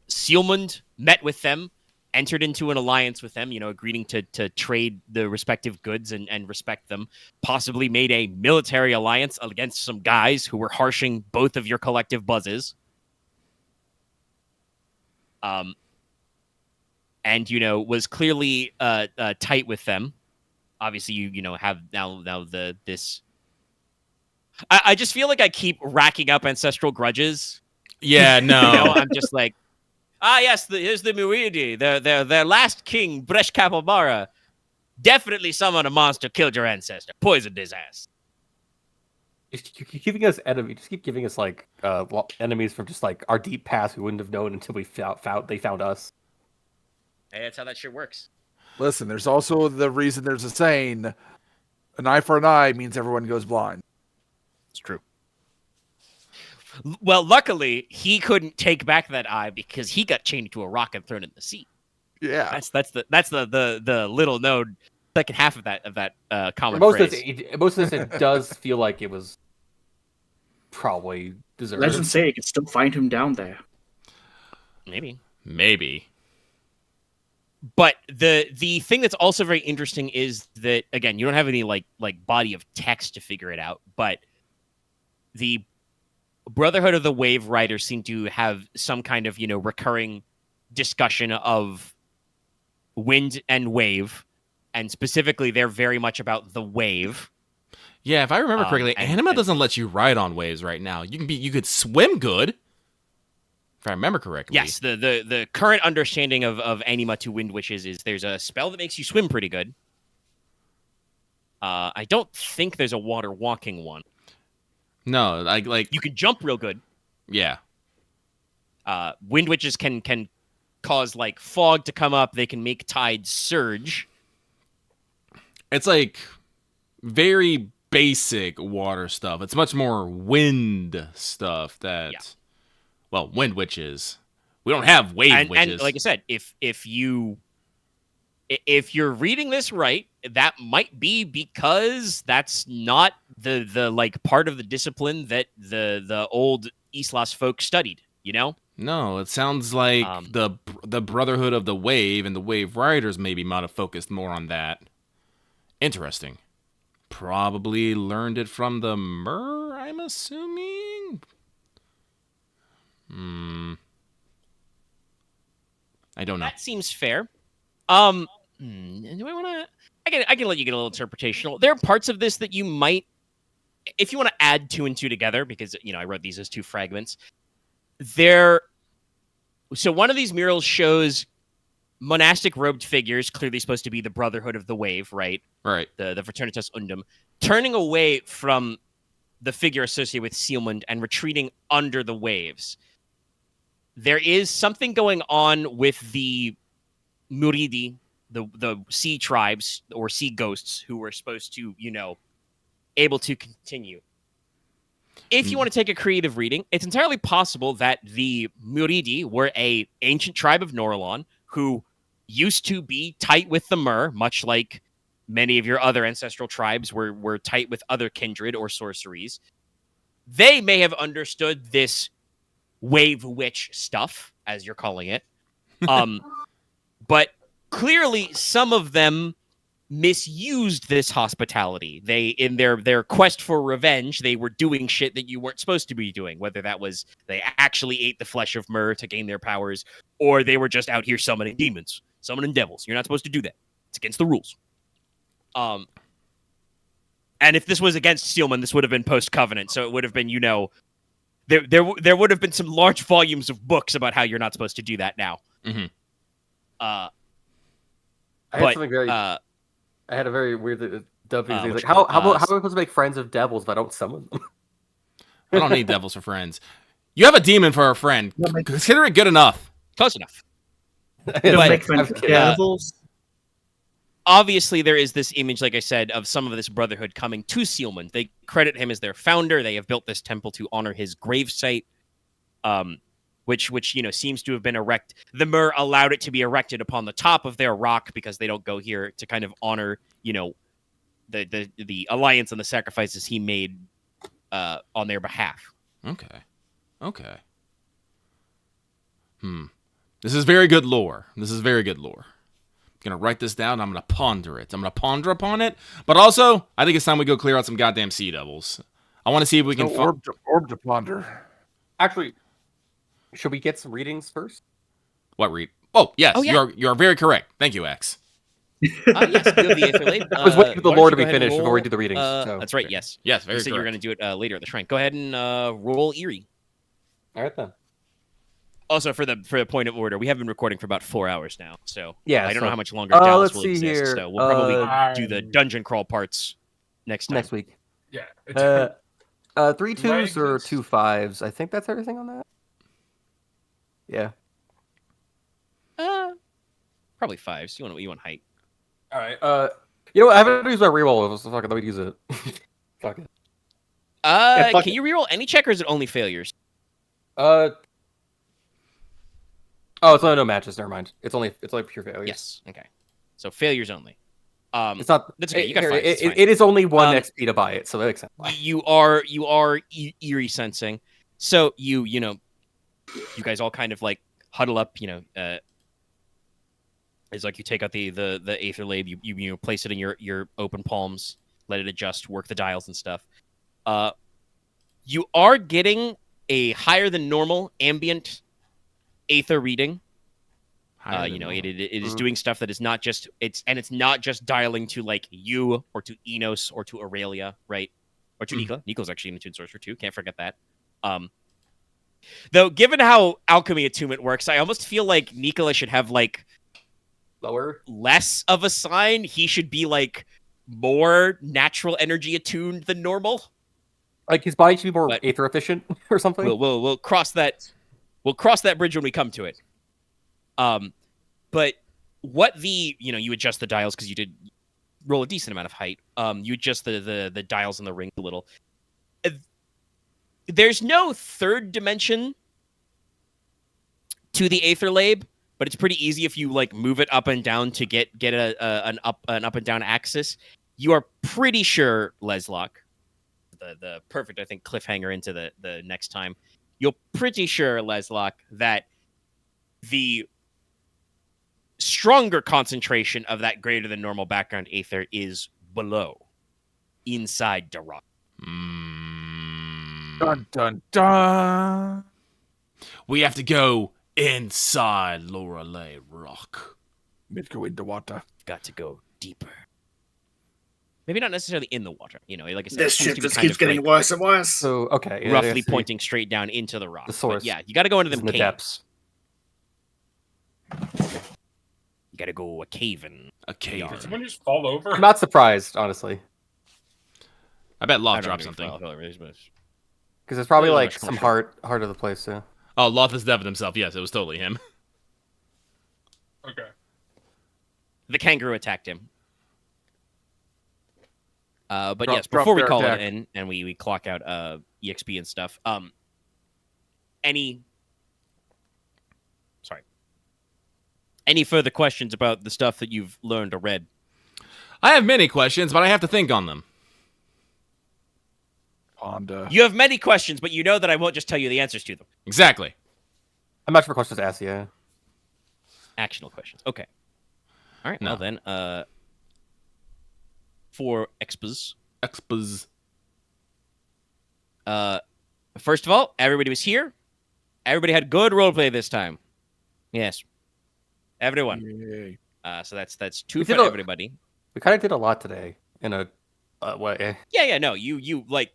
Sealmund met with them, entered into an alliance with them, agreeing to trade the respective goods and respect them, possibly made a military alliance against some guys who were harshing both of your collective buzzes. And was clearly tight with them. Obviously, you have now this. I just feel like I keep racking up ancestral grudges. Yeah, no. I'm just like, yes, here's the Muidi. Their last king, Bresh Kapobara, definitely summoned a monster, killed your ancestor, poisoned his ass. You keep giving us enemies. Just keep giving us enemies from just like our deep past we wouldn't have known until they found us. Hey, that's how that shit works. Listen, there's also the reason there's a saying, an eye for an eye means everyone goes blind. It's true. Well, luckily, he couldn't take back that eye because he got chained to a rock and thrown in the sea. Yeah. That's the little known second half of that common most phrase. Most of this, it does feel like it was probably deserved. Legends say you can still find him down there. Maybe. But the thing that's also very interesting is that, again, you don't have any like body of text to figure it out, but the Brotherhood of the Wave Riders seem to have some kind of, recurring discussion of wind and wave, and specifically they're very much about the wave. Yeah, if I remember correctly, Anima doesn't let you ride on waves right now. You could swim good. If I remember correctly. Yes, the current understanding of Anima to Wind Witches is there's a spell that makes you swim pretty good. I don't think there's a water walking one. No, like you can jump real good. Yeah. Wind Witches can cause like fog to come up. They can make tides surge. It's like very basic water stuff. It's much more wind stuff that. Yeah. Well, wind witches. We don't have wave witches. And like I said, if you're reading this right, that might be because that's not the like part of the discipline that the old Islas folk studied, No, it sounds like the Brotherhood of the Wave and the Wave Riders maybe might have focused more on that. Interesting. Probably learned it from the Mer, I'm assuming. I don't know. That seems fair. Do I want to? I can let you get a little interpretational. There are parts of this that you might, if you want to add 2 and 2 together, because I wrote these as 2 fragments. So one of these murals shows monastic robed figures, clearly supposed to be the Brotherhood of the Wave, right? Right. The Fraternitas Undum, turning away from the figure associated with Sealmund and retreating under the waves. There is something going on with the Muridi, the sea tribes or sea ghosts who were supposed to, able to continue. If you want to take a creative reading, it's entirely possible that the Muridi were a ancient tribe of Norlon who used to be tight with the Mer, much like many of your other ancestral tribes were tight with other kindred or sorceries. They may have understood this wave witch stuff, as you're calling it. But clearly some of them misused this hospitality. They, in their quest for revenge, they were doing shit that you weren't supposed to be doing, whether that was they actually ate the flesh of Myr to gain their powers, or they were just out here summoning demons, summoning devils. You're not supposed to do that. It's against the rules. And if this was against Steelman, this would have been post-Covenant, so it would have been, there would have been some large volumes of books about how you're not supposed to do that now. Mm-hmm. I had a very weird dubbing. Like, how am I supposed to make friends of devils if I don't summon them? I don't need devils for friends. You have a demon for a friend. Consider it good enough. Close enough. Make friends with devils. Obviously, there is this image, like I said, of some of this brotherhood coming to Steelman. They credit him as their founder. They have built this temple to honor his gravesite, which seems to have been erected. The Myr allowed it to be erected upon the top of their rock because they don't go here to kind of honor, the alliance and the sacrifices he made on their behalf. Okay. This is very good lore. I'm going to write this down. I'm going to ponder it. I'm going to ponder upon it. But also, I think it's time we go clear out some goddamn sea devils. I want to see if we can... orb to ponder. Actually, should we get some readings first? What read? Oh, yes. Oh, yeah. You are very correct. Thank you, X. Yes, you have the Aetherlade. I was waiting for the lore to be finished before we do the readings. That's right, yes. Yes, very correct. You said you were going to do it later at the shrine. Go ahead and roll Eerie. All right, then. Also, for the point of order, we have been recording for about 4 hours now, so I don't know how much longer let's Dallas will see exist. here. So we'll probably do the dungeon crawl parts next time. Next week. Yeah. 3 2s or 2 5s. I think that's everything on that. Yeah. Probably 5s. You want height. All right. I haven't used my reroll, so fuck it. Let me use it. Fuck it. Can you reroll any check, or is it only failures? Oh, it's only no matches. Never mind. It's only pure failures. Yes. Okay. So failures only. It's not. That's okay. You got 5. It is only 1 XP to buy it, so that makes sense. You are eerie sensing. So you guys all kind of like huddle up. It's like you take out the Aetherlade. You place it in your open palms. Let it adjust. Work the dials and stuff. You are getting a higher than normal ambient Aether reading. It is doing stuff that is not just it's not just dialing to like you or to Inos or to Aurelia, right? Or to Nicola. Nicola's actually an attuned sorcerer too. Can't forget that. Though, given how alchemy attunement works, I almost feel like Nicola should have like less of a sign. He should be like more natural energy attuned than normal. Like his body should be more Aether efficient or something. We'll cross that. We'll cross that bridge when we come to it. But what you adjust the dials because you did roll a decent amount of height. You adjust the dials in the ring a little. There's no third dimension to the Aetherlade, but it's pretty easy if you like move it up and down to get an up and down axis. You are pretty sure, Leslok, the perfect, I think, cliffhanger into the next time. You're pretty sure, Leslok, that the stronger concentration of that greater than normal background Aether is below, inside the rock. Dun dun dun. We have to go inside Lorelei Rock. Let's go into water. Got to go deeper. Maybe not necessarily in the water. Like I said, this shit just keeps getting worse and worse. So okay, roughly pointing straight down into the rock. The source. But yeah, you got to go into them the caves. depths. You got to go a cave-in. Did someone just fall over? I'm not surprised, honestly. I bet Loth dropped something. Because it's probably like some heart of the place too. Oh, Loth is devin himself. Yes, it was totally him. Okay. The kangaroo attacked him. But yes, before we call it in and we clock out EXP and stuff, any further questions about the stuff that you've learned or read? I have many questions, but I have to think on them. You have many questions, but you know that I won't just tell you the answers to them. Exactly. I'm not sure questions to ask, yeah. Actionable questions. Okay. All right, well then, for expos. First of all, everybody was here. Everybody had good roleplay this time. Yes. Everyone. Yay. So that's 2 for everybody. We kind of did a lot today in a way. Yeah, no, you like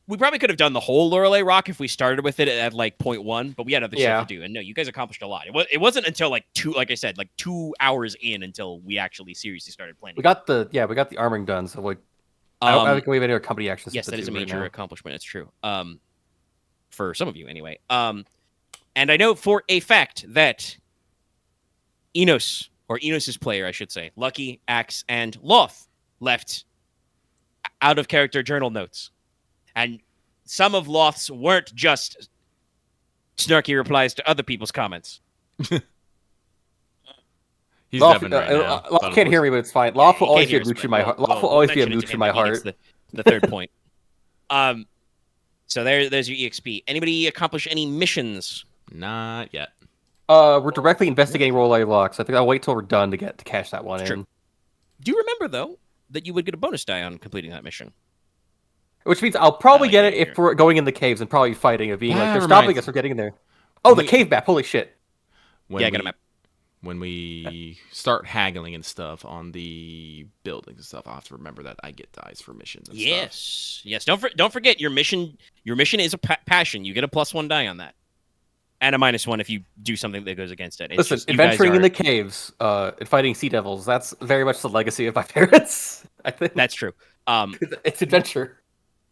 we probably could have done the whole Lorelei Rock if we started with it at like 0.1, but we had other stuff to do. And no, you guys accomplished a lot. It wasn't until like 2 hours in until we actually seriously started planning. We got the armoring done, so like I don't think we have any other company actions. Yes, that is a major accomplishment. It's true. For some of you anyway. And I know for a fact that Inos, or Inos' player, I should say, Lucky, Axe, and Loth left out of character journal notes. And some of Loth's weren't just snarky replies to other people's comments. He's Loth, Devin right now. Loth can't hear me, but it's fine. Loth will always be a mooch in my heart. Loth will always be a mooch in my heart. The third point. So there's your EXP. Anybody accomplish any missions? Not yet. We're directly investigating Lorelei Rock, so I think I'll wait till we're done to cash that one in. True. Do you remember though that you would get a bonus die on completing that mission? Which means I'll probably get it if we're going in the caves and probably fighting it, being like they're stopping us from getting in there. Oh, the cave map! Holy shit! I got a map. When we start haggling and stuff on the buildings and stuff, I'll have to remember that I get dice for missions. And yes. Don't forget your mission. Your mission is a passion. You get a +1 die on that, and a -1 if you do something that goes against it. Listen, adventuring in the caves, and fighting sea devils—that's very much the legacy of my parents. I think that's true. It's adventure.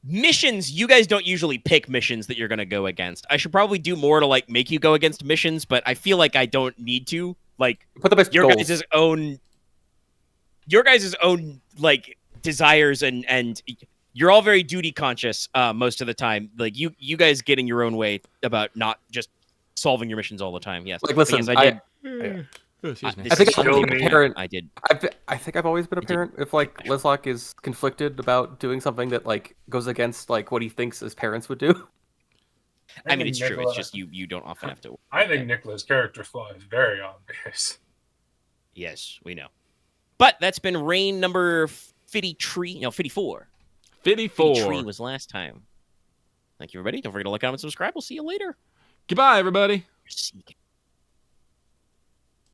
Missions, you guys don't usually pick missions that you're going to go against. I should probably do more to like make you go against missions, but I feel like I don't need to. Like put the best your goals. guys' own like desires and you're all very duty conscious most of the time. Like you guys get in your own way about not just solving your missions all the time. Yes. Like listen, I think I'm a parent. I did. I think I've always been a parent. If like Leslok is conflicted about doing something that like goes against like what he thinks his parents would do. I mean, it's true. It's just you don't often have to. I think Nicola's character flaw is very obvious. Yes, we know. But that's been rain number 54. 54 was last time. Thank you, everybody. Don't forget to like, comment, subscribe. We'll see you later. Goodbye, everybody. Seek.